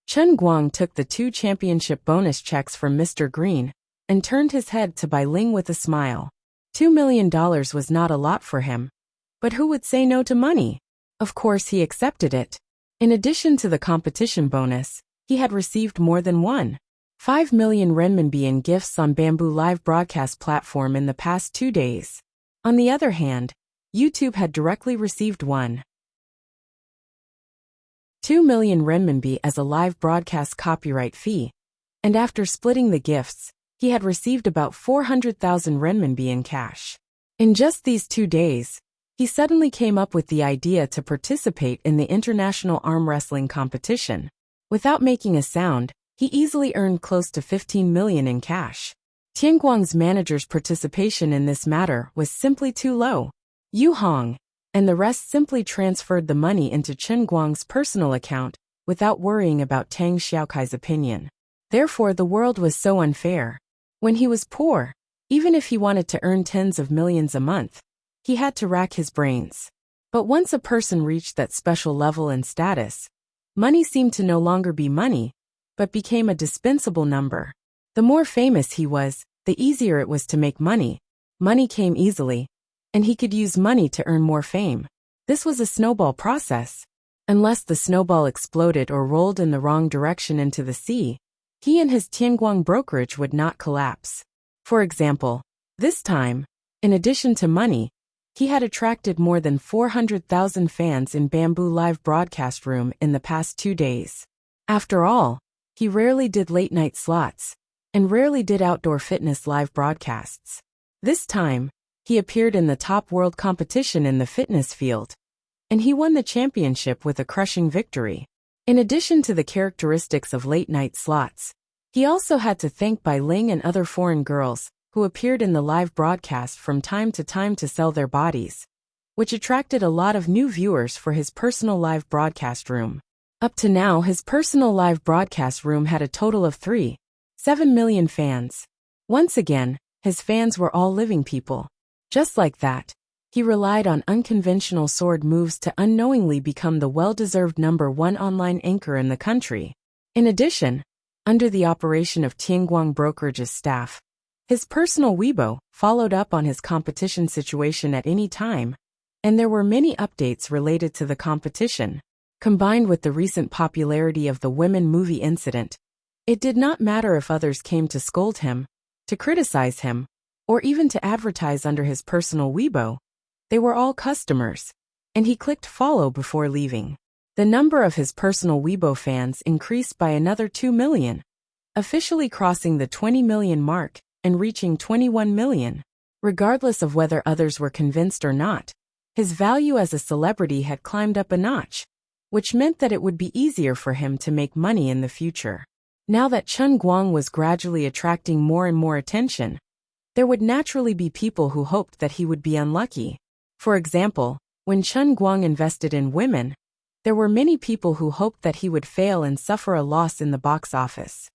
Chen Guang took the 2 championship bonus checks from Mr. Green and turned his head to Bai Ling with a smile. $2 million was not a lot for him. But who would say no to money? Of course he accepted it. In addition to the competition bonus, he had received more than 1.5 million renminbi in gifts on Bamboo live broadcast platform in the past 2 days. On the other hand, YouTube had directly received 1.2 million renminbi as a live broadcast copyright fee, and after splitting the gifts, he had received about 400,000 renminbi in cash. In just these 2 days, he suddenly came up with the idea to participate in the international arm wrestling competition. Without making a sound, he easily earned close to 15 million in cash. Tianguang's manager's participation in this matter was simply too low. Yu Hong and the rest simply transferred the money into Chen Guang's personal account without worrying about Tang Xiaokai's opinion. Therefore, the world was so unfair. When he was poor, even if he wanted to earn tens of millions a month, he had to rack his brains. But once a person reached that special level and status, money seemed to no longer be money, but became a dispensable number. The more famous he was, the easier it was to make money. Money came easily, and he could use money to earn more fame. This was a snowball process. Unless the snowball exploded or rolled in the wrong direction into the sea, he and his Tianguang brokerage would not collapse. For example, this time, in addition to money, he had attracted more than 400,000 fans in Bamboo live broadcast room in the past 2 days. After all, he rarely did late-night slots, and rarely did outdoor fitness live broadcasts. This time, he appeared in the top world competition in the fitness field, and he won the championship with a crushing victory. In addition to the characteristics of late-night slots, he also had to thank Bai Ling and other foreign girls who appeared in the live broadcast from time to sell their bodies, which attracted a lot of new viewers for his personal live broadcast room. Up to now, his personal live broadcast room had a total of 3.7 million fans. Once again, his fans were all living people. Just like that, he relied on unconventional sword moves to unknowingly become the well-deserved #1 online anchor in the country. In addition, under the operation of Tianguang Brokerage's staff, his personal Weibo followed up on his competition situation at any time, and there were many updates related to the competition. Combined with the recent popularity of the women movie incident, it did not matter if others came to scold him, to criticize him, or even to advertise under his personal Weibo. They were all customers, and he clicked follow before leaving. The number of his personal Weibo fans increased by another 2 million, officially crossing the 20 million mark and reaching 21 million. Regardless of whether others were convinced or not, his value as a celebrity had climbed up a notch, which meant that it would be easier for him to make money in the future. Now that Chen Guang was gradually attracting more and more attention, there would naturally be people who hoped that he would be unlucky. For example, when Chen Guang invested in women, there were many people who hoped that he would fail and suffer a loss in the box office.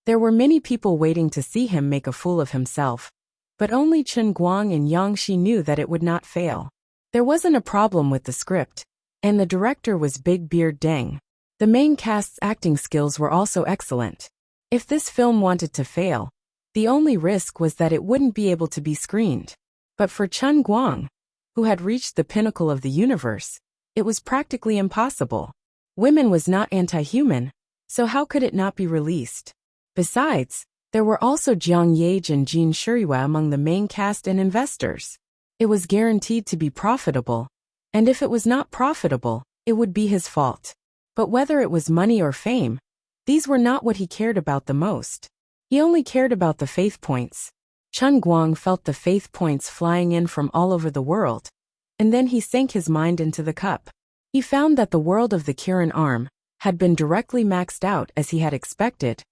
There were many people waiting to see him make a fool of himself, but only Chen Guang and Yang Shi knew that it would not fail. There wasn't a problem with the script, and the director was Big Beard Deng. The main cast's acting skills were also excellent. If this film wanted to fail, the only risk was that it wouldn't be able to be screened. But for Chen Guang, who had reached the pinnacle of the universe, it was practically impossible. Women was not anti-human, so how could it not be released? Besides, there were also Jiang Yage and Jin Shuriwa among the main cast and investors. It was guaranteed to be profitable, and if it was not profitable, it would be his fault. But whether it was money or fame, these were not what he cared about the most. He only cared about the faith points. Chen Guang felt the faith points flying in from all over the world, and then he sank his mind into the cup. He found that the world of the Kirin arm had been directly maxed out as he had expected,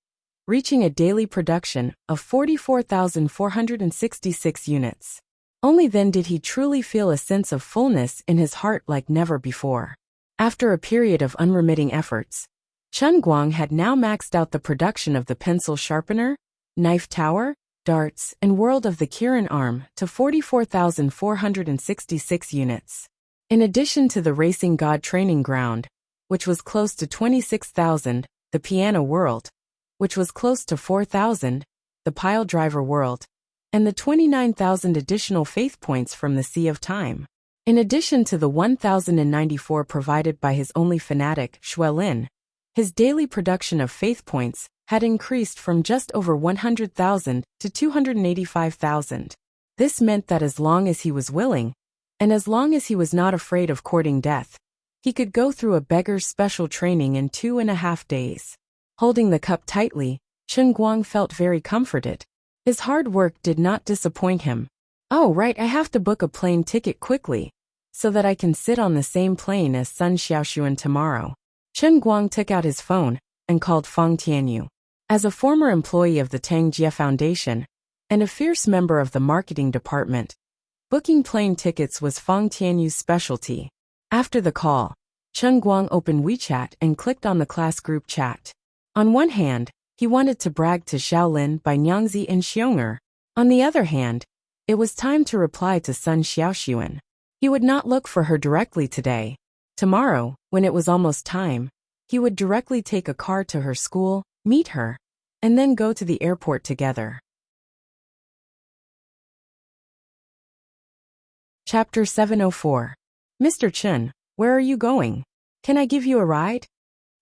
reaching a daily production of 44,466 units. Only then did he truly feel a sense of fullness in his heart like never before. After a period of unremitting efforts, Chen Guang had now maxed out the production of the pencil sharpener, knife tower, darts, and world of the Kirin arm to 44,466 units. In addition to the racing god training ground, which was close to 26,000, the piano world, which was close to 4,000, the pile driver world, and the 29,000 additional faith points from the Sea of Time. In addition to the 1,094 provided by his only fanatic, Xuelin, his daily production of faith points had increased from just over 100,000 to 285,000. This meant that as long as he was willing, and as long as he was not afraid of courting death, he could go through a beggar's special training in 2.5 days. Holding the cup tightly, Chen Guang felt very comforted. His hard work did not disappoint him. Oh right, I have to book a plane ticket quickly, so that I can sit on the same plane as Sun Xiaoxuan tomorrow. Chen Guang took out his phone and called Fang Tianyu. As a former employee of the Tang Jie Foundation and a fierce member of the marketing department, booking plane tickets was Fang Tianyu's specialty. After the call, Chen Guang opened WeChat and clicked on the class group chat. On one hand, he wanted to brag to Xiaolin by Nyangzi and Xiong'er. On the other hand, it was time to reply to Sun Xiaoxuan. He would not look for her directly today. Tomorrow, when it was almost time, he would directly take a car to her school, meet her, and then go to the airport together. Chapter 704. Mr. Chen, where are you going? Can I give you a ride?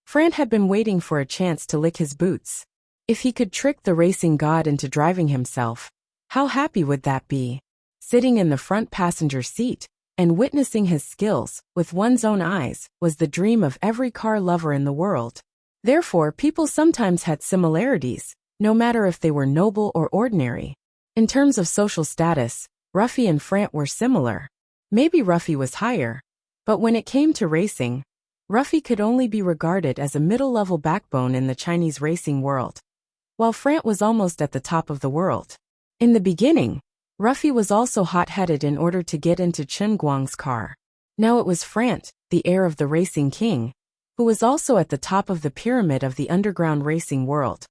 Fran had been waiting for a chance to lick his boots. If he could trick the racing god into driving himself, how happy would that be? Sitting in the front passenger seat and witnessing his skills with one's own eyes was the dream of every car lover in the world. Therefore, people sometimes had similarities, no matter if they were noble or ordinary. In terms of social status, Ruffy and Frant were similar. Maybe Ruffy was higher, but when it came to racing, Ruffy could only be regarded as a middle-level backbone in the Chinese racing world, while Frant was almost at the top of the world. In the beginning, Ruffy was also hot-headed in order to get into Chen Guang's car. Now it was Frant, the heir of the racing king, who was also at the top of the pyramid of the underground racing world,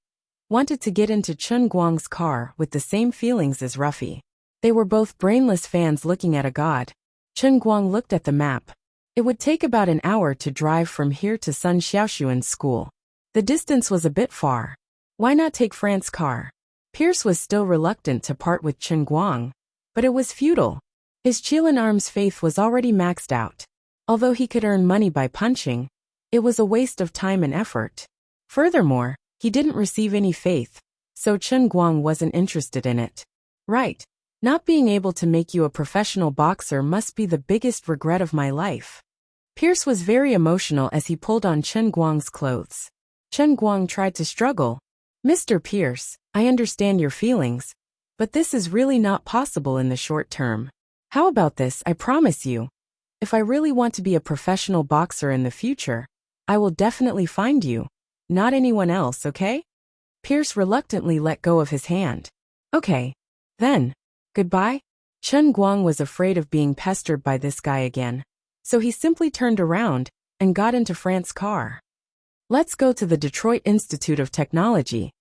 wanted to get into Chen Guang's car with the same feelings as Ruffy. They were both brainless fans looking at a god. Chen Guang looked at the map. It would take about an hour to drive from here to Sun Xiaoxuan's school. The distance was a bit far. Why not take Frant's car? Pierce was still reluctant to part with Chen Guang, but it was futile. His Qilin arm's faith was already maxed out. Although he could earn money by punching, it was a waste of time and effort. Furthermore, he didn't receive any faith, so Chen Guang wasn't interested in it. Right. Not being able to make you a professional boxer must be the biggest regret of my life. Pierce was very emotional as he pulled on Chen Guang's clothes. Chen Guang tried to struggle. Mr. Pierce, I understand your feelings, but this is really not possible in the short term. How about this? I promise you, if I really want to be a professional boxer in the future, I will definitely find you, not anyone else, okay? Pierce reluctantly let go of his hand. Okay, then. Goodbye? Chen Guang was afraid of being pestered by this guy again, so he simply turned around and got into Frant's car. Let's go to the Detroit Institute of Technology.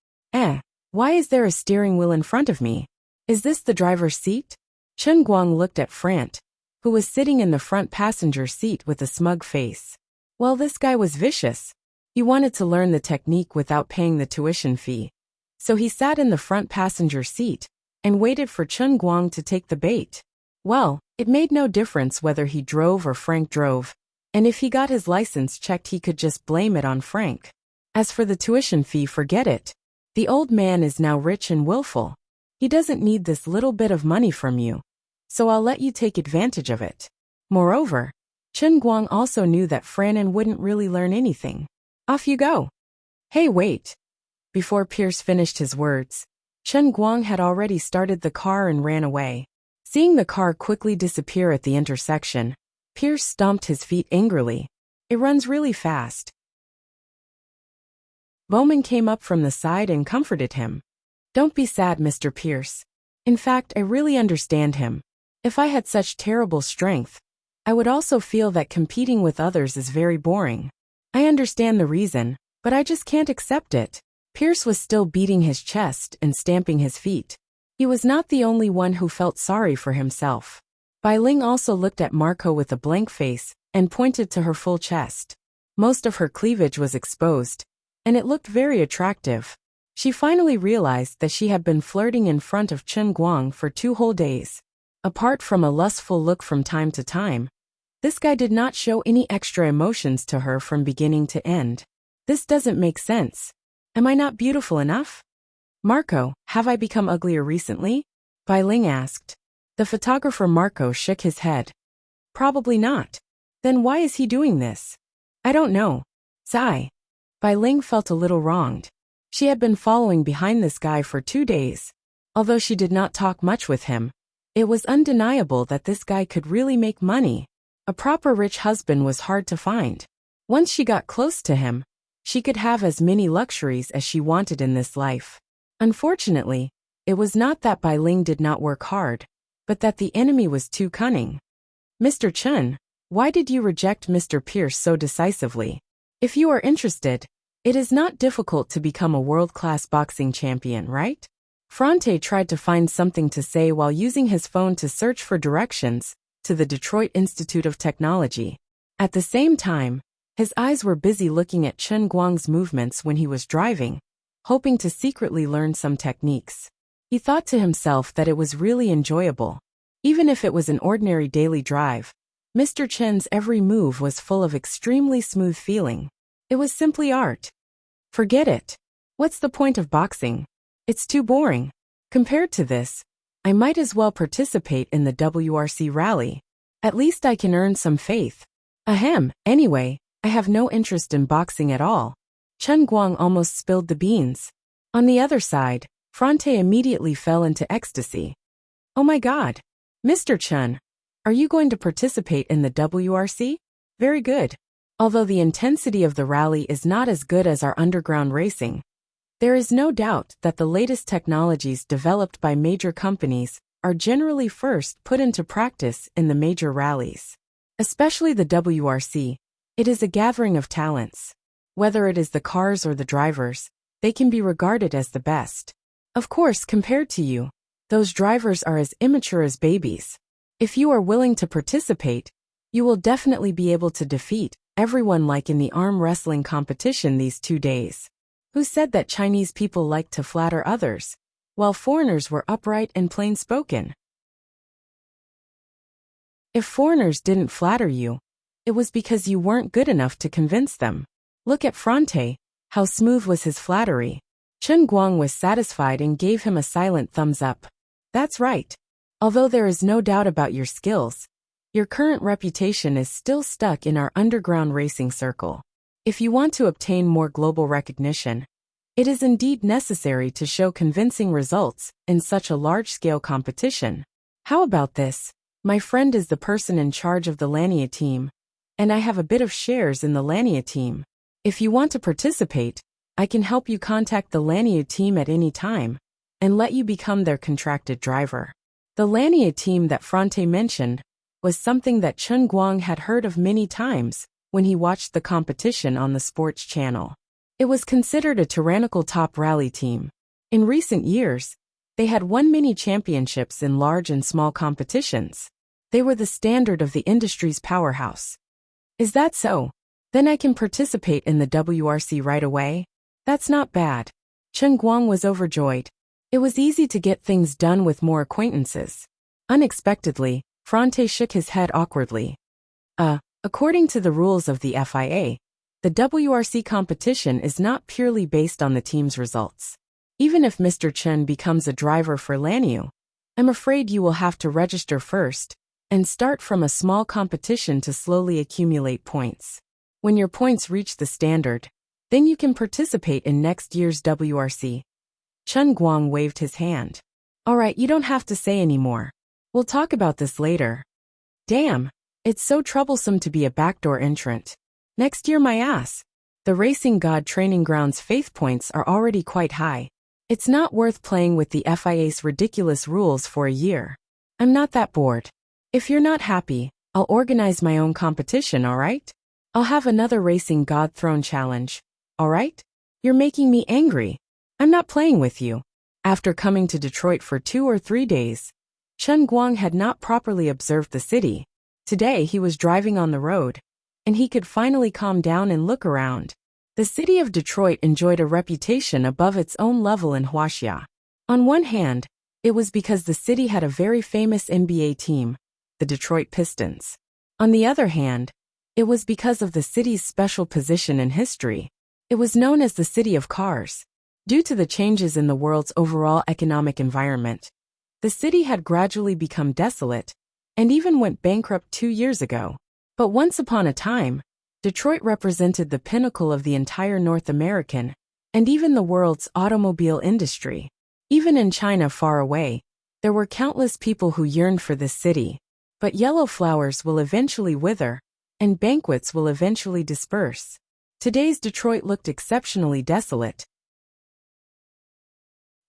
Why is there a steering wheel in front of me? Is this the driver's seat? Chen Guang looked at Frant, who was sitting in the front passenger seat with a smug face. Well, this guy was vicious. He wanted to learn the technique without paying the tuition fee, so he sat in the front passenger seat and waited for Chen Guang to take the bait. Well, it made no difference whether he drove or Frank drove, and if he got his license checked he could just blame it on Frank. As for the tuition fee, forget it. The old man is now rich and willful. He doesn't need this little bit of money from you, so I'll let you take advantage of it. Moreover, Chen Guang also knew that Franan wouldn't really learn anything. Off you go. Hey, wait. Before Pierce finished his words, Chen Guang had already started the car and ran away. Seeing the car quickly disappear at the intersection, Pierce stomped his feet angrily. It runs really fast. Bowman came up from the side and comforted him. Don't be sad, Mr. Pierce. In fact, I really understand him. If I had such terrible strength, I would also feel that competing with others is very boring. I understand the reason, but I just can't accept it. Pierce was still beating his chest and stamping his feet. He was not the only one who felt sorry for himself. Bai Ling also looked at Marco with a blank face and pointed to her full chest. Most of her cleavage was exposed, and it looked very attractive. She finally realized that she had been flirting in front of Chen Guang for 2 whole days. Apart from a lustful look from time to time, this guy did not show any extra emotions to her from beginning to end. This doesn't make sense. Am I not beautiful enough? Marco, have I become uglier recently? Bai Ling asked. The photographer Marco shook his head. Probably not. Then why is he doing this? I don't know. Sigh. Bai Ling felt a little wronged. She had been following behind this guy for 2 days. Although she did not talk much with him, it was undeniable that this guy could really make money. A proper rich husband was hard to find. Once she got close to him, she could have as many luxuries as she wanted in this life. Unfortunately, it was not that Bai Ling did not work hard, but that the enemy was too cunning. Mr. Chen, why did you reject Mr. Pierce so decisively? If you are interested, it is not difficult to become a world-class boxing champion, right? Fronte tried to find something to say while using his phone to search for directions to the Detroit Institute of Technology. At the same time, his eyes were busy looking at Chen Guang's movements when he was driving, hoping to secretly learn some techniques. He thought to himself that it was really enjoyable. Even if it was an ordinary daily drive, Mr. Chen's every move was full of extremely smooth feeling. It was simply art. Forget it. What's the point of boxing? It's too boring. Compared to this, I might as well participate in the WRC rally. At least I can earn some faith. Ahem, anyway, I have no interest in boxing at all. Chen Guang almost spilled the beans. On the other side, Fronte immediately fell into ecstasy. Oh my God. Mr. Chen, are you going to participate in the WRC? Very good. Although the intensity of the rally is not as good as our underground racing, there is no doubt that the latest technologies developed by major companies are generally first put into practice in the major rallies. Especially the WRC, it is a gathering of talents. Whether it is the cars or the drivers, they can be regarded as the best. Of course, compared to you, those drivers are as immature as babies. If you are willing to participate, you will definitely be able to defeat everyone like in the arm wrestling competition these 2 days. Who said that Chinese people like to flatter others, while foreigners were upright and plain-spoken? If foreigners didn't flatter you, it was because you weren't good enough to convince them. Look at Fronte, how smooth was his flattery. Chen Guang was satisfied and gave him a silent thumbs up. That's right. Although there is no doubt about your skills, your current reputation is still stuck in our underground racing circle. If you want to obtain more global recognition, it is indeed necessary to show convincing results in such a large-scale competition. How about this? My friend is the person in charge of the Lania team, and I have a bit of shares in the Lania team. If you want to participate, I can help you contact the Lania team at any time and let you become their contracted driver. The Lania team that Fronte mentioned was something that Chen Guang had heard of many times when he watched the competition on the sports channel. It was considered a tyrannical top rally team. In recent years, they had won many championships in large and small competitions. They were the standard of the industry's powerhouse. Is that so? Then I can participate in the WRC right away? That's not bad. Chen Guang was overjoyed. It was easy to get things done with more acquaintances. Unexpectedly, Fronte shook his head awkwardly. According to the rules of the FIA, the WRC competition is not purely based on the team's results. Even if Mr. Chen becomes a driver for Lanniu, I'm afraid you will have to register first and start from a small competition to slowly accumulate points. When your points reach the standard, then you can participate in next year's WRC. Chen Guang waved his hand. All right, you don't have to say anymore. We'll talk about this later. Damn, it's so troublesome to be a backdoor entrant. Next year my ass. The Racing God training ground's faith points are already quite high. It's not worth playing with the FIA's ridiculous rules for a year. I'm not that bored. If you're not happy, I'll organize my own competition, alright? I'll have another Racing God Throne challenge, alright? You're making me angry. I'm not playing with you. After coming to Detroit for 2 or 3 days, Chen Guang had not properly observed the city. Today he was driving on the road, and he could finally calm down and look around. The city of Detroit enjoyed a reputation above its own level in Huaxia. On one hand, it was because the city had a very famous NBA team, the Detroit Pistons. On the other hand, it was because of the city's special position in history. It was known as the City of Cars. Due to the changes in the world's overall economic environment, the city had gradually become desolate and even went bankrupt 2 years ago. But once upon a time, Detroit represented the pinnacle of the entire North American and even the world's automobile industry. Even in China far away, there were countless people who yearned for this city. But yellow flowers will eventually wither, and banquets will eventually disperse. Today's Detroit looked exceptionally desolate.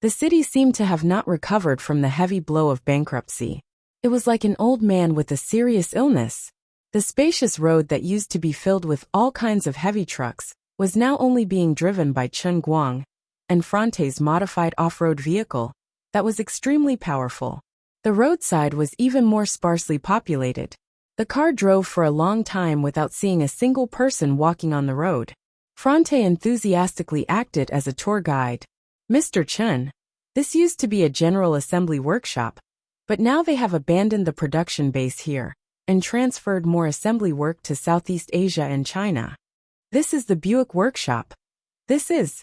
The city seemed to have not recovered from the heavy blow of bankruptcy. It was like an old man with a serious illness. The spacious road that used to be filled with all kinds of heavy trucks was now only being driven by Chen Guang and Frante's modified off-road vehicle that was extremely powerful. The roadside was even more sparsely populated. The car drove for a long time without seeing a single person walking on the road. Frante enthusiastically acted as a tour guide. Mr. Chen, this used to be a General Assembly workshop, but now they have abandoned the production base here and transferred more assembly work to Southeast Asia and China. This is the Buick workshop. This is.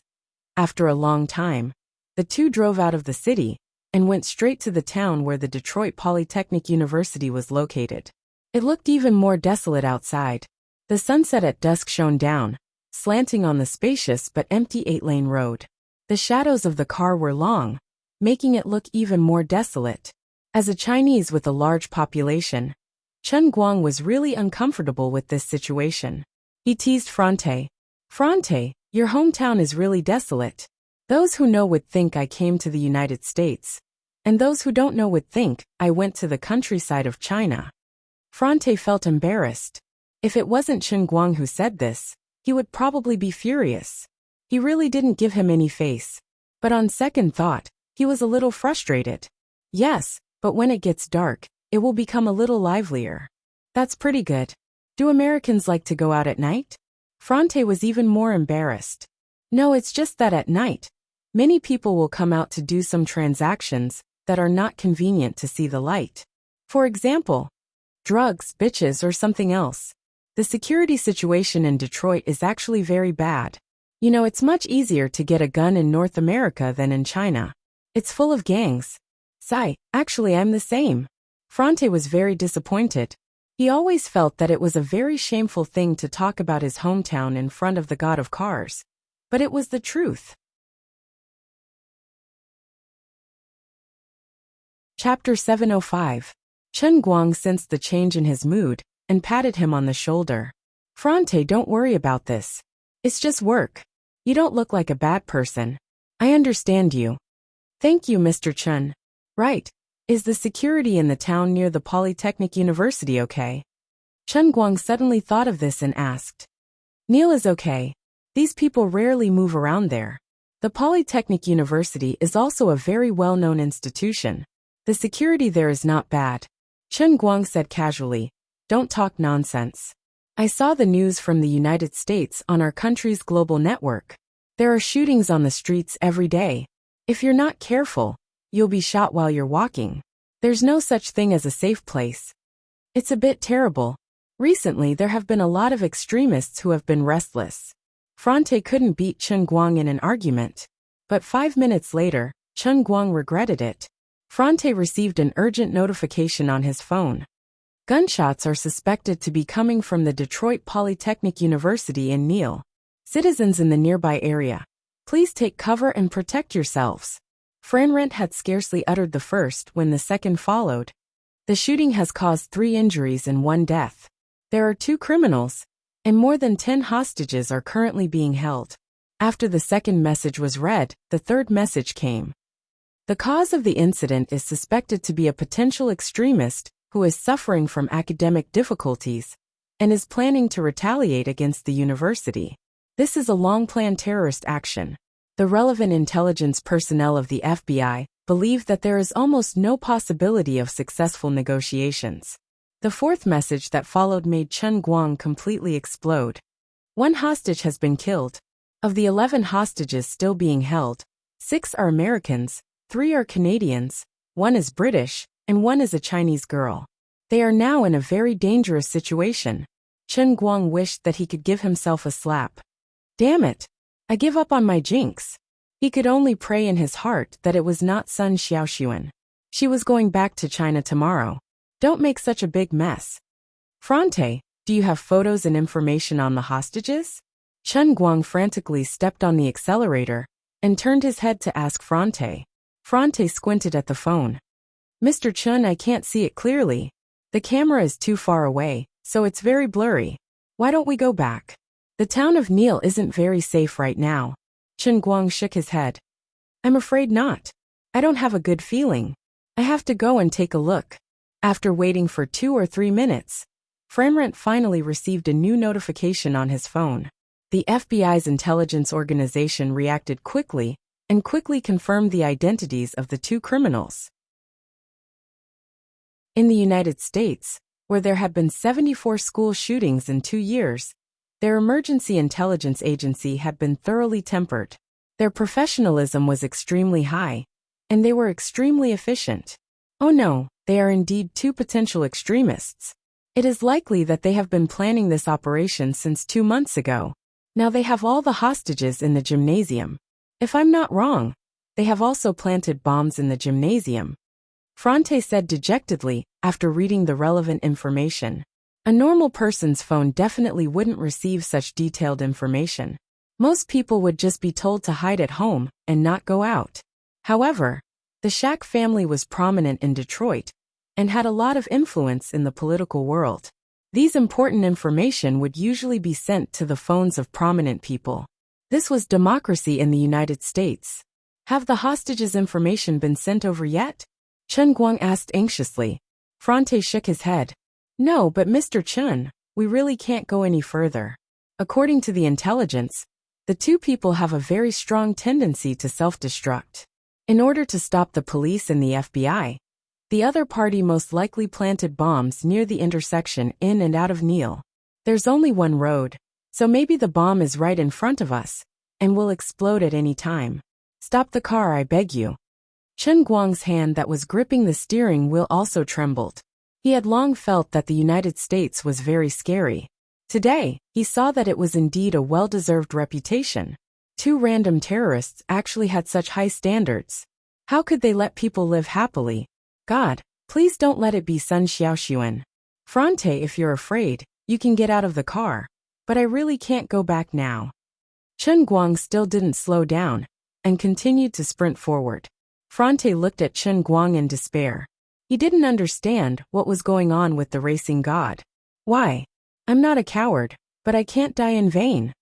After a long time, the two drove out of the city and went straight to the town where the Detroit Polytechnic University was located. It looked even more desolate outside. The sunset at dusk shone down, slanting on the spacious but empty 8-lane road. The shadows of the car were long, making it look even more desolate. As a Chinese with a large population, Chen Guang was really uncomfortable with this situation. He teased Frante. Frante, your hometown is really desolate. Those who know would think I came to the United States, and those who don't know would think I went to the countryside of China. Frante felt embarrassed. If it wasn't Chen Guang who said this, he would probably be furious. He really didn't give him any face. But on second thought, he was a little frustrated. Yes, but when it gets dark, it will become a little livelier. That's pretty good. Do Americans like to go out at night? Frante was even more embarrassed. No, it's just that at night, many people will come out to do some transactions that are not convenient to see the light. For example, drugs, bitches, or something else. The security situation in Detroit is actually very bad. You know, it's much easier to get a gun in North America than in China. It's full of gangs. Sigh, actually I'm the same. Frante was very disappointed. He always felt that it was a very shameful thing to talk about his hometown in front of the god of cars. But it was the truth. Chapter 705. Chen Guang sensed the change in his mood and patted him on the shoulder. Frante, don't worry about this. It's just work. You don't look like a bad person. I understand you. Thank you, Mr. Chen. Right. Is the security in the town near the Polytechnic University okay? Chen Guang suddenly thought of this and asked. Neil is okay. These people rarely move around there. The Polytechnic University is also a very well-known institution. The security there is not bad. Chen Guang said casually. Don't talk nonsense. I saw the news from the United States on our country's global network. There are shootings on the streets every day. If you're not careful, you'll be shot while you're walking. There's no such thing as a safe place. It's a bit terrible. Recently there have been a lot of extremists who have been restless. Frante couldn't beat Chen Guang in an argument. But 5 minutes later, Chen Guang regretted it. Frante received an urgent notification on his phone. Gunshots are suspected to be coming from the Detroit Polytechnic University in Neal. Citizens in the nearby area, please take cover and protect yourselves. Franrent had scarcely uttered the first when the second followed. The shooting has caused 3 injuries and 1 death. There are 2 criminals. and more than 10 hostages are currently being held. After the second message was read, the third message came. The cause of the incident is suspected to be a potential extremist who is suffering from academic difficulties and is planning to retaliate against the university. This is a long-planned terrorist action. The relevant intelligence personnel of the FBI believe that there is almost no possibility of successful negotiations. The fourth message that followed made Chen Guang completely explode. One hostage has been killed. Of the 11 hostages still being held, 6 are Americans, 3 are Canadians, 1 is British, and 1 is a Chinese girl. They are now in a very dangerous situation. Chen Guang wished that he could give himself a slap. Damn it! I give up on my jinx. He could only pray in his heart that it was not Sun Xiaoxuan. She was going back to China tomorrow. Don't make such a big mess. Fronte, do you have photos and information on the hostages? Chen Guang frantically stepped on the accelerator and turned his head to ask Fronte. Fronte squinted at the phone. Mr. Chen, I can't see it clearly. The camera is too far away, so it's very blurry. Why don't we go back? The town of Neil isn't very safe right now. Chen Guang shook his head. I'm afraid not. I don't have a good feeling. I have to go and take a look. After waiting for 2 or 3 minutes, Framrent finally received a new notification on his phone. The FBI's intelligence organization reacted quickly and quickly confirmed the identities of the 2 criminals. In the United States, where there have been 74 school shootings in 2 years, their emergency intelligence agency had been thoroughly tempered. Their professionalism was extremely high, and they were extremely efficient. Oh no, they are indeed 2 potential extremists. It is likely that they have been planning this operation since 2 months ago. Now they have all the hostages in the gymnasium. If I'm not wrong, they have also planted bombs in the gymnasium. Fronte said dejectedly after reading the relevant information. A normal person's phone definitely wouldn't receive such detailed information. Most people would just be told to hide at home and not go out. However, the Shack family was prominent in Detroit and had a lot of influence in the political world. These important information would usually be sent to the phones of prominent people. This was democracy in the United States. Have the hostages' information been sent over yet? Chen Guang asked anxiously. Fronte shook his head. No, but Mr. Chen, we really can't go any further. According to the intelligence, the 2 people have a very strong tendency to self-destruct. In order to stop the police and the FBI, the other party most likely planted bombs near the intersection in and out of Neil. There's only one road, so maybe the bomb is right in front of us and will explode at any time. Stop the car, I beg you. Chen Guang's hand that was gripping the steering wheel also trembled. He had long felt that the United States was very scary. Today, he saw that it was indeed a well-deserved reputation. 2 random terrorists actually had such high standards. How could they let people live happily? God, please don't let it be Sun Xiaoxuan. Fronte, if you're afraid, you can get out of the car. But I really can't go back now. Chen Guang still didn't slow down and continued to sprint forward. Fronte looked at Chen Guang in despair. He didn't understand what was going on with the racing god. Why? I'm not a coward, but I can't die in vain.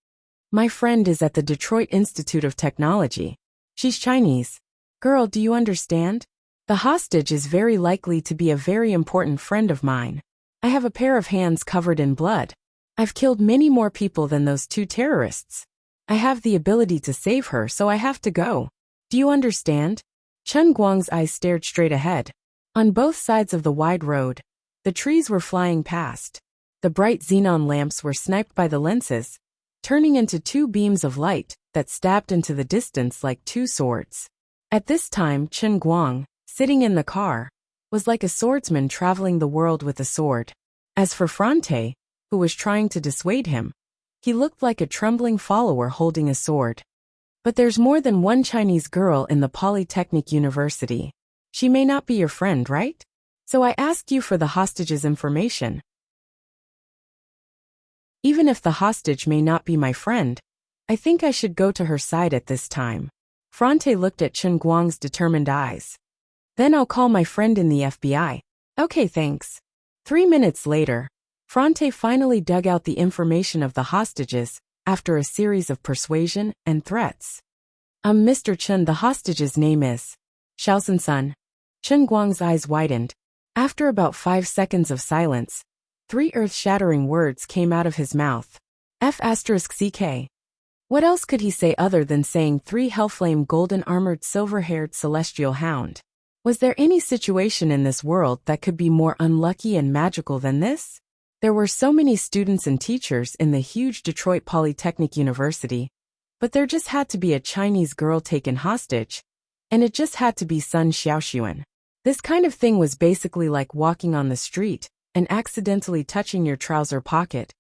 My friend is at the Detroit Institute of Technology. She's Chinese. Girl, do you understand? The hostage is very likely to be a very important friend of mine. I have a pair of hands covered in blood. I've killed many more people than those 2 terrorists. I have the ability to save her, so I have to go. Do you understand? Chen Guang's eyes stared straight ahead. On both sides of the wide road, the trees were flying past. The bright xenon lamps were sniped by the lenses, turning into 2 beams of light that stabbed into the distance like 2 swords. At this time, Chen Guang, sitting in the car, was like a swordsman traveling the world with a sword. As for Fronte, who was trying to dissuade him, he looked like a trembling follower holding a sword. But there's more than one Chinese girl in the Polytechnic University. She may not be your friend, right? So I asked you for the hostage's information. Even if the hostage may not be my friend, I think I should go to her side at this time. Fronte looked at Chen Guang's determined eyes. Then I'll call my friend in the FBI. Okay, thanks. 3 minutes later, Fronte finally dug out the information of the hostages, after a series of persuasion and threats. Mr. Chen, the hostage's name is Shaoxin-sun. Chen Guang's eyes widened. After about 5 seconds of silence, 3 earth-shattering words came out of his mouth. F***CK. What else could he say other than saying 3 hellflame golden-armored silver-haired celestial hound? Was there any situation in this world that could be more unlucky and magical than this? There were so many students and teachers in the huge Detroit Polytechnic University, but there just had to be a Chinese girl taken hostage, and it just had to be Sun Xiaoxuan. This kind of thing was basically like walking on the street and accidentally touching your trouser pocket,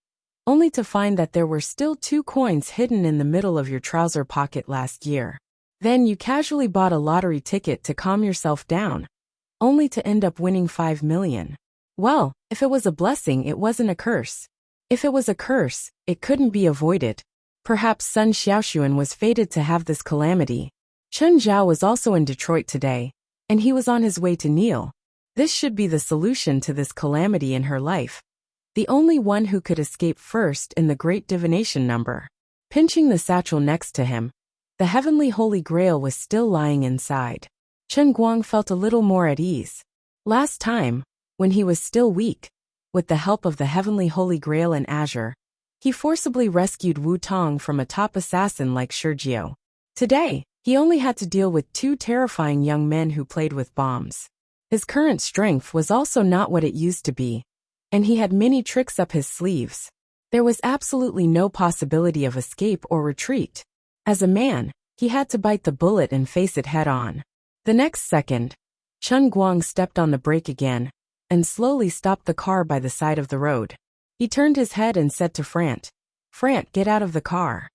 only to find that there were still 2 coins hidden in the middle of your trouser pocket last year. Then you casually bought a lottery ticket to calm yourself down, only to end up winning 5 million. Well, if it was a blessing, it wasn't a curse. If it was a curse, it couldn't be avoided. Perhaps Sun Xiaoxuan was fated to have this calamity. Chen Zhao was also in Detroit today, and he was on his way to kneel. This should be the solution to this calamity in her life. The only one who could escape first in the great divination number. Pinching the satchel next to him, the heavenly holy grail was still lying inside. Chen Guang felt a little more at ease. Last time, when he was still weak, with the help of the heavenly holy grail and azure, he forcibly rescued Wu Tong from a top assassin like Sergio. Today, he only had to deal with 2 terrifying young men who played with bombs. His current strength was also not what it used to be, and he had many tricks up his sleeves. There was absolutely no possibility of escape or retreat. As a man, he had to bite the bullet and face it head-on. The next second, Chen Guang stepped on the brake again, and slowly stopped the car by the side of the road. He turned his head and said to Frant, "Frant, get out of the car."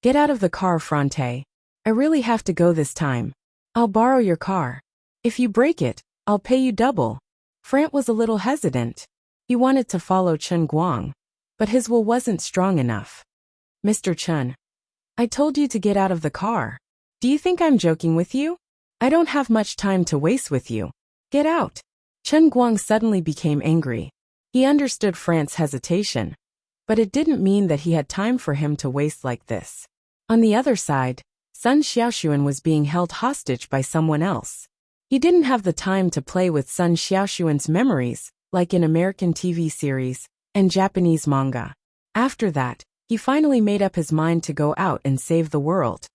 "Get out of the car, Fronte. I really have to go this time. I'll borrow your car. If you break it, I'll pay you double." Frant was a little hesitant. He wanted to follow Chen Guang, but his will wasn't strong enough. "Mr. Chen, I told you to get out of the car. Do you think I'm joking with you? I don't have much time to waste with you. Get out." Chen Guang suddenly became angry. He understood Frant's hesitation, but it didn't mean that he had time for him to waste like this. On the other side, Sun Xiaoxuan was being held hostage by someone else. He didn't have the time to play with Sun Xiaoxuan's memories, like in American TV series and Japanese manga. After that, he finally made up his mind to go out and save the world.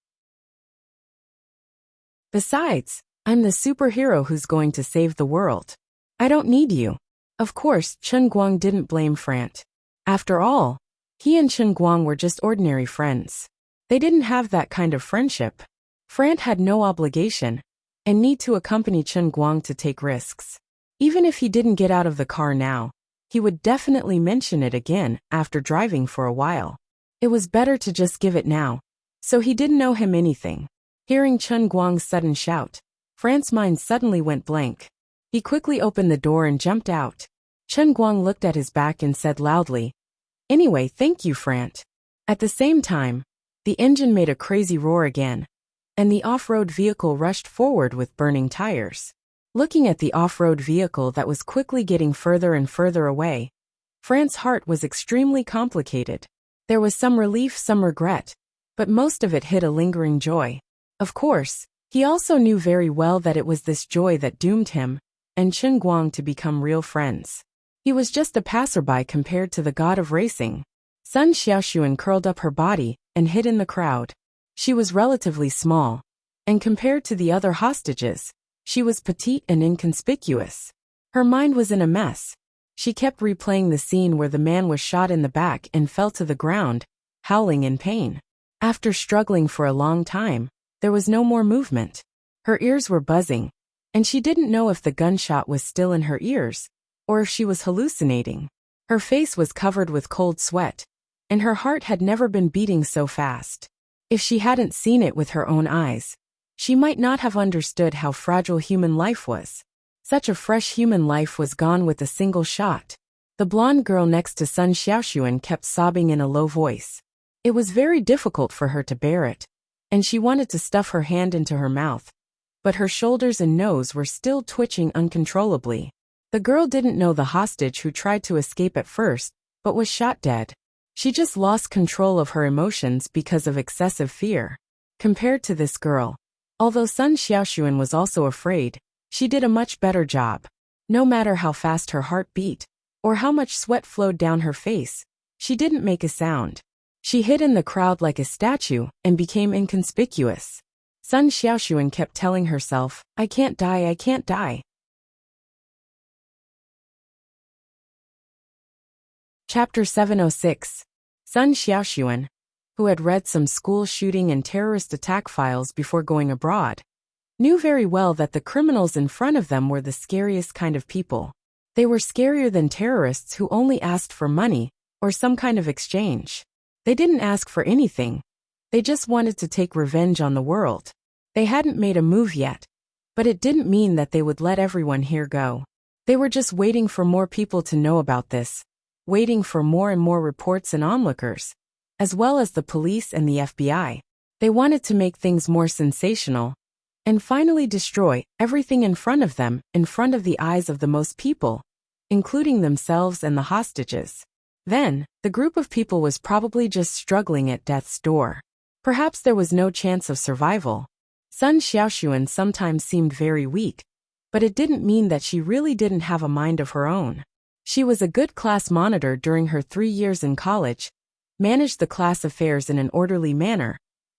Besides, I'm the superhero who's going to save the world. I don't need you. Of course, Chen Guang didn't blame Frant. After all, he and Chen Guang were just ordinary friends. They didn't have that kind of friendship. Frant had no obligation and need to accompany Chen Guang to take risks. Even if he didn't get out of the car now, he would definitely mention it again after driving for a while. It was better to just give it now, so he didn't owe him anything. Hearing Chen Guang's sudden shout, Frant's mind suddenly went blank. He quickly opened the door and jumped out. Chen Guang looked at his back and said loudly, "Anyway, thank you, Frant." At the same time, the engine made a crazy roar again, and the off-road vehicle rushed forward with burning tires. Looking at the off-road vehicle that was quickly getting further and further away, Frant's heart was extremely complicated. There was some relief, some regret, but most of it hid a lingering joy. Of course, he also knew very well that it was this joy that doomed him and Chen Guang to become real friends. He was just a passerby compared to the god of racing. Sun Xiaoxuan curled up her body and hid in the crowd. She was relatively small, and compared to the other hostages, she was petite and inconspicuous. Her mind was in a mess. She kept replaying the scene where the man was shot in the back and fell to the ground, howling in pain. After struggling for a long time, there was no more movement. Her ears were buzzing, and she didn't know if the gunshot was still in her ears, or if she was hallucinating. Her face was covered with cold sweat, and her heart had never been beating so fast. If she hadn't seen it with her own eyes, she might not have understood how fragile human life was. Such a fresh human life was gone with a single shot. The blonde girl next to Sun Xiaoxuan kept sobbing in a low voice. It was very difficult for her to bear it, and she wanted to stuff her hand into her mouth, but her shoulders and nose were still twitching uncontrollably. The girl didn't know the hostage who tried to escape at first but was shot dead. She just lost control of her emotions because of excessive fear. Compared to this girl, although Sun Xiaoxuan was also afraid, she did a much better job. No matter how fast her heart beat, or how much sweat flowed down her face, she didn't make a sound. She hid in the crowd like a statue and became inconspicuous. Sun Xiaoxuan kept telling herself, "I can't die, I can't die." Chapter 706. Sun Xiaoxuan, who had read some school shooting and terrorist attack files before going abroad, knew very well that the criminals in front of them were the scariest kind of people. They were scarier than terrorists who only asked for money or some kind of exchange. They didn't ask for anything. They just wanted to take revenge on the world. They hadn't made a move yet, but it didn't mean that they would let everyone here go. They were just waiting for more people to know about this, waiting for more and more reports and onlookers, as well as the police and the FBI. They wanted to make things more sensational, and finally destroy everything in front of them, in front of the eyes of the most people, including themselves and the hostages. Then, the group of people was probably just struggling at death's door. Perhaps there was no chance of survival. Sun Xiaoxuan sometimes seemed very weak, but it didn't mean that she really didn't have a mind of her own. She was a good class monitor during her 3 years in college, managed the class affairs in an orderly manner,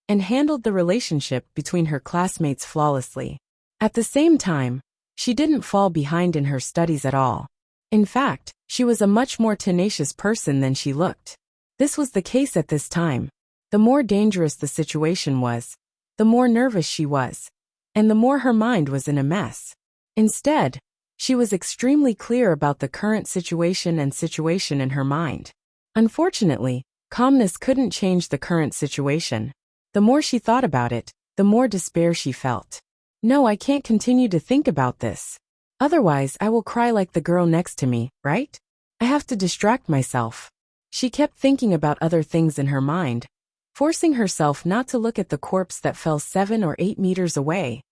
and handled the relationship between her classmates flawlessly. At the same time, she didn't fall behind in her studies at all. In fact, she was a much more tenacious person than she looked. This was the case at this time. The more dangerous the situation was, the more nervous she was, and the more her mind was in a mess. Instead, she was extremely clear about the current situation in her mind. Unfortunately, calmness couldn't change the current situation. The more she thought about it, the more despair she felt. "No, I can't continue to think about this. Otherwise, I will cry like the girl next to me, right? I have to distract myself." She kept thinking about other things in her mind, forcing herself not to look at the corpse that fell 7 or 8 meters away,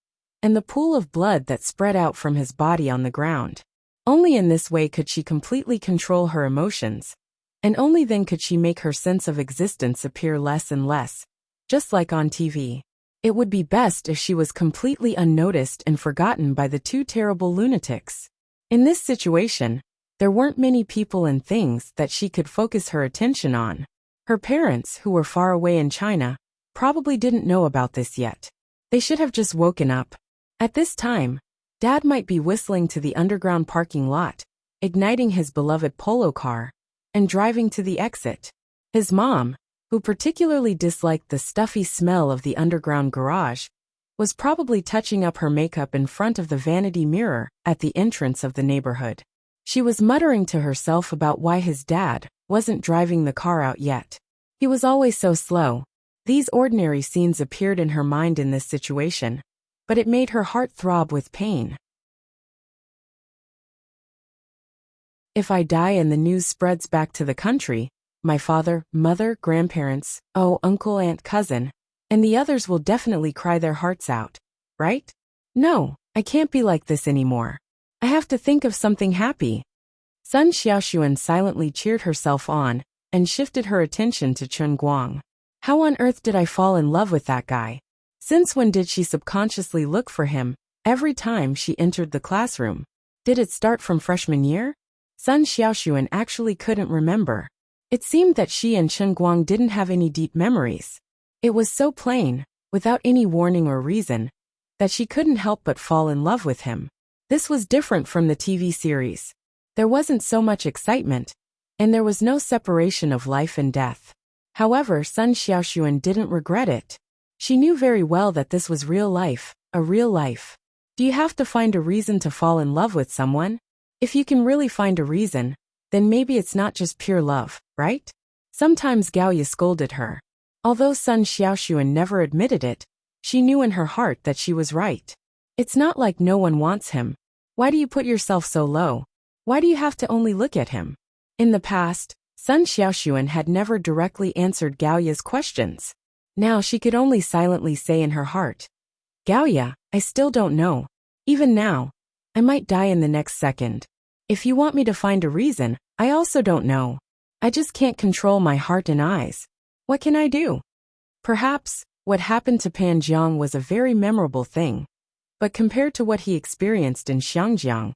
and the pool of blood that spread out from his body on the ground. Only in this way could she completely control her emotions, and only then could she make her sense of existence appear less and less, just like on TV. It would be best if she was completely unnoticed and forgotten by the 2 terrible lunatics. In this situation, there weren't many people and things that she could focus her attention on. Her parents, who were far away in China, probably didn't know about this yet. They should have just woken up. At this time, Dad might be whistling to the underground parking lot, igniting his beloved polo car, and driving to the exit. His mom, who particularly disliked the stuffy smell of the underground garage, was probably touching up her makeup in front of the vanity mirror at the entrance of the neighborhood. She was muttering to herself about why his dad wasn't driving the car out yet. He was always so slow. These ordinary scenes appeared in her mind in this situation, but it made her heart throb with pain. If I die and the news spreads back to the country, my father, mother, grandparents, uncle, aunt, cousin, and the others will definitely cry their hearts out, right? No, I can't be like this anymore. I have to think of something happy. Sun Xiaoxuan silently cheered herself on and shifted her attention to Chen Guang. How on earth did I fall in love with that guy? Since when did she subconsciously look for him every time she entered the classroom? Did it start from freshman year? Sun Xiaoxuan actually couldn't remember. It seemed that she and Chen Guang didn't have any deep memories. It was so plain, without any warning or reason, that she couldn't help but fall in love with him. This was different from the TV series. There wasn't so much excitement, and there was no separation of life and death. However, Sun Xiaoxuan didn't regret it. She knew very well that this was real life, a real life. Do you have to find a reason to fall in love with someone? If you can really find a reason, then maybe it's not just pure love, right? Sometimes Gaoya scolded her. Although Sun Xiaoxuan never admitted it, she knew in her heart that she was right. It's not like no one wants him. Why do you put yourself so low? Why do you have to only look at him? In the past, Sun Xiaoxuan had never directly answered Gaoya's questions. Now she could only silently say in her heart, "Gaoya, I still don't know. Even now, I might die in the next second. If you want me to find a reason, I also don't know." I just can't control my heart and eyes. What can I do? Perhaps, what happened to Pan Jiang was a very memorable thing. But compared to what he experienced in Xiangjiang,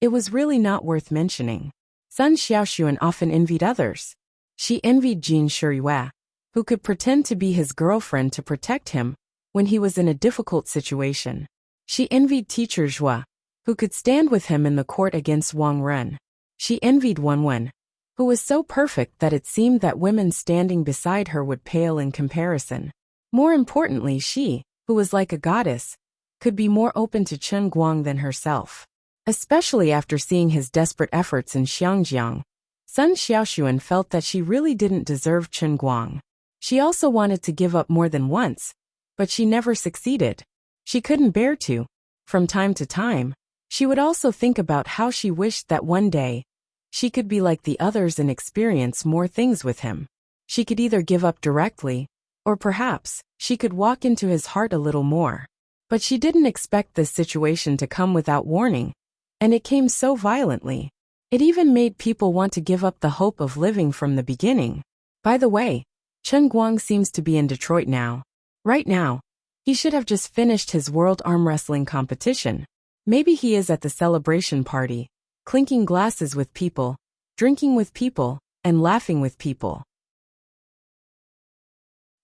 it was really not worth mentioning. Sun Xiaoxuan often envied others. She envied Jin Shiyue, who could pretend to be his girlfriend to protect him when he was in a difficult situation. She envied Teacher Zhua, who could stand with him in the court against Wang Ren. She envied Wenwen, who was so perfect that it seemed that women standing beside her would pale in comparison. More importantly, she, who was like a goddess, could be more open to Chen Guang than herself. Especially after seeing his desperate efforts in Xiangjiang, Sun Xiaoxuan felt that she really didn't deserve Chen Guang. She also wanted to give up more than once, but she never succeeded. She couldn't bear to. From time to time, she would also think about how she wished that one day, she could be like the others and experience more things with him. She could either give up directly, or perhaps, she could walk into his heart a little more. But she didn't expect this situation to come without warning, and it came so violently. It even made people want to give up the hope of living from the beginning. By the way, Chen Guang seems to be in Detroit now. Right now, he should have just finished his world arm wrestling competition. Maybe he is at the celebration party, clinking glasses with people, drinking with people, and laughing with people.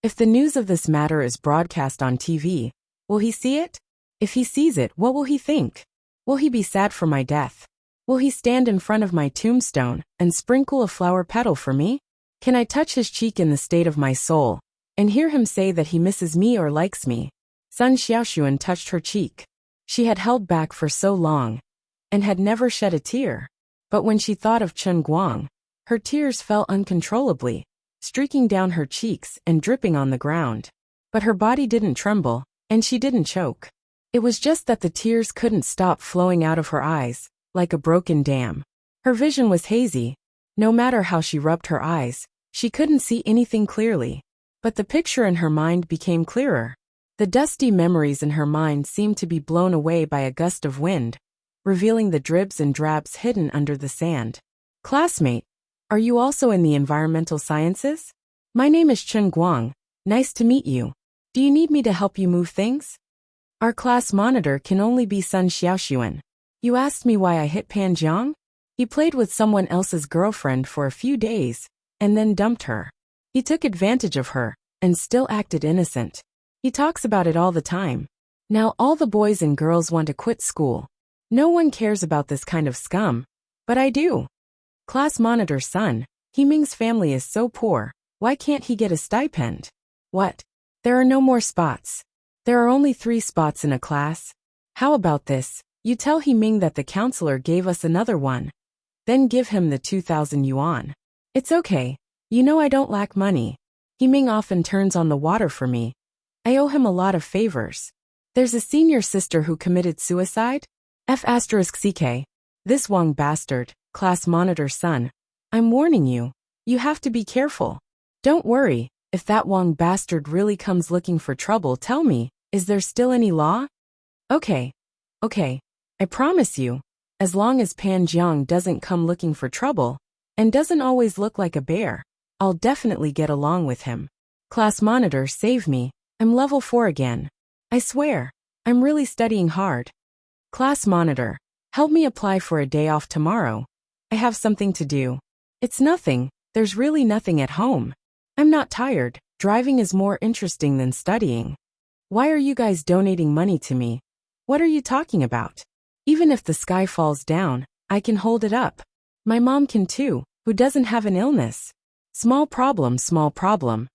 If the news of this matter is broadcast on TV, will he see it? If he sees it, what will he think? Will he be sad for my death? Will he stand in front of my tombstone and sprinkle a flower petal for me? Can I touch his cheek in the state of my soul and hear him say that he misses me or likes me? Sun Xiaoxuan touched her cheek. She had held back for so long and had never shed a tear. But when she thought of Chen Guang, her tears fell uncontrollably, streaking down her cheeks and dripping on the ground. But her body didn't tremble, and she didn't choke. It was just that the tears couldn't stop flowing out of her eyes, like a broken dam. Her vision was hazy. No matter how she rubbed her eyes, she couldn't see anything clearly. But the picture in her mind became clearer. The dusty memories in her mind seemed to be blown away by a gust of wind, revealing the dribs and drabs hidden under the sand. Classmate, are you also in the environmental sciences? My name is Chen Guang. Nice to meet you. Do you need me to help you move things? Our class monitor can only be Sun Xiaoxuan. You asked me why I hit Pan Jiang? He played with someone else's girlfriend for a few days, and then dumped her. He took advantage of her, and still acted innocent. He talks about it all the time. Now all the boys and girls want to quit school. No one cares about this kind of scum. But I do. Class monitor's son, He-Ming's family is so poor, why can't he get a stipend? What? There are no more spots. There are only 3 spots in a class. How about this? You tell He-Ming that the counselor gave us another one. Then give him the 2,000 yuan. It's okay. You know I don't lack money. He-Ming often turns on the water for me. I owe him a lot of favors. There's a senior sister who committed suicide? F***CK. This Wang bastard, class monitor's son. I'm warning you. You have to be careful. Don't worry, if that Wang bastard really comes looking for trouble, tell me, is there still any law? Okay. I promise you, as long as Pan Jiang doesn't come looking for trouble, and doesn't always look like a bear, I'll definitely get along with him. Class monitor, save me. I'm level 4 again. I swear, I'm really studying hard. Class monitor, help me apply for a day off tomorrow. I have something to do. It's nothing, there's really nothing at home. I'm not tired, driving is more interesting than studying. Why are you guys donating money to me? What are you talking about? Even if the sky falls down, I can hold it up. My mom can too, who doesn't have an illness. Small problem, small problem.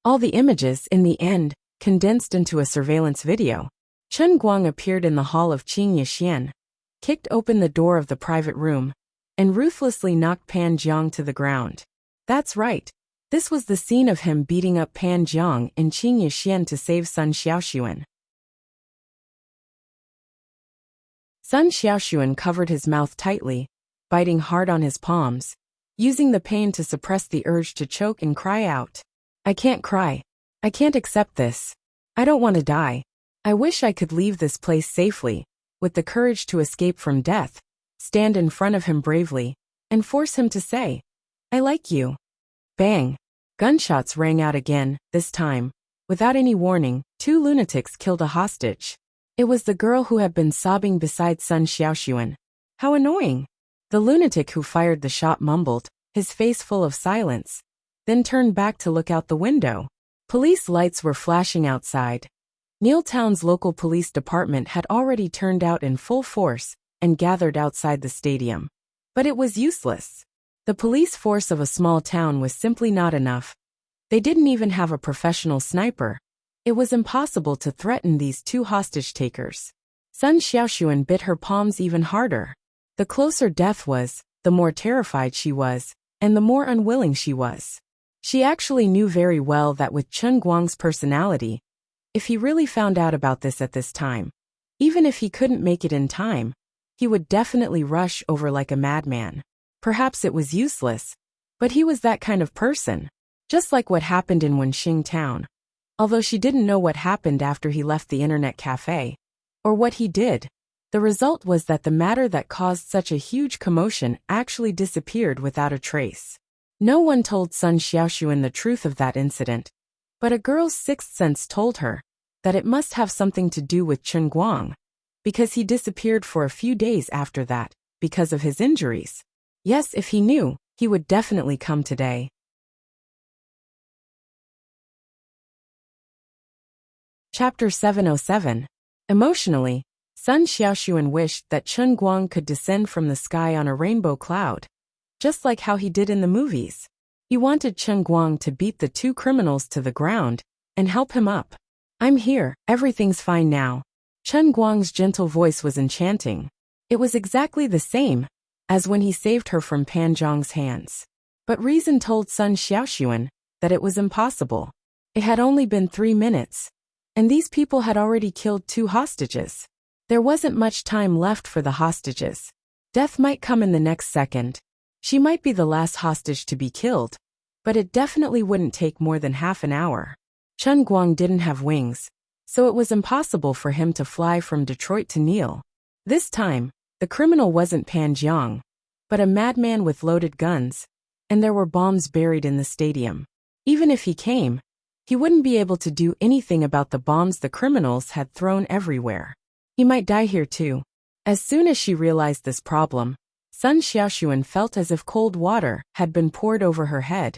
All the images, in the end, condensed into a surveillance video. Chen Guang appeared in the hall of Qing Yixian, kicked open the door of the private room, and ruthlessly knocked Pan Jiang to the ground. That's right. This was the scene of him beating up Pan Jiang in Qing Yixian to save Sun Xiaoxuan. Sun Xiaoxuan covered his mouth tightly, biting hard on his palms, using the pain to suppress the urge to choke and cry out. I can't cry. I can't accept this. I don't want to die. I wish I could leave this place safely, with the courage to escape from death, stand in front of him bravely, and force him to say, I like you. Bang! Gunshots rang out again, this time. Without any warning, 2 lunatics killed a hostage. It was the girl who had been sobbing beside Sun Xiaoxuan. How annoying! The lunatic who fired the shot mumbled, his face full of silence, then turned back to look out the window. Police lights were flashing outside. Neiltown's local police department had already turned out in full force and gathered outside the stadium. But it was useless. The police force of a small town was simply not enough. They didn't even have a professional sniper. It was impossible to threaten these 2 hostage takers. Sun Xiaoxuan bit her palms even harder. The closer death was, the more terrified she was, and the more unwilling she was. She actually knew very well that with Chen Guang's personality, if he really found out about this at this time, even if he couldn't make it in time, he would definitely rush over like a madman. Perhaps it was useless, but he was that kind of person. Just like what happened in Wenxing town. Although she didn't know what happened after he left the internet cafe, or what he did, the result was that the matter that caused such a huge commotion actually disappeared without a trace. No one told Sun Xiaoxuan the truth of that incident, but a girl's sixth sense told her that it must have something to do with Chen Guang, because he disappeared for a few days after that, because of his injuries. Yes, if he knew, he would definitely come today. Chapter 707. Emotionally, Sun Xiaoxuan wished that Chen Guang could descend from the sky on a rainbow cloud, just like how he did in the movies. He wanted Chen Guang to beat the 2 criminals to the ground and help him up. I'm here, everything's fine now. Chen Guang's gentle voice was enchanting. It was exactly the same as when he saved her from Pan Zhang's hands. But reason told Sun Xiaoxuan that it was impossible. It had only been 3 minutes, and these people had already killed 2 hostages. There wasn't much time left for the hostages. Death might come in the next second. She might be the last hostage to be killed, but it definitely wouldn't take more than half an hour. Chen Guang didn't have wings, so it was impossible for him to fly from Detroit to Neil. This time, the criminal wasn't Pan Zhang, but a madman with loaded guns, and there were bombs buried in the stadium. Even if he came, he wouldn't be able to do anything about the bombs the criminals had thrown everywhere. He might die here too. As soon as she realized this problem, Sun Xiaoxuan felt as if cold water had been poured over her head,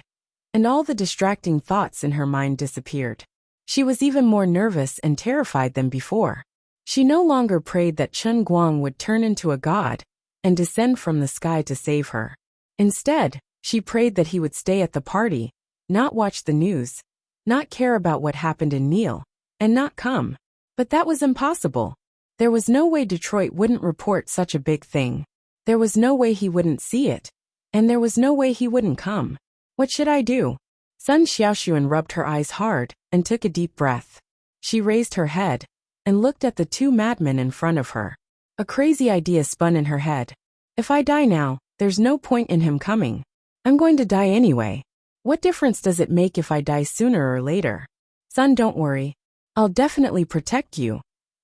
and all the distracting thoughts in her mind disappeared. She was even more nervous and terrified than before. She no longer prayed that Chen Guang would turn into a god and descend from the sky to save her. Instead, she prayed that he would stay at the party, not watch the news, not care about what happened in Neil, and not come. But that was impossible. There was no way Detroit wouldn't report such a big thing. There was no way he wouldn't see it, and there was no way he wouldn't come. What should I do? Sun Xiaoxuan rubbed her eyes hard and took a deep breath. She raised her head and looked at the 2 madmen in front of her. A crazy idea spun in her head. If I die now, there's no point in him coming. I'm going to die anyway. What difference does it make if I die sooner or later? Son, don't worry. I'll definitely protect you,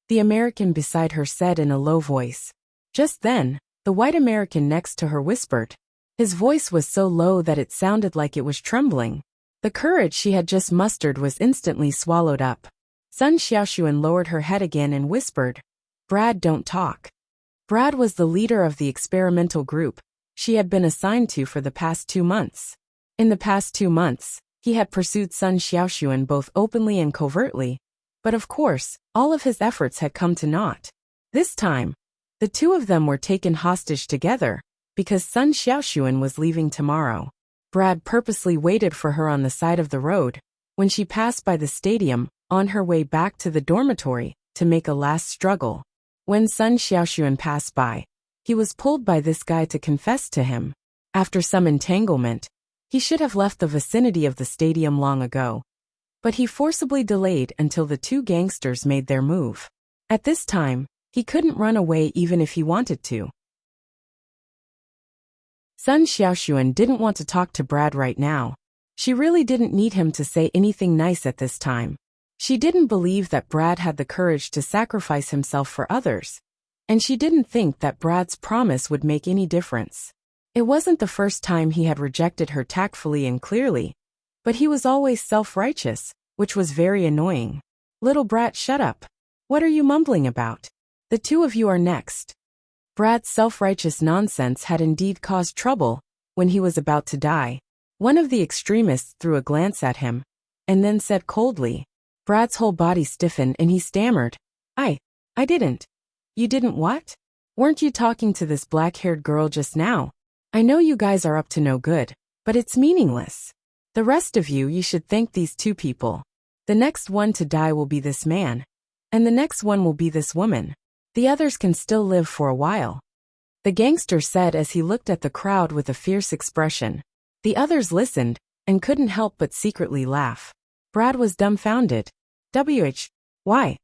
the American beside her said in a low voice. Just then, the white American next to her whispered. His voice was so low that it sounded like it was trembling. The courage she had just mustered was instantly swallowed up. Sun Xiaoxuan lowered her head again and whispered, Brad, don't talk. Brad was the leader of the experimental group she had been assigned to for the past 2 months. In the past 2 months, he had pursued Sun Xiaoxuan both openly and covertly, but of course, all of his efforts had come to naught. This time, the 2 of them were taken hostage together, because Sun Xiaoxuan was leaving tomorrow. Brad purposely waited for her on the side of the road, when she passed by the stadium, on her way back to the dormitory, to make a last struggle. When Sun Xiaoxuan passed by, he was pulled by this guy to confess to him. After some entanglement, he should have left the vicinity of the stadium long ago. But he forcibly delayed until the 2 gangsters made their move. At this time, he couldn't run away even if he wanted to. Sun Xiaoxuan didn't want to talk to Brad right now. She really didn't need him to say anything nice at this time. She didn't believe that Brad had the courage to sacrifice himself for others, and she didn't think that Brad's promise would make any difference. It wasn't the first time he had rejected her tactfully and clearly, but he was always self-righteous, which was very annoying. Little brat, shut up. What are you mumbling about? The two of you are next. Brad's self-righteous nonsense had indeed caused trouble when he was about to die. One of the extremists threw a glance at him, and then said coldly. Brad's whole body stiffened and he stammered, I didn't. You didn't what? Weren't you talking to this black-haired girl just now? I know you guys are up to no good, but it's meaningless. The rest of you should thank these two people. The next one to die will be this man, and the next one will be this woman. The others can still live for a while. The gangster said as he looked at the crowd with a fierce expression. The others listened, and couldn't help but secretly laugh. Brad was dumbfounded. Why?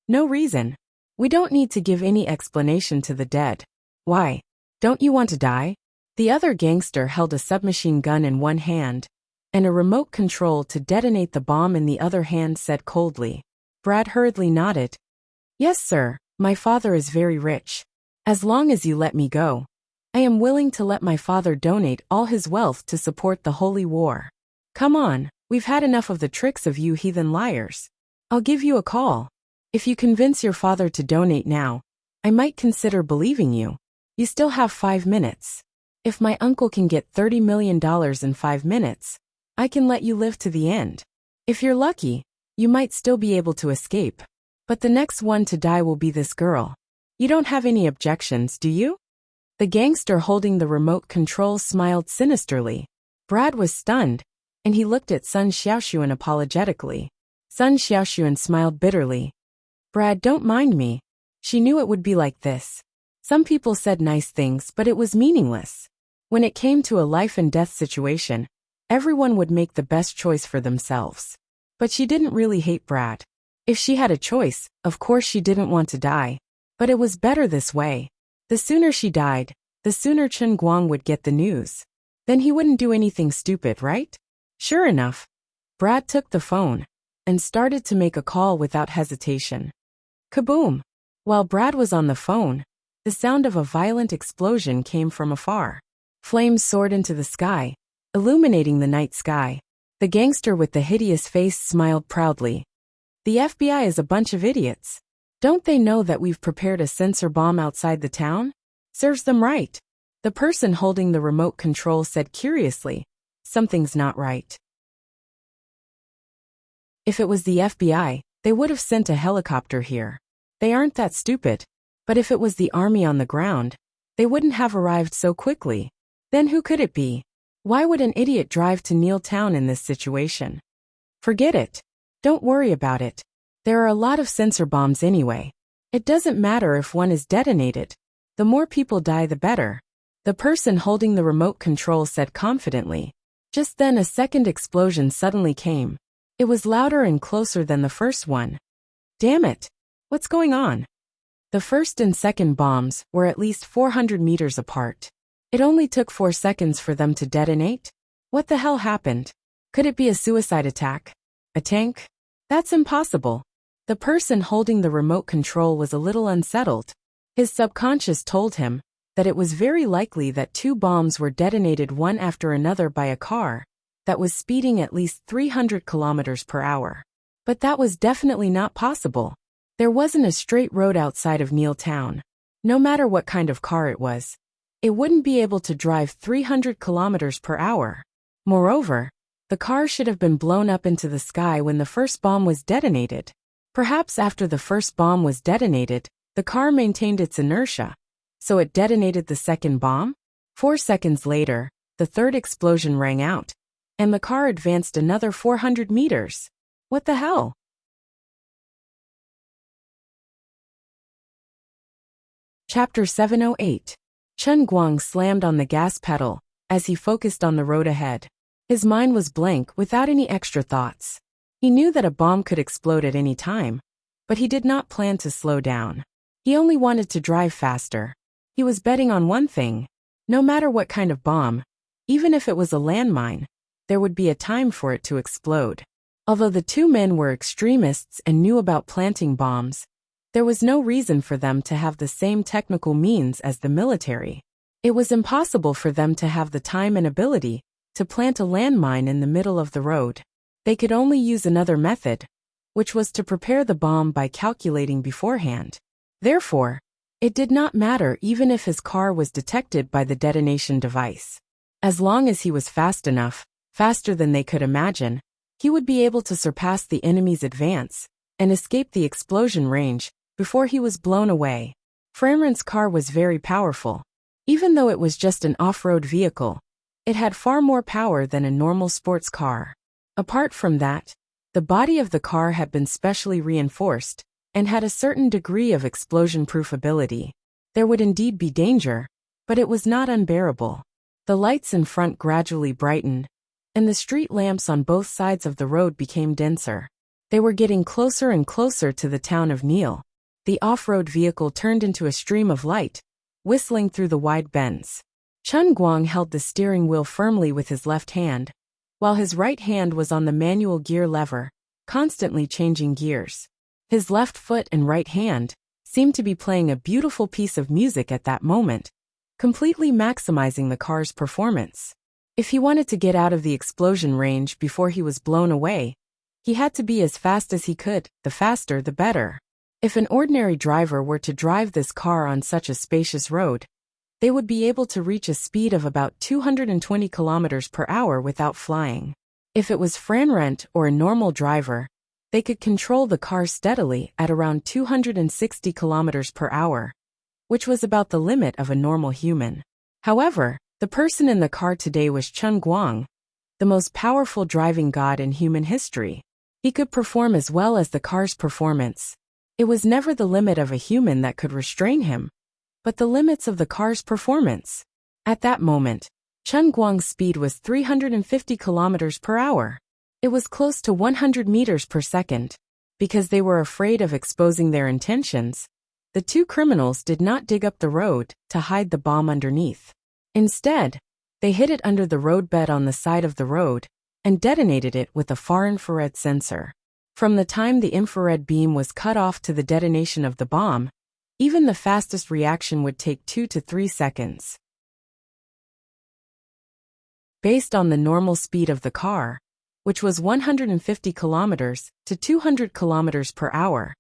No reason. We don't need to give any explanation to the dead. Why? Don't you want to die? The other gangster held a submachine gun in one hand, and a remote control to detonate the bomb in the other hand, said coldly. Brad hurriedly nodded. Yes, sir, my father is very rich. As long as you let me go, I am willing to let my father donate all his wealth to support the holy war. Come on, we've had enough of the tricks of you heathen liars. I'll give you a call. If you convince your father to donate now, I might consider believing you. You still have 5 minutes. If my uncle can get $30 million in 5 minutes, I can let you live to the end. If you're lucky, you might still be able to escape. But the next one to die will be this girl. You don't have any objections, do you? The gangster holding the remote control smiled sinisterly. Brad was stunned, and he looked at Sun Xiaoxuan apologetically. Sun Xiaoxuan smiled bitterly. Brad, don't mind me. She knew it would be like this. Some people said nice things, but it was meaningless. When it came to a life and death situation, everyone would make the best choice for themselves. But she didn't really hate Brad. If she had a choice, of course she didn't want to die. But it was better this way. The sooner she died, the sooner Chen Guang would get the news. Then he wouldn't do anything stupid, right? Sure enough, Brad took the phone and started to make a call without hesitation. Kaboom! While Brad was on the phone, the sound of a violent explosion came from afar. Flames soared into the sky, illuminating the night sky. The gangster with the hideous face smiled proudly. The FBI is a bunch of idiots. Don't they know that we've prepared a sensor bomb outside the town? Serves them right. The person holding the remote control said curiously, something's not right. If it was the FBI, they would have sent a helicopter here. They aren't that stupid. But if it was the army on the ground, they wouldn't have arrived so quickly. Then who could it be? Why would an idiot drive to Neil Town in this situation? Forget it. Don't worry about it. There are a lot of sensor bombs anyway. It doesn't matter if one is detonated. The more people die, the better. The person holding the remote control said confidently. Just then a second explosion suddenly came. It was louder and closer than the first one. Damn it! What's going on? The first and second bombs were at least 400 meters apart. It only took 4 seconds for them to detonate? What the hell happened? Could it be a suicide attack? A tank? That's impossible. The person holding the remote control was a little unsettled. His subconscious told him that it was very likely that 2 bombs were detonated one after another by a car that was speeding at least 300 kilometers per hour. But that was definitely not possible. There wasn't a straight road outside of Neil Town. No matter what kind of car it was, it wouldn't be able to drive 300 kilometers per hour. Moreover, the car should have been blown up into the sky when the first bomb was detonated. Perhaps after the first bomb was detonated, the car maintained its inertia, so it detonated the second bomb? 4 seconds later, the third explosion rang out, and the car advanced another 400 meters. What the hell? Chapter 708. Chen Guang slammed on the gas pedal as he focused on the road ahead. His mind was blank without any extra thoughts. He knew that a bomb could explode at any time, but he did not plan to slow down. He only wanted to drive faster. He was betting on one thing. No matter what kind of bomb, even if it was a landmine, there would be a time for it to explode. Although the 2 men were extremists and knew about planting bombs, there was no reason for them to have the same technical means as the military. It was impossible for them to have the time and ability to plant a landmine in the middle of the road. They could only use another method, which was to prepare the bomb by calculating beforehand. Therefore, it did not matter even if his car was detected by the detonation device. As long as he was fast enough, faster than they could imagine, he would be able to surpass the enemy's advance and escape the explosion range before he was blown away. Framren's car was very powerful. Even though it was just an off-road vehicle, it had far more power than a normal sports car. Apart from that, the body of the car had been specially reinforced and had a certain degree of explosion-proof ability. There would indeed be danger, but it was not unbearable. The lights in front gradually brightened, and the street lamps on both sides of the road became denser. They were getting closer and closer to the town of Neil. The off-road vehicle turned into a stream of light, whistling through the wide bends. Chun Guang held the steering wheel firmly with his left hand, while his right hand was on the manual gear lever, constantly changing gears. His left foot and right hand seemed to be playing a beautiful piece of music at that moment, completely maximizing the car's performance. If he wanted to get out of the explosion range before he was blown away, he had to be as fast as he could, the faster the better. If an ordinary driver were to drive this car on such a spacious road, they would be able to reach a speed of about 220 kilometers per hour without flying. If it was Franrent or a normal driver, they could control the car steadily at around 260 kilometers per hour, which was about the limit of a normal human. However, the person in the car today was Chun Guang, the most powerful driving god in human history. He could perform as well as the car's performance. It was never the limit of a human that could restrain him, but the limits of the car's performance. At that moment, Chun Guang's speed was 350 kilometers per hour. It was close to 100 meters per second. Because they were afraid of exposing their intentions, the two criminals did not dig up the road to hide the bomb underneath. Instead, they hid it under the roadbed on the side of the road and detonated it with a far-infrared sensor. From the time the infrared beam was cut off to the detonation of the bomb, even the fastest reaction would take 2 to 3 seconds. Based on the normal speed of the car, which was 150 kilometers to 200 kilometers per hour,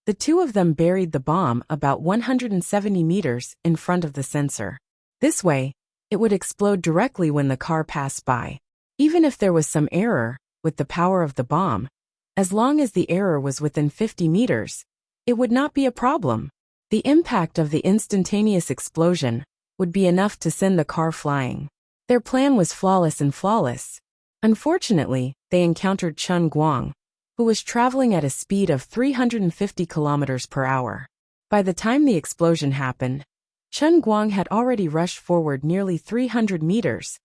the two of them buried the bomb about 170 meters in front of the sensor. This way, it would explode directly when the car passed by. Even if there was some error with the power of the bomb, as long as the error was within 50 meters, it would not be a problem. The impact of the instantaneous explosion would be enough to send the car flying. Their plan was flawless and flawless. Unfortunately, they encountered Chun Guang, who was traveling at a speed of 350 kilometers per hour. By the time the explosion happened, Chun Guang had already rushed forward nearly 300 meters,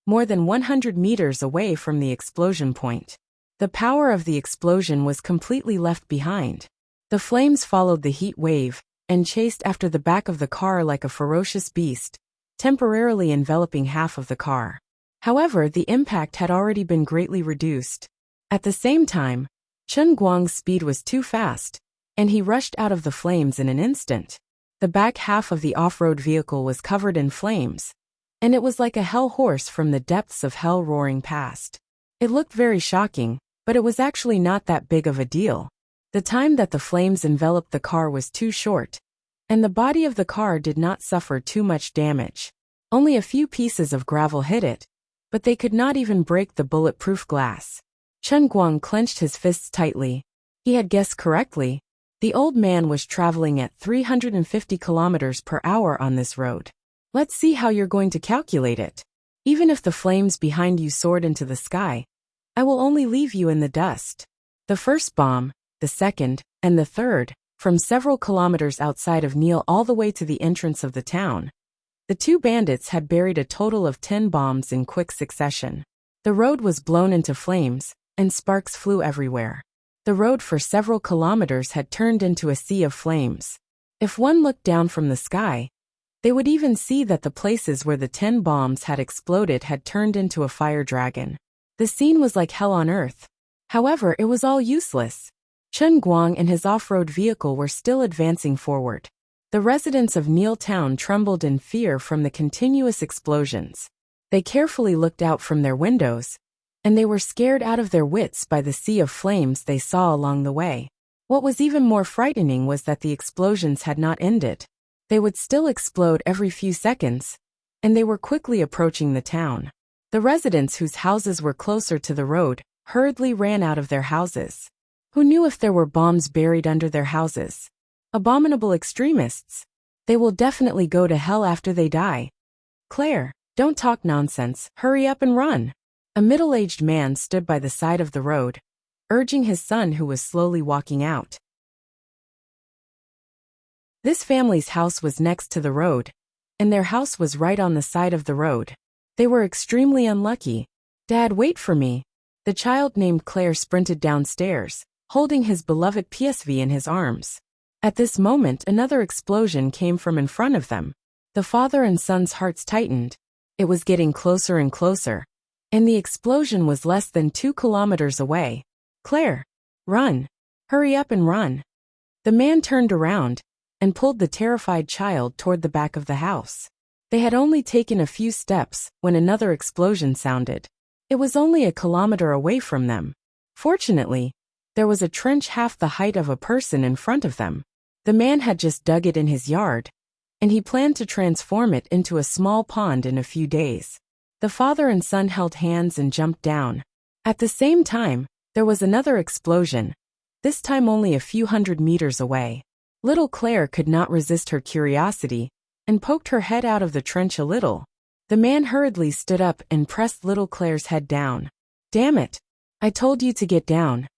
more than 100 meters away from the explosion point. The power of the explosion was completely left behind. The flames followed the heat wave and chased after the back of the car like a ferocious beast, temporarily enveloping half of the car. However, the impact had already been greatly reduced. At the same time, Chun Guang's speed was too fast, and he rushed out of the flames in an instant. The back half of the off-road vehicle was covered in flames, and it was like a hell horse from the depths of hell roaring past. It looked very shocking, but it was actually not that big of a deal. The time that the flames enveloped the car was too short, and the body of the car did not suffer too much damage. Only a few pieces of gravel hit it, but they could not even break the bulletproof glass. Chun Guang clenched his fists tightly. He had guessed correctly. The old man was traveling at 350 kilometers per hour on this road. Let's see how you're going to calculate it. Even if the flames behind you soared into the sky, I will only leave you in the dust. The first bomb, the second, and the third, from several kilometers outside of Neil all the way to the entrance of the town. The two bandits had buried a total of 10 bombs in quick succession. The road was blown into flames, and sparks flew everywhere. The road for several kilometers had turned into a sea of flames. If one looked down from the sky, they would even see that the places where the 10 bombs had exploded had turned into a fire dragon. The scene was like hell on earth. However, it was all useless. Chun Guang and his off-road vehicle were still advancing forward. The residents of Neil Town trembled in fear from the continuous explosions. They carefully looked out from their windows, and they were scared out of their wits by the sea of flames they saw along the way. What was even more frightening was that the explosions had not ended. They would still explode every few seconds, and they were quickly approaching the town. The residents whose houses were closer to the road hurriedly ran out of their houses. Who knew if there were bombs buried under their houses? Abominable extremists. They will definitely go to hell after they die. Claire, don't talk nonsense, hurry up and run. A middle-aged man stood by the side of the road, urging his son who was slowly walking out. This family's house was next to the road, and their house was right on the side of the road. They were extremely unlucky. Dad, wait for me. The child named Claire sprinted downstairs, holding his beloved PSV in his arms. At this moment, another explosion came from in front of them. The father and son's hearts tightened. It was getting closer and closer, and the explosion was less than 2 kilometers away. Claire, run. Hurry up and run. The man turned around and pulled the terrified child toward the back of the house. They had only taken a few steps when another explosion sounded. It was only a kilometer away from them. Fortunately, there was a trench half the height of a person in front of them. The man had just dug it in his yard, and he planned to transform it into a small pond in a few days. The father and son held hands and jumped down. At the same time, there was another explosion, this time only a few hundred meters away. Little Claire could not resist her curiosity and poked her head out of the trench a little. The man hurriedly stood up and pressed little Claire's head down. Damn it! I told you to get down.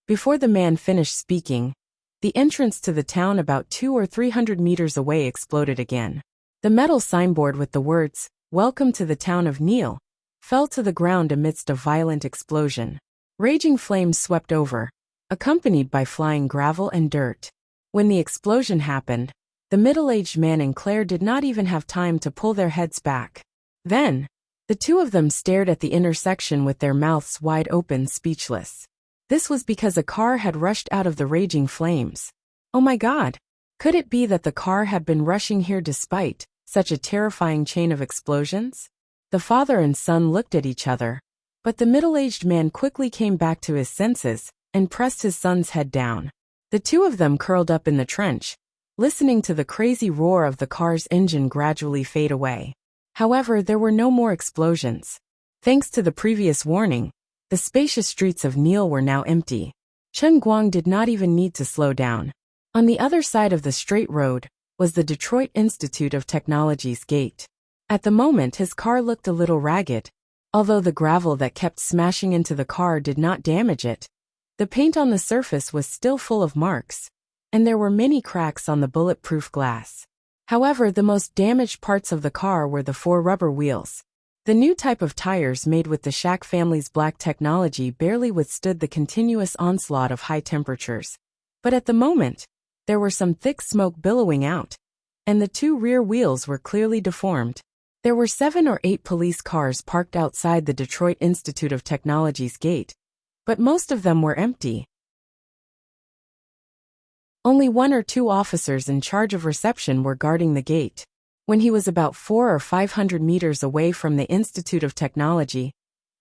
Before the man finished speaking, the entrance to the town about 200 or 300 meters away exploded again. The metal signboard with the words, "Welcome to the town of Neil," fell to the ground amidst a violent explosion. Raging flames swept over, accompanied by flying gravel and dirt. When the explosion happened, the middle-aged man and Claire did not even have time to pull their heads back. Then, the two of them stared at the intersection with their mouths wide open, speechless. This was because a car had rushed out of the raging flames. Oh my God! Could it be that the car had been rushing here despite such a terrifying chain of explosions? The father and son looked at each other, but the middle-aged man quickly came back to his senses and pressed his son's head down. The two of them curled up in the trench, listening to the crazy roar of the car's engine gradually fade away. However, there were no more explosions. Thanks to the previous warning, the spacious streets of Neil were now empty. Chen Guang did not even need to slow down. On the other side of the straight road was the Detroit Institute of Technology's gate. At the moment, his car looked a little ragged. Although the gravel that kept smashing into the car did not damage it, the paint on the surface was still full of marks, and there were many cracks on the bulletproof glass. However, the most damaged parts of the car were the 4 rubber wheels. The new type of tires made with the Shack family's black technology barely withstood the continuous onslaught of high temperatures. But at the moment, there were some thick smoke billowing out, and the 2 rear wheels were clearly deformed. There were 7 or 8 police cars parked outside the Detroit Institute of Technology's gate, but most of them were empty. Only 1 or 2 officers in charge of reception were guarding the gate. When he was about 400 or 500 meters away from the Institute of Technology,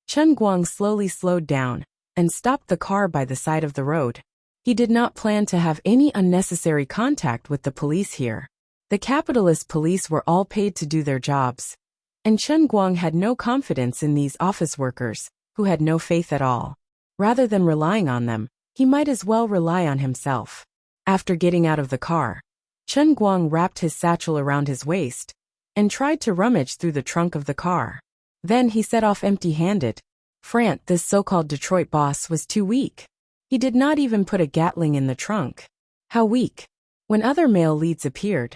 Chen Guang slowly slowed down and stopped the car by the side of the road. He did not plan to have any unnecessary contact with the police here. The capitalist police were all paid to do their jobs, and Chen Guang had no confidence in these office workers, who had no faith at all. Rather than relying on them, he might as well rely on himself. After getting out of the car, Chen Guang wrapped his satchel around his waist and tried to rummage through the trunk of the car. Then he set off empty-handed. Frant, this so-called Detroit boss, was too weak. He did not even put a Gatling in the trunk. How weak! When other male leads appeared,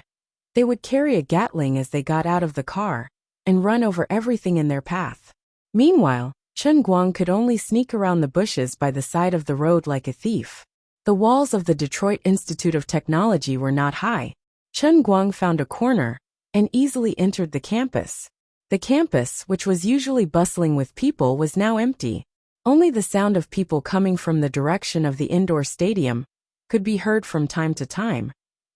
they would carry a Gatling as they got out of the car and run over everything in their path. Meanwhile, Chen Guang could only sneak around the bushes by the side of the road like a thief. The walls of the Detroit Institute of Technology were not high. Chen Guang found a corner and easily entered the campus. The campus, which was usually bustling with people, was now empty. Only the sound of people coming from the direction of the indoor stadium could be heard from time to time.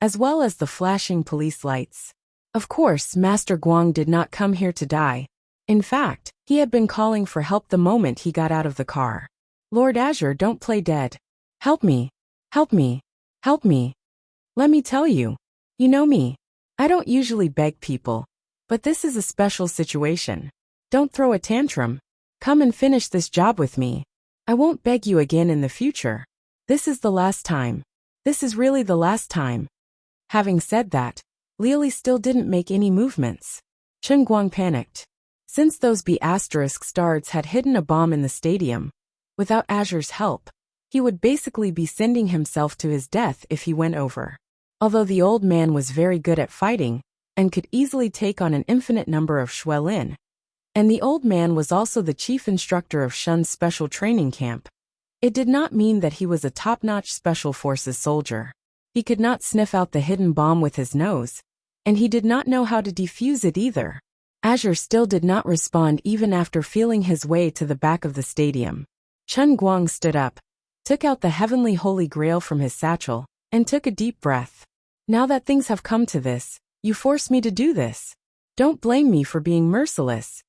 as well as the flashing police lights. Of course, Master Guang did not come here to die. In fact, he had been calling for help the moment he got out of the car. Lord Azure, don't play dead. Help me. Help me. Help me. Let me tell you. You know me. I don't usually beg people. But this is a special situation. Don't throw a tantrum. Come and finish this job with me. I won't beg you again in the future. This is the last time. This is really the last time. Having said that, Lily still didn't make any movements. Chen Guang panicked. Since those B** stars had hidden a bomb in the stadium, without Azure's help, he would basically be sending himself to his death if he went over. Although the old man was very good at fighting, and could easily take on an infinite number of Xuelin, and the old man was also the chief instructor of Shun's special training camp, it did not mean that he was a top-notch special forces soldier. He could not sniff out the hidden bomb with his nose, and he did not know how to defuse it either. Azure still did not respond even after feeling his way to the back of the stadium. Chen Guang stood up, took out the heavenly holy grail from his satchel, and took a deep breath. Now that things have come to this, you force me to do this. Don't blame me for being merciless.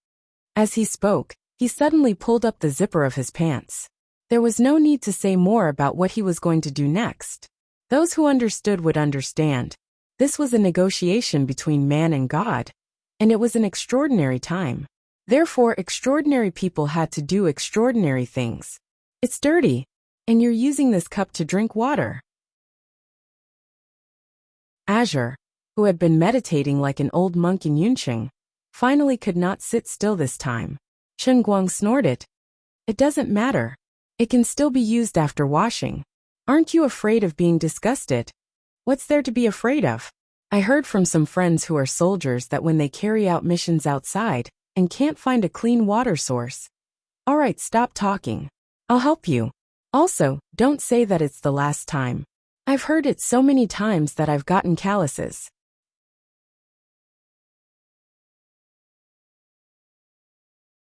As he spoke, he suddenly pulled up the zipper of his pants. There was no need to say more about what he was going to do next. Those who understood would understand. This was a negotiation between man and God, and it was an extraordinary time. Therefore, extraordinary people had to do extraordinary things. It's dirty, and you're using this cup to drink water. Azure, who had been meditating like an old monk in Yunqing, finally could not sit still this time. Chen Guang snorted. It doesn't matter. It can still be used after washing. Aren't you afraid of being disgusted? What's there to be afraid of? I heard from some friends who are soldiers that when they carry out missions outside and can't find a clean water source. All right, stop talking. I'll help you. Also, don't say that it's the last time. I've heard it so many times that I've gotten calluses.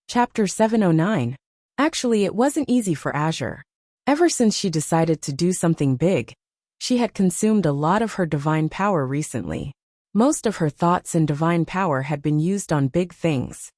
Chapter 709. Actually, it wasn't easy for Azure. Ever since she decided to do something big, she had consumed a lot of her divine power recently. Most of her thoughts and divine power had been used on big things.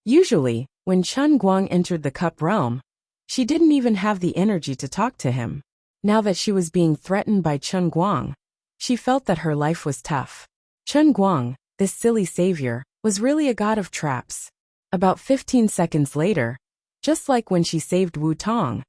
Usually, when Chen Guang entered the cup realm, she didn't even have the energy to talk to him. Now that she was being threatened by Chen Guang, she felt that her life was tough. Chen Guang, this silly savior, was really a god of traps. About 15 seconds later, just like when she saved Wu Tong,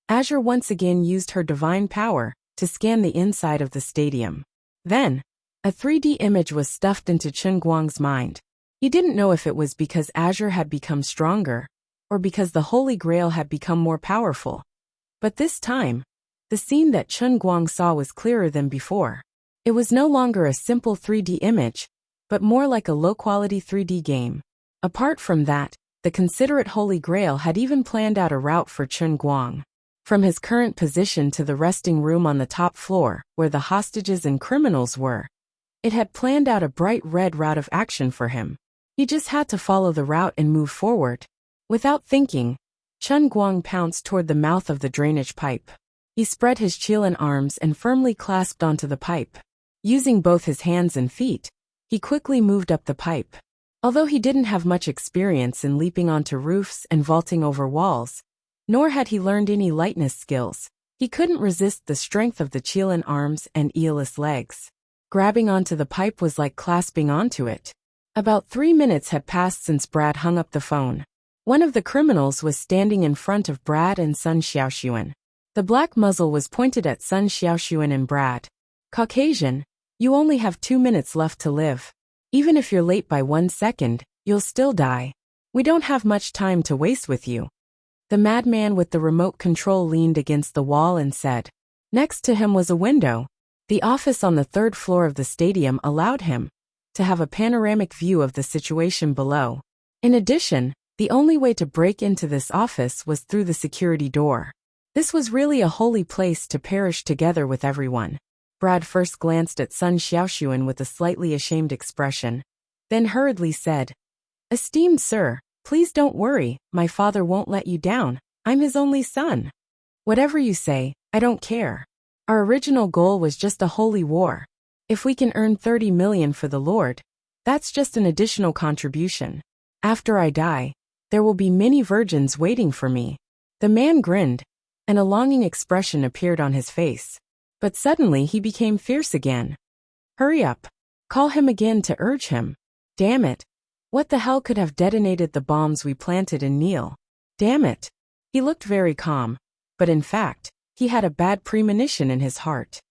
Azure once again used her divine power to scan the inside of the stadium. Then, a 3D image was stuffed into Chen Guang's mind. He didn't know if it was because Azure had become stronger, or because the Holy Grail had become more powerful. But this time, the scene that Chen Guang saw was clearer than before. It was no longer a simple 3D image, but more like a low-quality 3D game. Apart from that, the considerate Holy Grail had even planned out a route for Chen Guang. From his current position to the resting room on the top floor, where the hostages and criminals were, it had planned out a bright red route of action for him. He just had to follow the route and move forward. Without thinking, Chen Guang pounced toward the mouth of the drainage pipe. He spread his Qilin arms and firmly clasped onto the pipe. Using both his hands and feet, he quickly moved up the pipe. Although he didn't have much experience in leaping onto roofs and vaulting over walls, nor had he learned any lightness skills, he couldn't resist the strength of the Qilin arms and Aeolus legs. Grabbing onto the pipe was like clasping onto it. About 3 minutes had passed since Brad hung up the phone. One of the criminals was standing in front of Brad and Sun Xiaoxuan. The black muzzle was pointed at Sun Xiaoxuan and Brad. Caucasian, you only have 2 minutes left to live. Even if you're late by 1 second, you'll still die. We don't have much time to waste with you. The madman with the remote control leaned against the wall and said. Next to him was a window. The office on the 3rd floor of the stadium allowed him to have a panoramic view of the situation below. In addition, the only way to break into this office was through the security door. This was really a holy place to perish together with everyone. Brad first glanced at Sun Xiaoxuan with a slightly ashamed expression, then hurriedly said, Esteemed sir, please don't worry, my father won't let you down, I'm his only son. Whatever you say, I don't care. Our original goal was just a holy war. If we can earn 30 million for the Lord, that's just an additional contribution. After I die, there will be many virgins waiting for me. The man grinned, and a longing expression appeared on his face. But suddenly he became fierce again. Hurry up. Call him again to urge him. Damn it. What the hell could have detonated the bombs we planted in Neil? Damn it. He looked very calm, but in fact, he had a bad premonition in his heart.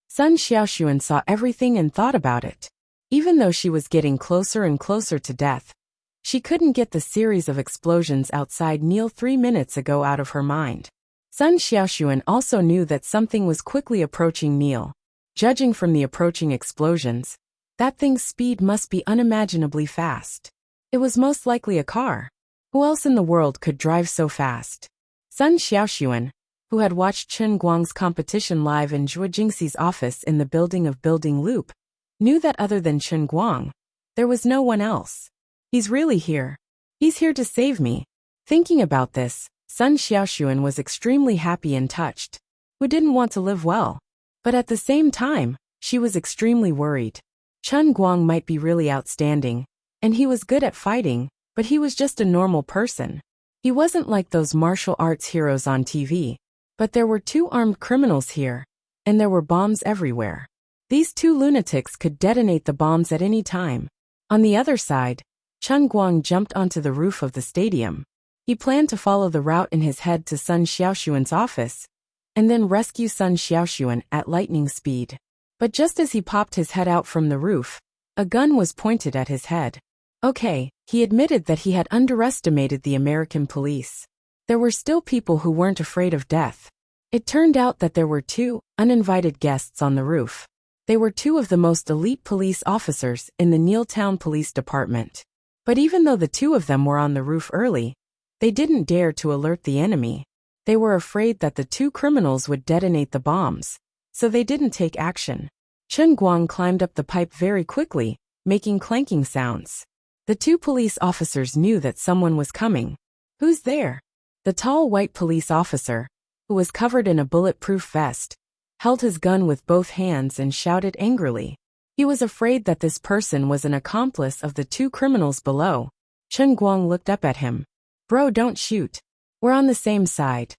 Sun Xiaoxuan saw everything and thought about it. Even though she was getting closer and closer to death, she couldn't get the series of explosions outside Neil 3 minutes ago out of her mind. Sun Xiaoxuan also knew that something was quickly approaching Neil. Judging from the approaching explosions, that thing's speed must be unimaginably fast. It was most likely a car. Who else in the world could drive so fast? Sun Xiaoxuan, who had watched Chen Guang's competition live in Zhuo Jingxi's office in the building of Building Loop, knew that other than Chen Guang, there was no one else. He's really here. He's here to save me. Thinking about this, Sun Xiaoxuan was extremely happy and touched. Who didn't want to live well? But at the same time, she was extremely worried. Chen Guang might be really outstanding, and he was good at fighting, but he was just a normal person. He wasn't like those martial arts heroes on TV. But there were 2 armed criminals here, and there were bombs everywhere. These 2 lunatics could detonate the bombs at any time. On the other side, Chen Guang jumped onto the roof of the stadium. He planned to follow the route in his head to Sun Xiaoxuan's office, and then rescue Sun Xiaoxuan at lightning speed. But just as he popped his head out from the roof, a gun was pointed at his head. Okay, he admitted that he had underestimated the American police. There were still people who weren't afraid of death. It turned out that there were 2 uninvited guests on the roof. They were 2 of the most elite police officers in the Neiltown Police Department. But even though the 2 of them were on the roof early, they didn't dare to alert the enemy. They were afraid that the 2 criminals would detonate the bombs, so they didn't take action. Chen Guang climbed up the pipe very quickly, making clanking sounds. The 2 police officers knew that someone was coming. Who's there? The tall white police officer, who was covered in a bulletproof vest, held his gun with both hands and shouted angrily. He was afraid that this person was an accomplice of the 2 criminals below. Chen Guang looked up at him. Bro, don't shoot. We're on the same side.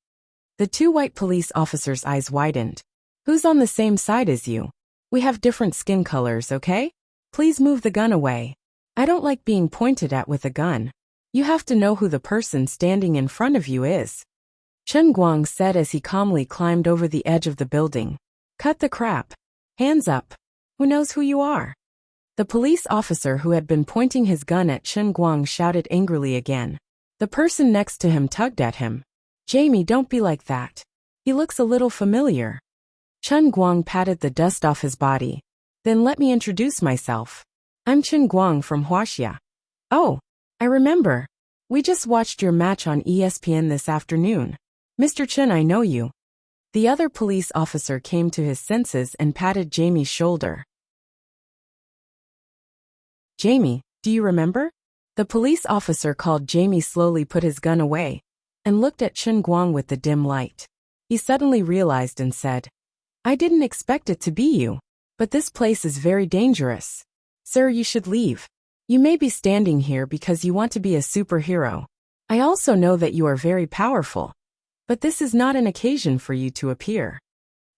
The 2 white police officers' eyes widened. Who's on the same side as you? We have different skin colors, okay? Please move the gun away. I don't like being pointed at with a gun. You have to know who the person standing in front of you is. Chen Guang said as he calmly climbed over the edge of the building. Cut the crap. Hands up. Who knows who you are? The police officer who had been pointing his gun at Chen Guang shouted angrily again. The person next to him tugged at him. Jamie, don't be like that. He looks a little familiar. Chen Guang patted the dust off his body. Then let me introduce myself. I'm Chen Guang from Huaxia. Oh, I remember. We just watched your match on ESPN this afternoon. Mr. Chen, I know you. The other police officer came to his senses and patted Jamie's shoulder. Jamie, do you remember? The police officer called Jamie slowly put his gun away and looked at Chen Guang with the dim light. He suddenly realized and said, I didn't expect it to be you, but this place is very dangerous. Sir, you should leave. You may be standing here because you want to be a superhero. I also know that you are very powerful. But this is not an occasion for you to appear.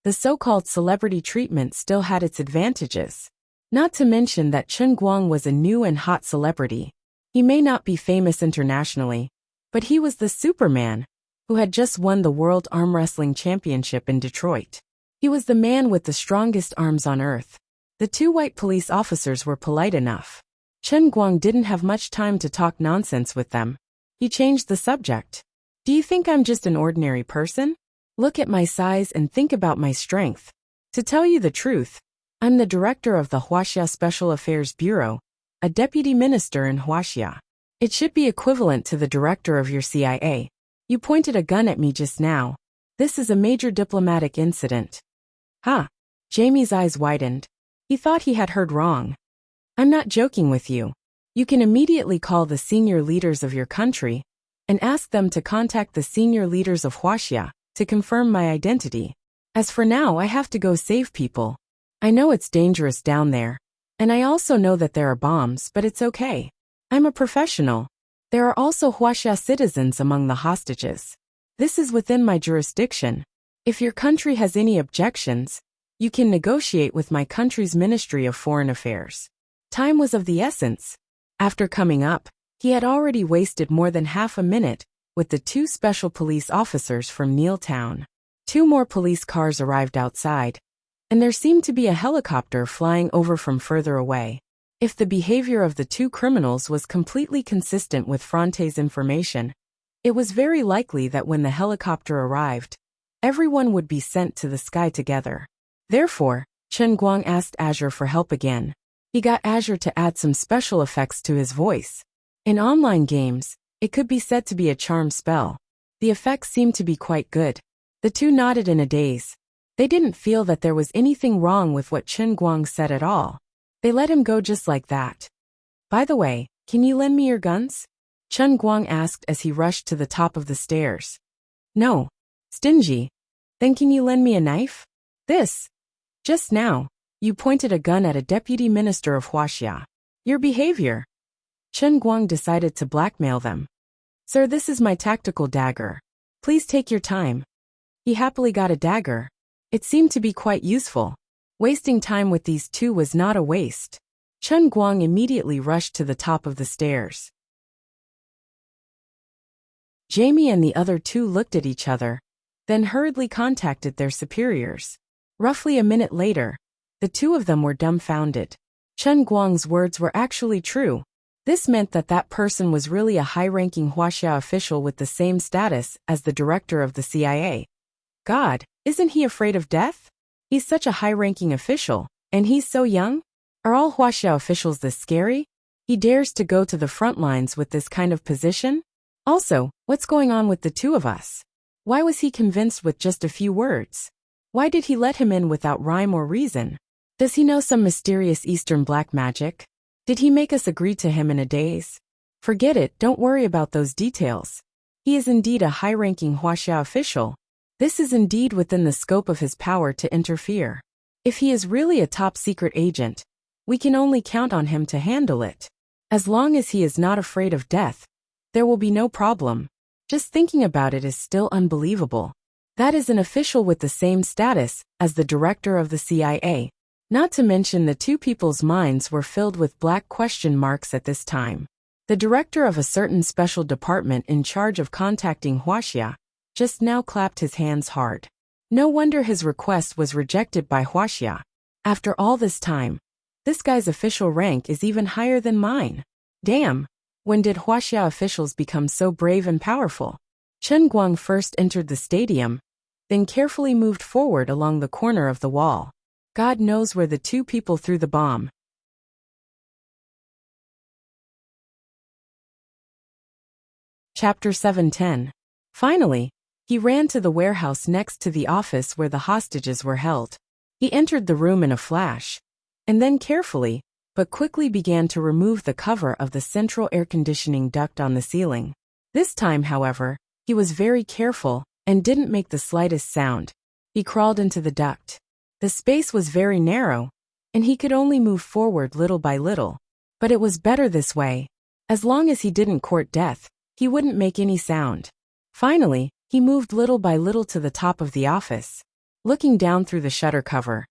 The so-called celebrity treatment still had its advantages. Not to mention that Chen Guang was a new and hot celebrity. He may not be famous internationally, but he was the Superman, who had just won the World Arm Wrestling Championship in Detroit. He was the man with the strongest arms on earth. The 2 white police officers were polite enough. Chen Guang didn't have much time to talk nonsense with them. He changed the subject. Do you think I'm just an ordinary person? Look at my size and think about my strength. To tell you the truth, I'm the director of the Huaxia Special Affairs Bureau, a deputy minister in Huaxia. It should be equivalent to the director of your CIA. You pointed a gun at me just now. This is a major diplomatic incident. Huh? Jamie's eyes widened. He thought he had heard wrong. I'm not joking with you. You can immediately call the senior leaders of your country and ask them to contact the senior leaders of Huaxia to confirm my identity. As for now, I have to go save people. I know it's dangerous down there. And I also know that there are bombs, but it's okay. I'm a professional. There are also Huaxia citizens among the hostages. This is within my jurisdiction. If your country has any objections, you can negotiate with my country's Ministry of Foreign Affairs. Time was of the essence. After coming up, he had already wasted more than half a minute with the 2 special police officers from Neil Town. 2 more police cars arrived outside, and there seemed to be a helicopter flying over from further away. If the behavior of the 2 criminals was completely consistent with Fronte's information, it was very likely that when the helicopter arrived, everyone would be sent to the sky together. Therefore, Chen Guang asked Azure for help again. He got Azure to add some special effects to his voice. In online games, it could be said to be a charm spell. The effects seemed to be quite good. The 2 nodded in a daze. They didn't feel that there was anything wrong with what Chen Guang said at all. They let him go just like that. By the way, can you lend me your guns? Chen Guang asked as he rushed to the top of the stairs. No. Stingy. Then can you lend me a knife? This. Just now, you pointed a gun at a deputy minister of Huaxia. Your behavior. Chen Guang decided to blackmail them. Sir, this is my tactical dagger. Please take your time. He happily got a dagger. It seemed to be quite useful. Wasting time with these 2 was not a waste. Chen Guang immediately rushed to the top of the stairs. Jamie and the other 2 looked at each other, then hurriedly contacted their superiors. Roughly a minute later, the 2 of them were dumbfounded. Chen Guang's words were actually true. This meant that that person was really a high-ranking Huaxia official with the same status as the director of the CIA. God, isn't he afraid of death? He's such a high-ranking official, and he's so young? Are all Huaxia officials this scary? He dares to go to the front lines with this kind of position? Also, what's going on with the 2 of us? Why was he convinced with just a few words? Why did he let him in without rhyme or reason? Does he know some mysterious Eastern black magic? Did he make us agree to him in a daze? Forget it, don't worry about those details. He is indeed a high-ranking Huaxia official. This is indeed within the scope of his power to interfere. If he is really a top-secret agent, we can only count on him to handle it. As long as he is not afraid of death, there will be no problem. Just thinking about it is still unbelievable. That is an official with the same status as the director of the CIA. Not to mention the 2 people's minds were filled with black question marks at this time. The director of a certain special department in charge of contacting Huaxia just now clapped his hands hard. No wonder his request was rejected by Huaxia. After all this time, this guy's official rank is even higher than mine. Damn, when did Huaxia officials become so brave and powerful? Chen Guang first entered the stadium, then carefully moved forward along the corner of the wall. God knows where the 2 people threw the bomb. Chapter 710. Finally, he ran to the warehouse next to the office where the hostages were held. He entered the room in a flash, and then carefully, but quickly began to remove the cover of the central air conditioning duct on the ceiling. This time, however, he was very careful and didn't make the slightest sound. He crawled into the duct. The space was very narrow, and he could only move forward little by little. But it was better this way. As long as he didn't court death, he wouldn't make any sound. Finally, he moved little by little to the top of the office. Looking down through the shutter cover,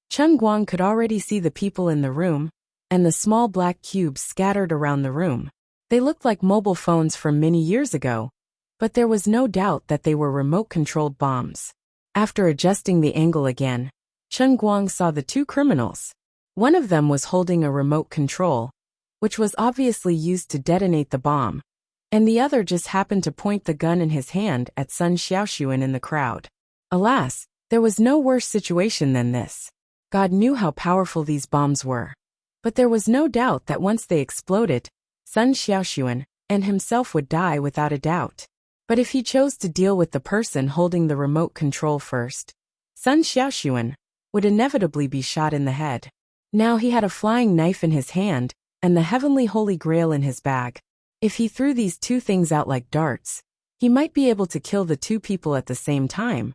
Chen Guang could already see the people in the room, and the small black cubes scattered around the room. They looked like mobile phones from many years ago, but there was no doubt that they were remote-controlled bombs. After adjusting the angle again, Chen Guang saw the 2 criminals. One of them was holding a remote control, which was obviously used to detonate the bomb, and the other just happened to point the gun in his hand at Sun Xiaoxuan in the crowd. Alas, there was no worse situation than this. God knew how powerful these bombs were. But there was no doubt that once they exploded, Sun Xiaoxuan and himself would die without a doubt. But if he chose to deal with the person holding the remote control first, Sun Xiaoxuan would inevitably be shot in the head. Now he had a flying knife in his hand and the heavenly holy grail in his bag. If he threw these 2 things out like darts, he might be able to kill the 2 people at the same time.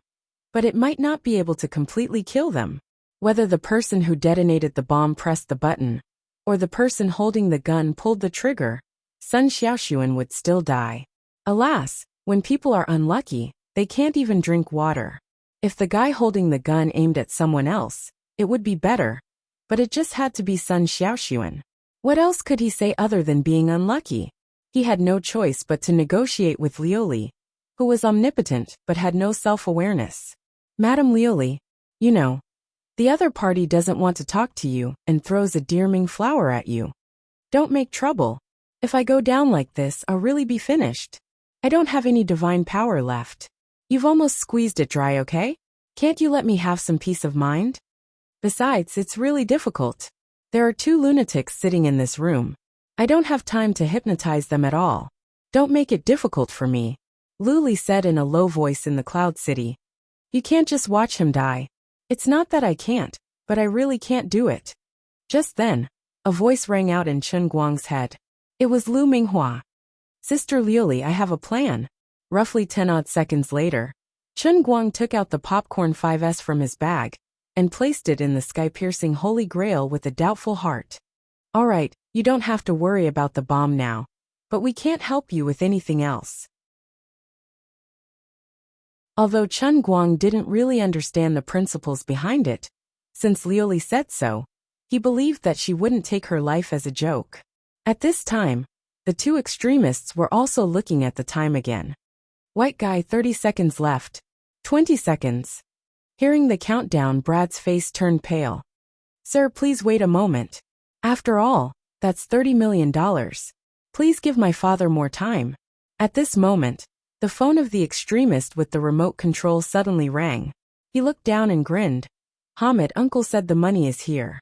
but it might not be able to completely kill them. Whether the person who detonated the bomb pressed the button, or the person holding the gun pulled the trigger, Sun Xiaoxuan would still die. Alas, when people are unlucky, they can't even drink water. If the guy holding the gun aimed at someone else, it would be better, but it just had to be Sun Xiaoxuan. What else could he say other than being unlucky? He had no choice but to negotiate with Liuli, who was omnipotent but had no self-awareness. Madam Liuli, you know, the other party doesn't want to talk to you and throws a dearming flower at you. Don't make trouble. If I go down like this, I'll really be finished. I don't have any divine power left. You've almost squeezed it dry, okay? Can't you let me have some peace of mind? Besides, it's really difficult. There are 2 lunatics sitting in this room. I don't have time to hypnotize them at all. Don't make it difficult for me, Luli said in a low voice in the Cloud City. You can't just watch him die. It's not that I can't, but I really can't do it. Just then, a voice rang out in Chen Guang's head. It was Lu Minghua. Sister Liuli, I have a plan. Roughly 10 odd seconds later, Chen Guang took out the popcorn 5S from his bag and placed it in the sky-piercing Holy Grail with a doubtful heart. All right, you don't have to worry about the bomb now, but we can't help you with anything else. Although Chen Guang didn't really understand the principles behind it, since Liuli said so, he believed that she wouldn't take her life as a joke. At this time, the 2 extremists were also looking at the time again. White guy, 30 seconds left. 20 seconds. Hearing the countdown, Brad's face turned pale. Sir, please wait a moment. After all, that's $30 million. Please give my father more time. At this moment, the phone of the extremist with the remote control suddenly rang. He looked down and grinned. Hamid, uncle said the money is here.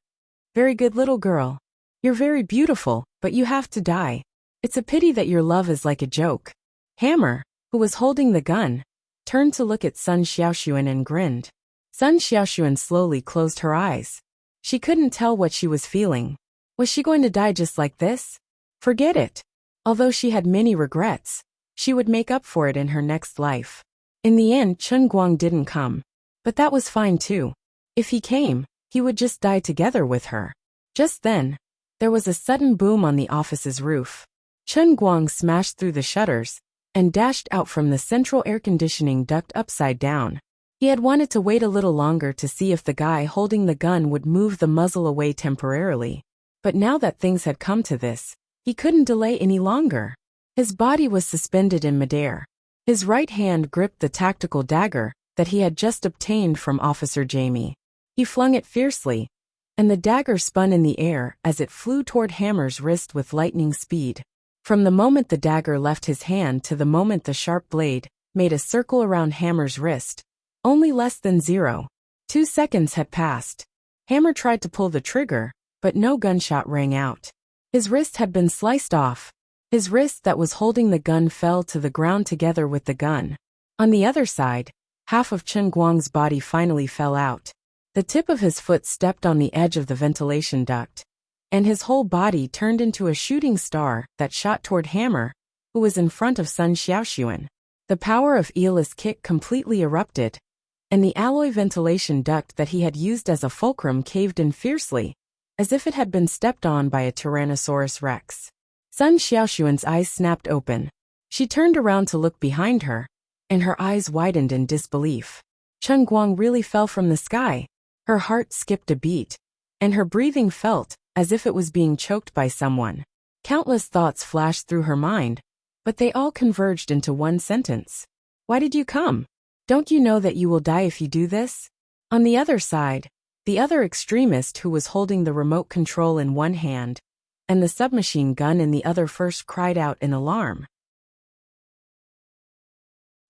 Very good little girl. You're very beautiful, but you have to die. It's a pity that your love is like a joke. Hammer, who was holding the gun, turned to look at Sun Xiaoxuan and grinned. Sun Xiaoxuan slowly closed her eyes. She couldn't tell what she was feeling. Was she going to die just like this? Forget it. Although she had many regrets, she would make up for it in her next life. In the end, Chen Guang didn't come. But that was fine too. If he came, he would just die together with her. Just then, there was a sudden boom on the office's roof. Chen Guang smashed through the shutters and dashed out from the central air conditioning duct upside down. He had wanted to wait a little longer to see if the guy holding the gun would move the muzzle away temporarily. But now that things had come to this, he couldn't delay any longer. His body was suspended in midair. His right hand gripped the tactical dagger that he had just obtained from Officer Jamie. He flung it fiercely, and the dagger spun in the air as it flew toward Hammer's wrist with lightning speed. From the moment the dagger left his hand to the moment the sharp blade made a circle around Hammer's wrist, only less than 0.2 seconds had passed. Hammer tried to pull the trigger, but no gunshot rang out. His wrist had been sliced off. His wrist that was holding the gun fell to the ground together with the gun. On the other side, half of Chen Guang's body finally fell out. The tip of his foot stepped on the edge of the ventilation duct, and his whole body turned into a shooting star that shot toward Hammer, who was in front of Sun Xiaoxuan. The power of Eola's kick completely erupted, and the alloy ventilation duct that he had used as a fulcrum caved in fiercely, as if it had been stepped on by a Tyrannosaurus Rex. Sun Xiaoxuan's eyes snapped open. She turned around to look behind her, and her eyes widened in disbelief. Chen Guang really fell from the sky. Her heart skipped a beat, and her breathing felt as if it was being choked by someone. Countless thoughts flashed through her mind, but they all converged into one sentence. Why did you come? Don't you know that you will die if you do this? On the other side, the other extremist who was holding the remote control in one hand and the submachine gun in the other first cried out in alarm.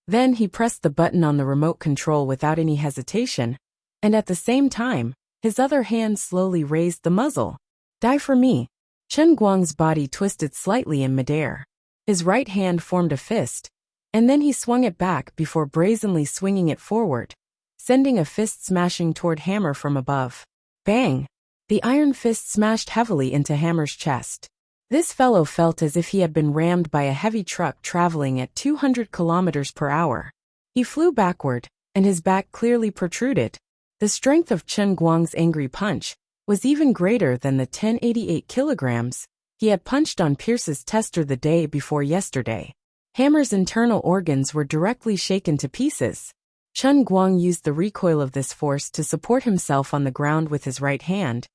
Then he pressed the button on the remote control without any hesitation, and at the same time, his other hand slowly raised the muzzle. Die for me. Chen Guang's body twisted slightly in midair. His right hand formed a fist, and then he swung it back before brazenly swinging it forward, sending a fist smashing toward Hammer from above. Bang! The iron fist smashed heavily into Hammer's chest. This fellow felt as if he had been rammed by a heavy truck traveling at 200 kilometers per hour. He flew backward, and his back clearly protruded. The strength of Chen Guang's angry punch was even greater than the 1088 kilograms he had punched on Pierce's tester the day before yesterday. Hammer's internal organs were directly shaken to pieces. Chen Guang used the recoil of this force to support himself on the ground with his right hand,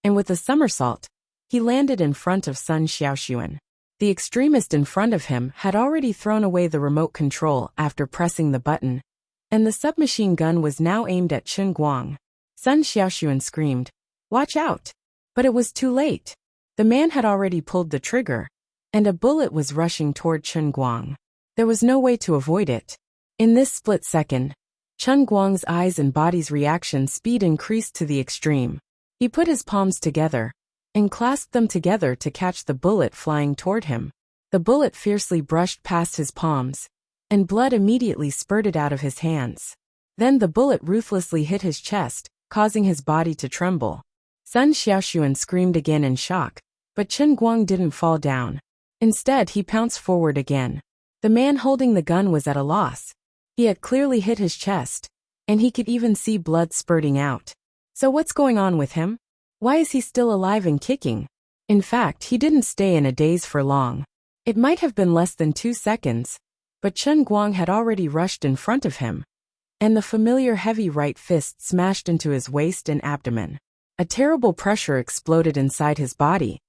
and with a somersault, he landed in front of Sun Xiaoxuan. The extremist in front of him had already thrown away the remote control after pressing the button, and the submachine gun was now aimed at Chen Guang. Sun Xiaoxuan screamed, "Watch out!" But it was too late. The man had already pulled the trigger, and a bullet was rushing toward Chen Guang. There was no way to avoid it. In this split second, Chen Guang's eyes and body's reaction speed increased to the extreme. He put his palms together and clasped them together to catch the bullet flying toward him. The bullet fiercely brushed past his palms, and blood immediately spurted out of his hands. Then the bullet ruthlessly hit his chest, causing his body to tremble. Sun Xiaoxuan screamed again in shock, but Chen Guang didn't fall down. Instead, he pounced forward again. The man holding the gun was at a loss. He had clearly hit his chest, and he could even see blood spurting out. So what's going on with him? Why is he still alive and kicking? In fact, he didn't stay in a daze for long. It might have been less than 2 seconds, but Chen Guang had already rushed in front of him, and the familiar heavy right fist smashed into his waist and abdomen. A terrible pressure exploded inside his body,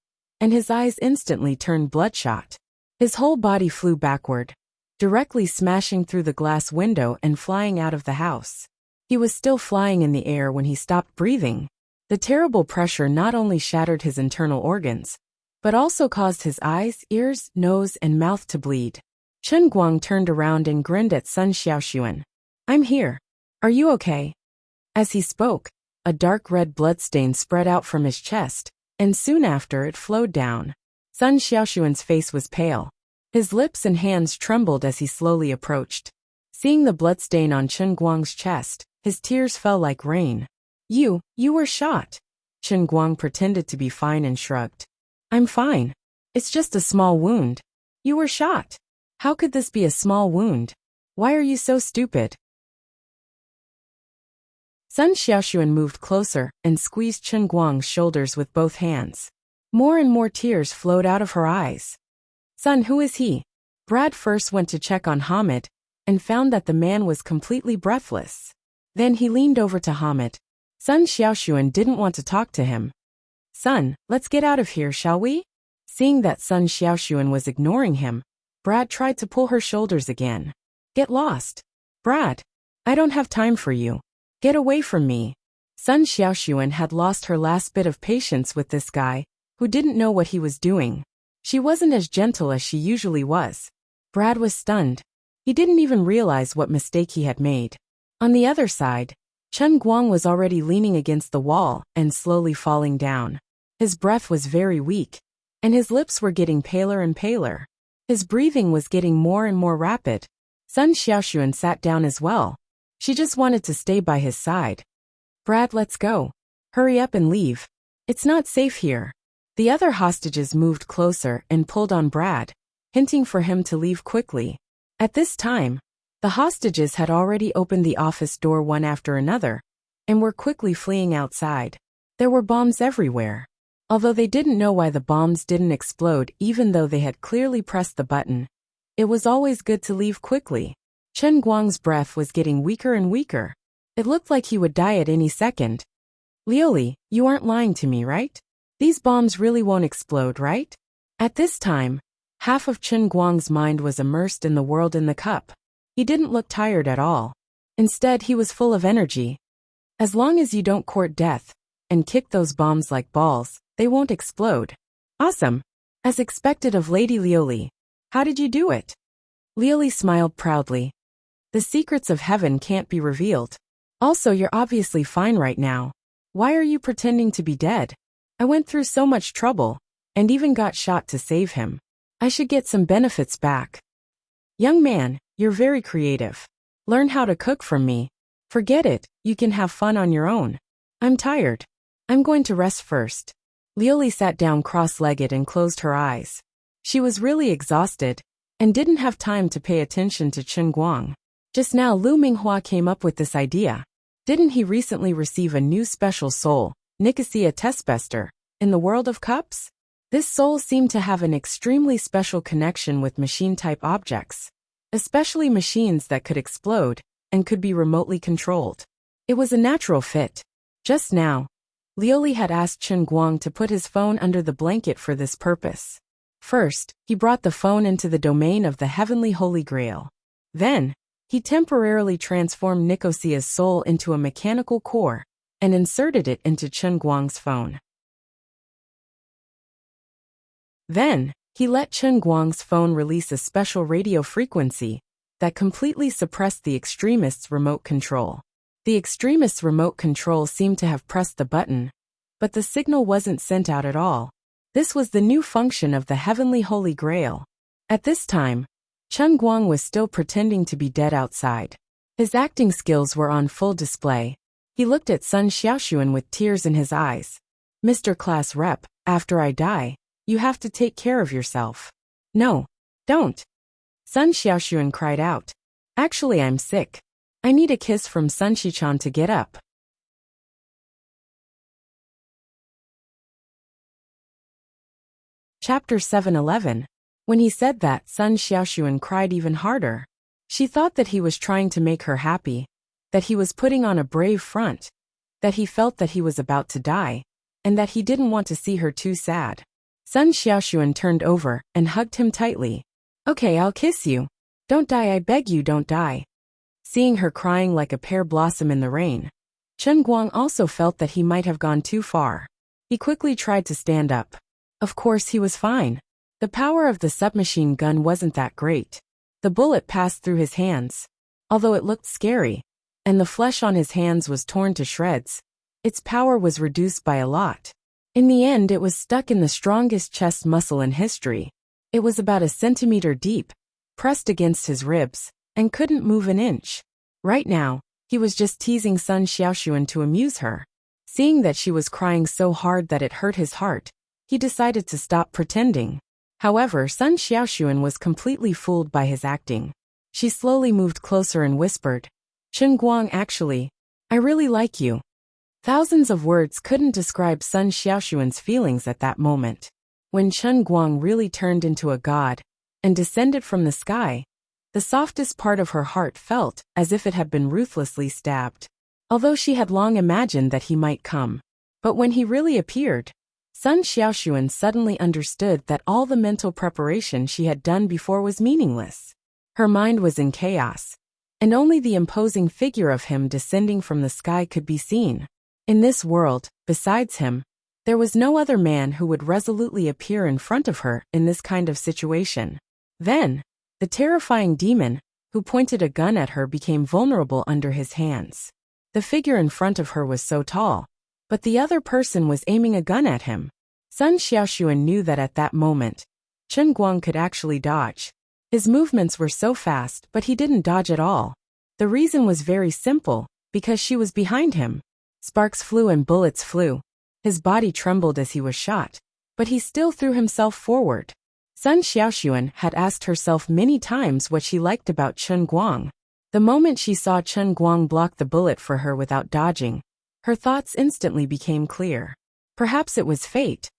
and his eyes instantly turned bloodshot. His whole body flew backward, directly smashing through the glass window and flying out of the house. He was still flying in the air when he stopped breathing. The terrible pressure not only shattered his internal organs, but also caused his eyes, ears, nose, and mouth to bleed. Chen Guang turned around and grinned at Sun Xiaoxuan. "I'm here. Are you okay?" As he spoke, a dark red bloodstain spread out from his chest, and soon after it flowed down. Sun Xiaoxuan's face was pale. His lips and hands trembled as he slowly approached. Seeing the bloodstain on Chen Guang's chest, his tears fell like rain. You were shot." Chen Guang pretended to be fine and shrugged. "I'm fine. It's just a small wound." "You were shot. How could this be a small wound? Why are you so stupid?" Sun Xiaoxuan moved closer and squeezed Chen Guang's shoulders with both hands. More and more tears flowed out of her eyes. "Son, who is he?" Brad first went to check on Hamid, and found that the man was completely breathless. Then he leaned over to Hamid. Sun Xiaoxuan didn't want to talk to him. "Son, let's get out of here, shall we?" Seeing that Sun Xiaoxuan was ignoring him, Brad tried to pull her shoulders again. "Get lost. Brad, I don't have time for you. Get away from me." Sun Xiaoxuan had lost her last bit of patience with this guy, who didn't know what he was doing. She wasn't as gentle as she usually was. Brad was stunned. He didn't even realize what mistake he had made. On the other side, Chen Guang was already leaning against the wall and slowly falling down. His breath was very weak, and his lips were getting paler and paler. His breathing was getting more and more rapid. Sun Xiaoxuan sat down as well. She just wanted to stay by his side. "Brad, let's go. Hurry up and leave. It's not safe here." The other hostages moved closer and pulled on Brad, hinting for him to leave quickly. At this time, the hostages had already opened the office door one after another, and were quickly fleeing outside. There were bombs everywhere. Although they didn't know why the bombs didn't explode even though they had clearly pressed the button, it was always good to leave quickly. Chen Guang's breath was getting weaker and weaker. It looked like he would die at any second. "Lioli, you aren't lying to me, right? These bombs really won't explode, right?" At this time, half of Chen Guang's mind was immersed in the world in the cup. He didn't look tired at all. Instead, he was full of energy. "As long as you don't court death and kick those bombs like balls, they won't explode." "Awesome. As expected of Lady Lioli. How did you do it?" Lioli smiled proudly. "The secrets of heaven can't be revealed. Also, you're obviously fine right now. Why are you pretending to be dead? I went through so much trouble, and even got shot to save him. I should get some benefits back." "Young man, you're very creative. Learn how to cook from me. Forget it, you can have fun on your own. I'm tired. I'm going to rest first." Lioli sat down cross-legged and closed her eyes. She was really exhausted, and didn't have time to pay attention to Chen Guang. Just now Lu Minghua came up with this idea. Didn't he recently receive a new special soul, Nicosia Testbester, in the world of cups? This soul seemed to have an extremely special connection with machine-type objects, especially machines that could explode and could be remotely controlled. It was a natural fit. Just now, Lioli had asked Chen Guang to put his phone under the blanket for this purpose. First, he brought the phone into the domain of the heavenly Holy Grail. Then, he temporarily transformed Nicosia's soul into a mechanical core and inserted it into Chen Guang's phone. Then, he let Chen Guang's phone release a special radio frequency that completely suppressed the extremist's remote control. The extremist's remote control seemed to have pressed the button, but the signal wasn't sent out at all. This was the new function of the heavenly Holy Grail. At this time, Chen Guang was still pretending to be dead outside. His acting skills were on full display. He looked at Sun Xiaoxuan with tears in his eyes. "Mr. Class Rep, after I die, you have to take care of yourself." "No, don't." Sun Xiaoxuan cried out. "Actually, I'm sick. I need a kiss from Sun Shichan to get up." Chapter 7:11. When he said that, Sun Xiaoxuan cried even harder. She thought that he was trying to make her happy, that he was putting on a brave front, that he felt that he was about to die, and that he didn't want to see her too sad. Sun Xiaoxuan turned over and hugged him tightly. "Okay, I'll kiss you. Don't die, I beg you, don't die." Seeing her crying like a pear blossom in the rain, Chen Guang also felt that he might have gone too far. He quickly tried to stand up. Of course he was fine. The power of the submachine gun wasn't that great. The bullet passed through his hands. Although it looked scary, and the flesh on his hands was torn to shreds, its power was reduced by a lot. In the end, it was stuck in the strongest chest muscle in history. It was about a centimeter deep, pressed against his ribs, and couldn't move an inch. Right now, he was just teasing Sun Xiaoxuan to amuse her. Seeing that she was crying so hard that it hurt his heart, he decided to stop pretending. However, Sun Xiaoxuan was completely fooled by his acting. She slowly moved closer and whispered, "Chen Guang, actually, I really like you." Thousands of words couldn't describe Sun Xiaoxuan's feelings at that moment. When Chen Guang really turned into a god and descended from the sky, the softest part of her heart felt as if it had been ruthlessly stabbed. Although she had long imagined that he might come. But when he really appeared, Sun Xiaoxuan suddenly understood that all the mental preparation she had done before was meaningless. Her mind was in chaos, and only the imposing figure of him descending from the sky could be seen. In this world, besides him, there was no other man who would resolutely appear in front of her in this kind of situation. Then, the terrifying demon, who pointed a gun at her, became vulnerable under his hands. The figure in front of her was so tall, but the other person was aiming a gun at him. Sun Xiaoxuan knew that at that moment, Chen Guang could actually dodge. His movements were so fast, but he didn't dodge at all. The reason was very simple, because she was behind him. Sparks flew and bullets flew. His body trembled as he was shot, but he still threw himself forward. Sun Xiaoxuan had asked herself many times what she liked about Chen Guang. The moment she saw Chen Guang block the bullet for her without dodging, her thoughts instantly became clear. Perhaps it was fate.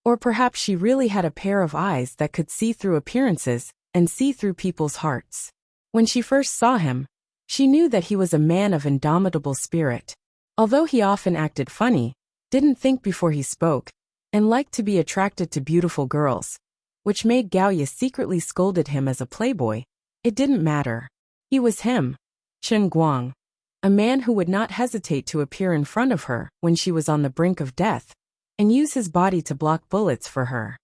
Or perhaps she really had a pair of eyes that could see through appearances and see through people's hearts. When she first saw him, she knew that he was a man of indomitable spirit. Although he often acted funny, didn't think before he spoke, and liked to be attracted to beautiful girls, which made Gaoye secretly scolded him as a playboy, it didn't matter. He was him, Chen Guang, a man who would not hesitate to appear in front of her when she was on the brink of death, and use his body to block bullets for her.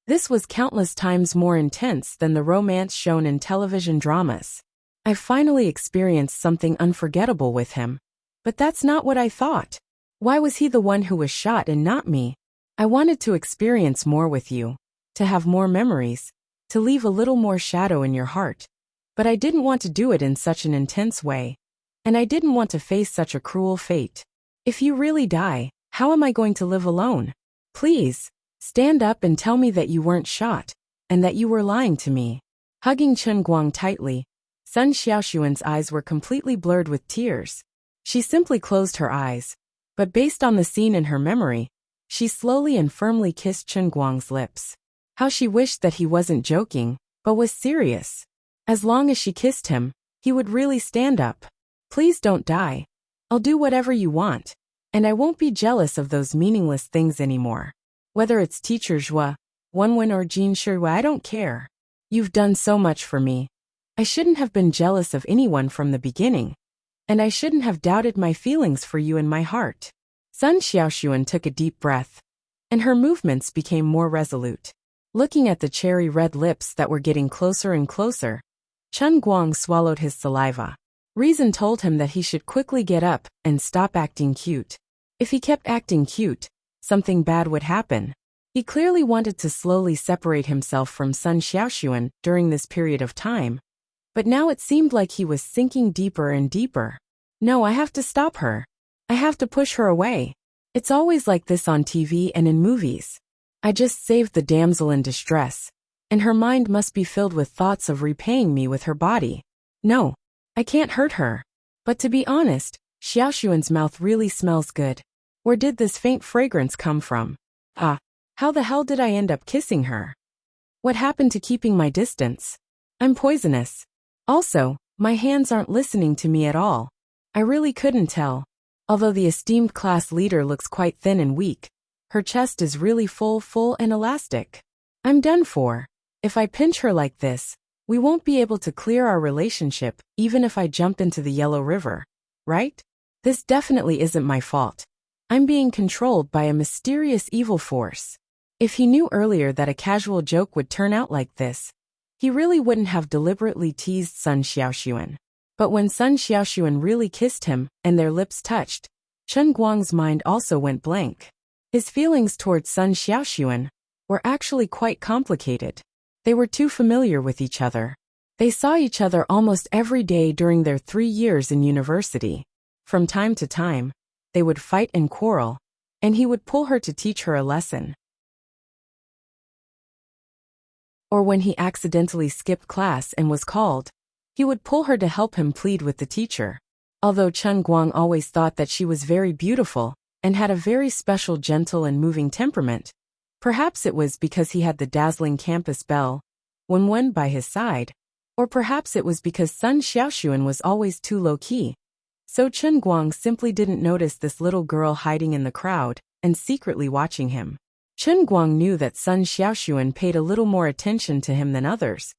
This was countless times more intense than the romance shown in television dramas. I finally experienced something unforgettable with him. But that's not what I thought. Why was he the one who was shot and not me? I wanted to experience more with you, to have more memories, to leave a little more shadow in your heart. But I didn't want to do it in such an intense way. And I didn't want to face such a cruel fate. If you really die, how am I going to live alone? Please, stand up and tell me that you weren't shot, and that you were lying to me. Hugging Chen Guang tightly, Sun Xiaoxuan's eyes were completely blurred with tears. She simply closed her eyes, but based on the scene in her memory, she slowly and firmly kissed Chen Guang's lips. How she wished that he wasn't joking, but was serious. As long as she kissed him, he would really stand up. Please don't die. I'll do whatever you want, and I won't be jealous of those meaningless things anymore. Whether it's teacher Zhua, Wenwen or Jin Shihua, I don't care. You've done so much for me. I shouldn't have been jealous of anyone from the beginning, and I shouldn't have doubted my feelings for you in my heart. Sun Xiaoxuan took a deep breath, and her movements became more resolute. Looking at the cherry-red lips that were getting closer and closer, Chen Guang swallowed his saliva. Reason told him that he should quickly get up and stop acting cute. If he kept acting cute, something bad would happen. He clearly wanted to slowly separate himself from Sun Xiaoxuan during this period of time, but now it seemed like he was sinking deeper and deeper. No, I have to stop her. I have to push her away. It's always like this on TV and in movies. I just saved the damsel in distress, and her mind must be filled with thoughts of repaying me with her body. No, I can't hurt her. But to be honest, Xiaoxuan's mouth really smells good. Where did this faint fragrance come from? Ah, how the hell did I end up kissing her? What happened to keeping my distance? I'm poisonous. Also, my hands aren't listening to me at all. I really couldn't tell. Although the esteemed class leader looks quite thin and weak, her chest is really full and elastic. I'm done for. If I pinch her like this, we won't be able to clear our relationship even if I jump into the Yellow River, right? This definitely isn't my fault. I'm being controlled by a mysterious evil force. If he knew earlier that a casual joke would turn out like this, he really wouldn't have deliberately teased Sun Xiaoxuan. But when Sun Xiaoxuan really kissed him and their lips touched, Chen Guang's mind also went blank. His feelings towards Sun Xiaoxuan were actually quite complicated. They were too familiar with each other. They saw each other almost every day during their 3 years in university. From time to time, they would fight and quarrel, and he would pull her to teach her a lesson. Or when he accidentally skipped class and was called, he would pull her to help him plead with the teacher. Although Chen Guang always thought that she was very beautiful and had a very special gentle and moving temperament, perhaps it was because he had the dazzling campus belle, Wenwen, by his side, or perhaps it was because Sun Xiaoxuan was always too low-key. So Chen Guang simply didn't notice this little girl hiding in the crowd and secretly watching him. Chen Guang knew that Sun Xiaoxuan paid a little more attention to him than others,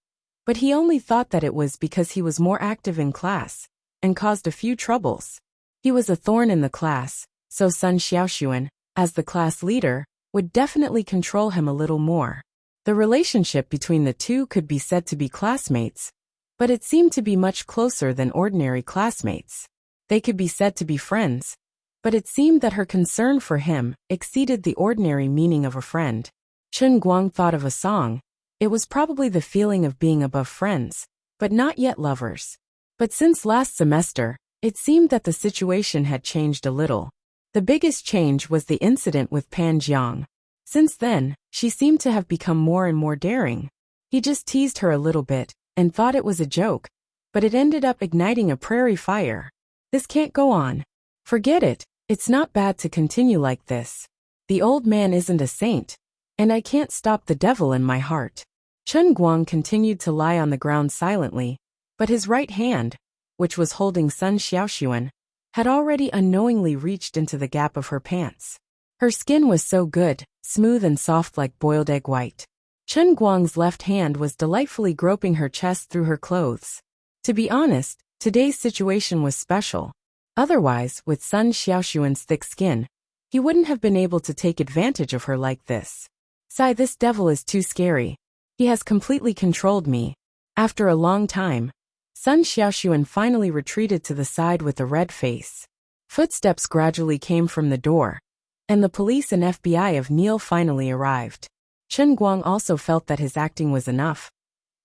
but he only thought that it was because he was more active in class and caused a few troubles. He was a thorn in the class, so Sun Xiaoxuan, as the class leader, would definitely control him a little more. The relationship between the two could be said to be classmates, but it seemed to be much closer than ordinary classmates. They could be said to be friends, but it seemed that her concern for him exceeded the ordinary meaning of a friend. Chen Guang thought of a song. It was probably the feeling of being above friends, but not yet lovers. But since last semester, it seemed that the situation had changed a little. The biggest change was the incident with Pan Jiang. Since then, she seemed to have become more and more daring. He just teased her a little bit and thought it was a joke, but it ended up igniting a prairie fire. This can't go on. Forget it. It's not bad to continue like this. The old man isn't a saint, and I can't stop the devil in my heart. Chen Guang continued to lie on the ground silently, but his right hand, which was holding Sun Xiaoxuan, had already unknowingly reached into the gap of her pants. Her skin was so good, smooth and soft like boiled egg white. Chen Guang's left hand was delightfully groping her chest through her clothes. To be honest, today's situation was special. Otherwise, with Sun Xiaoxuan's thick skin, he wouldn't have been able to take advantage of her like this. Sigh, this devil is too scary. He has completely controlled me. After a long time, Sun Xiaoxuan finally retreated to the side with a red face. Footsteps gradually came from the door, and the police and FBI of Neil finally arrived. Chen Guang also felt that his acting was enough.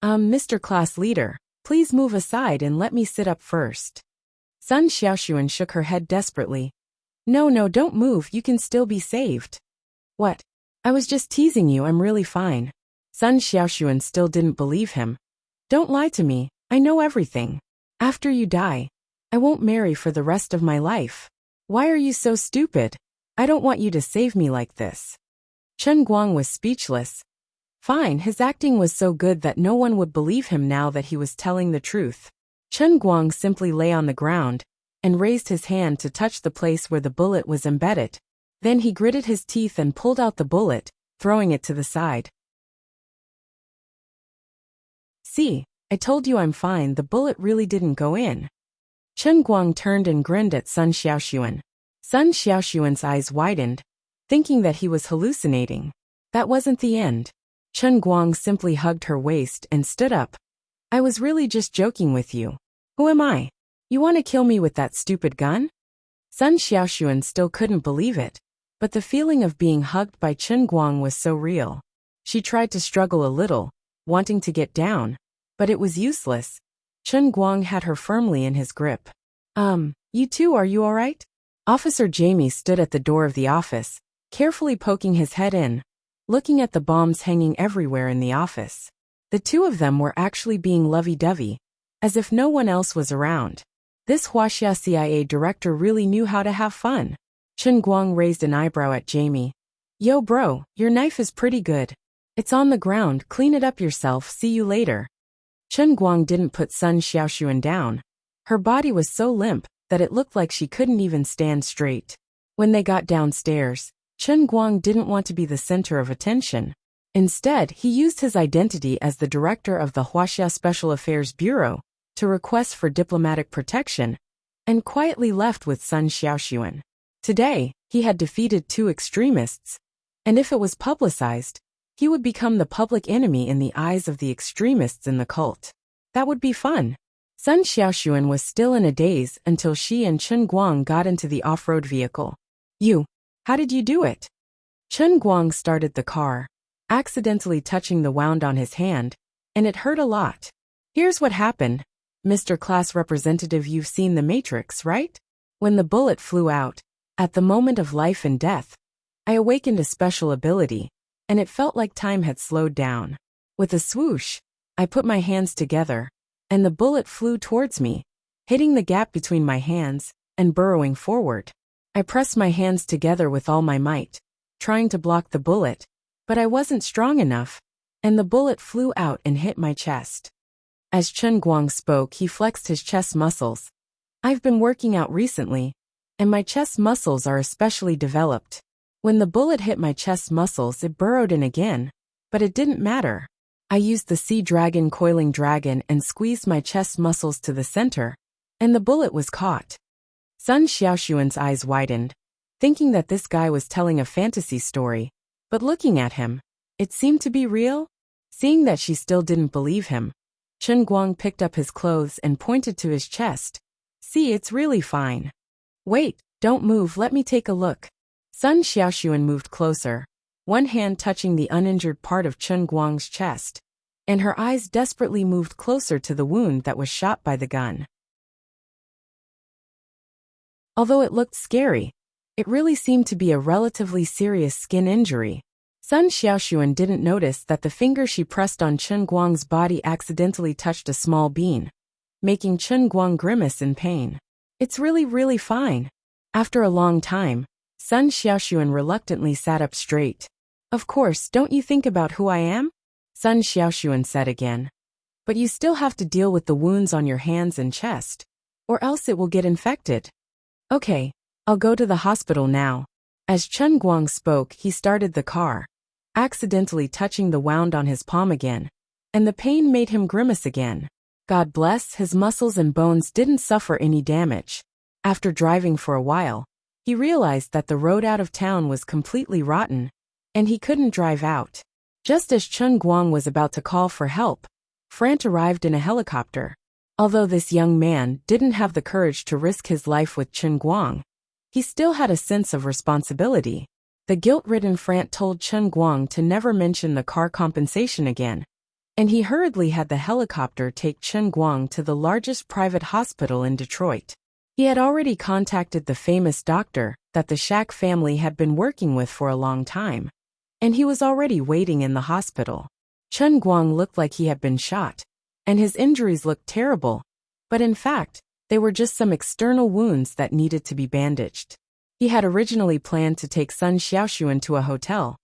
Mr. Class Leader, please move aside and let me sit up first. Sun Xiaoxuan shook her head desperately. No, don't move, you can still be saved. What? I was just teasing you, I'm really fine. Sun Xiaoxuan still didn't believe him. Don't lie to me, I know everything. After you die, I won't marry for the rest of my life. Why are you so stupid? I don't want you to save me like this. Chen Guang was speechless. Fine, his acting was so good that no one would believe him now that he was telling the truth. Chen Guang simply lay on the ground and raised his hand to touch the place where the bullet was embedded. Then he gritted his teeth and pulled out the bullet, throwing it to the side. See, I told you I'm fine, the bullet really didn't go in. Chen Guang turned and grinned at Sun Xiaoxuan. Sun Xiaoxuan's eyes widened, thinking that he was hallucinating. That wasn't the end. Chen Guang simply hugged her waist and stood up. I was really just joking with you. Who am I? You want to kill me with that stupid gun? Sun Xiaoxuan still couldn't believe it, but the feeling of being hugged by Chen Guang was so real. She tried to struggle a little, wanting to get down, but it was useless. Chen Guang had her firmly in his grip. You two, are you all right? Officer Jamie stood at the door of the office, carefully poking his head in, looking at the bombs hanging everywhere in the office. The two of them were actually being lovey-dovey, as if no one else was around. This Huaxia CIA director really knew how to have fun. Chen Guang raised an eyebrow at Jamie. Yo bro, your knife is pretty good. It's on the ground, clean it up yourself, see you later. Chen Guang didn't put Sun Xiaoxuan down. Her body was so limp that it looked like she couldn't even stand straight. When they got downstairs, Chen Guang didn't want to be the center of attention. Instead, he used his identity as the director of the Huaxia Special Affairs Bureau to request for diplomatic protection, and quietly left with Sun Xiaoxuan. Today, he had defeated two extremists, and if it was publicized, he would become the public enemy in the eyes of the extremists in the cult. That would be fun. Sun Xiaoxuan was still in a daze until she and Chen Guang got into the off-road vehicle. How did you do it? Chen Guang started the car, accidentally touching the wound on his hand, and it hurt a lot. Here's what happened. Mr. Class Representative, you've seen The Matrix, right? When the bullet flew out, at the moment of life and death, I awakened a special ability, and it felt like time had slowed down. With a swoosh, I put my hands together, and the bullet flew towards me, hitting the gap between my hands and burrowing forward. I pressed my hands together with all my might, trying to block the bullet, but I wasn't strong enough, and the bullet flew out and hit my chest. As Chen Guang spoke, he flexed his chest muscles. I've been working out recently, and my chest muscles are especially developed. When the bullet hit my chest muscles, it burrowed in again, but it didn't matter. I used the Sea Dragon Coiling Dragon and squeezed my chest muscles to the center, and the bullet was caught. Sun Xiaoxuan's eyes widened, thinking that this guy was telling a fantasy story, but looking at him, it seemed to be real. Seeing that she still didn't believe him, Chen Guang picked up his clothes and pointed to his chest. See, it's really fine. Wait, don't move, let me take a look. Sun Xiaoxuan moved closer, one hand touching the uninjured part of Chen Guang's chest, and her eyes desperately moved closer to the wound that was shot by the gun. Although it looked scary, it really seemed to be a relatively serious skin injury. Sun Xiaoxuan didn't notice that the finger she pressed on Chen Guang's body accidentally touched a small bean, making Chen Guang grimace in pain. It's really fine. After a long time, Sun Xiaoxuan reluctantly sat up straight. Of course, don't you think about who I am? Sun Xiaoxuan said again. But you still have to deal with the wounds on your hands and chest, or else it will get infected. Okay, I'll go to the hospital now. As Chen Guang spoke, he started the car, accidentally touching the wound on his palm again, and the pain made him grimace again. God bless, his muscles and bones didn't suffer any damage. After driving for a while, he realized that the road out of town was completely rotten, and he couldn't drive out. Just as Chen Guang was about to call for help, Frant arrived in a helicopter. Although this young man didn't have the courage to risk his life with Chen Guang, he still had a sense of responsibility. The guilt-ridden Frant told Chen Guang to never mention the car compensation again, and he hurriedly had the helicopter take Chen Guang to the largest private hospital in Detroit. He had already contacted the famous doctor that the Shack family had been working with for a long time, and he was already waiting in the hospital. Chen Guang looked like he had been shot, and his injuries looked terrible. But in fact, they were just some external wounds that needed to be bandaged. He had originally planned to take Sun Xiaoxuan to a hotel,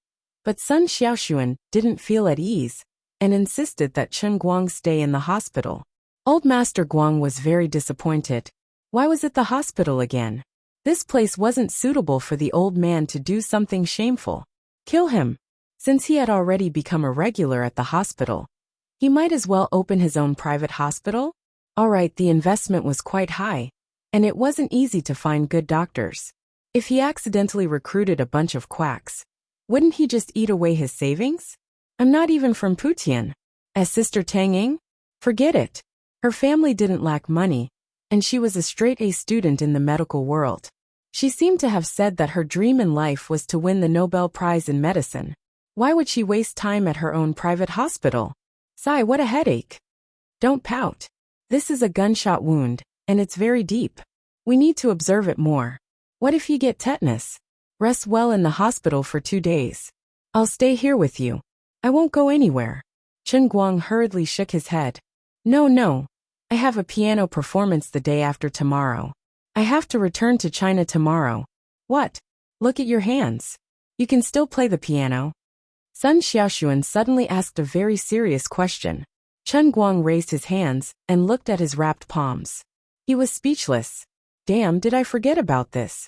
but Sun Xiaoxuan didn't feel at ease and insisted that Chen Guang stay in the hospital. Old Master Guang was very disappointed. Why was it the hospital again? This place wasn't suitable for the old man to do something shameful. Kill him. Since he had already become a regular at the hospital, he might as well open his own private hospital? Alright, the investment was quite high, and it wasn't easy to find good doctors. If he accidentally recruited a bunch of quacks, wouldn't he just eat away his savings? I'm not even from Putian. As Sister Tang Ying? Forget it. Her family didn't lack money, and she was a straight-A student in the medical world. She seemed to have said that her dream in life was to win the Nobel Prize in medicine. Why would she waste time at her own private hospital? Sigh, what a headache. Don't pout. This is a gunshot wound, and it's very deep. We need to observe it more. What if you get tetanus? Rest well in the hospital for 2 days. I'll stay here with you. I won't go anywhere. Chen Guang hurriedly shook his head. No. I have a piano performance the day after tomorrow. I have to return to China tomorrow. What? Look at your hands. You can still play the piano. Sun Xiaoxuan suddenly asked a very serious question. Chen Guang raised his hands and looked at his wrapped palms. He was speechless. Damn, did I forget about this?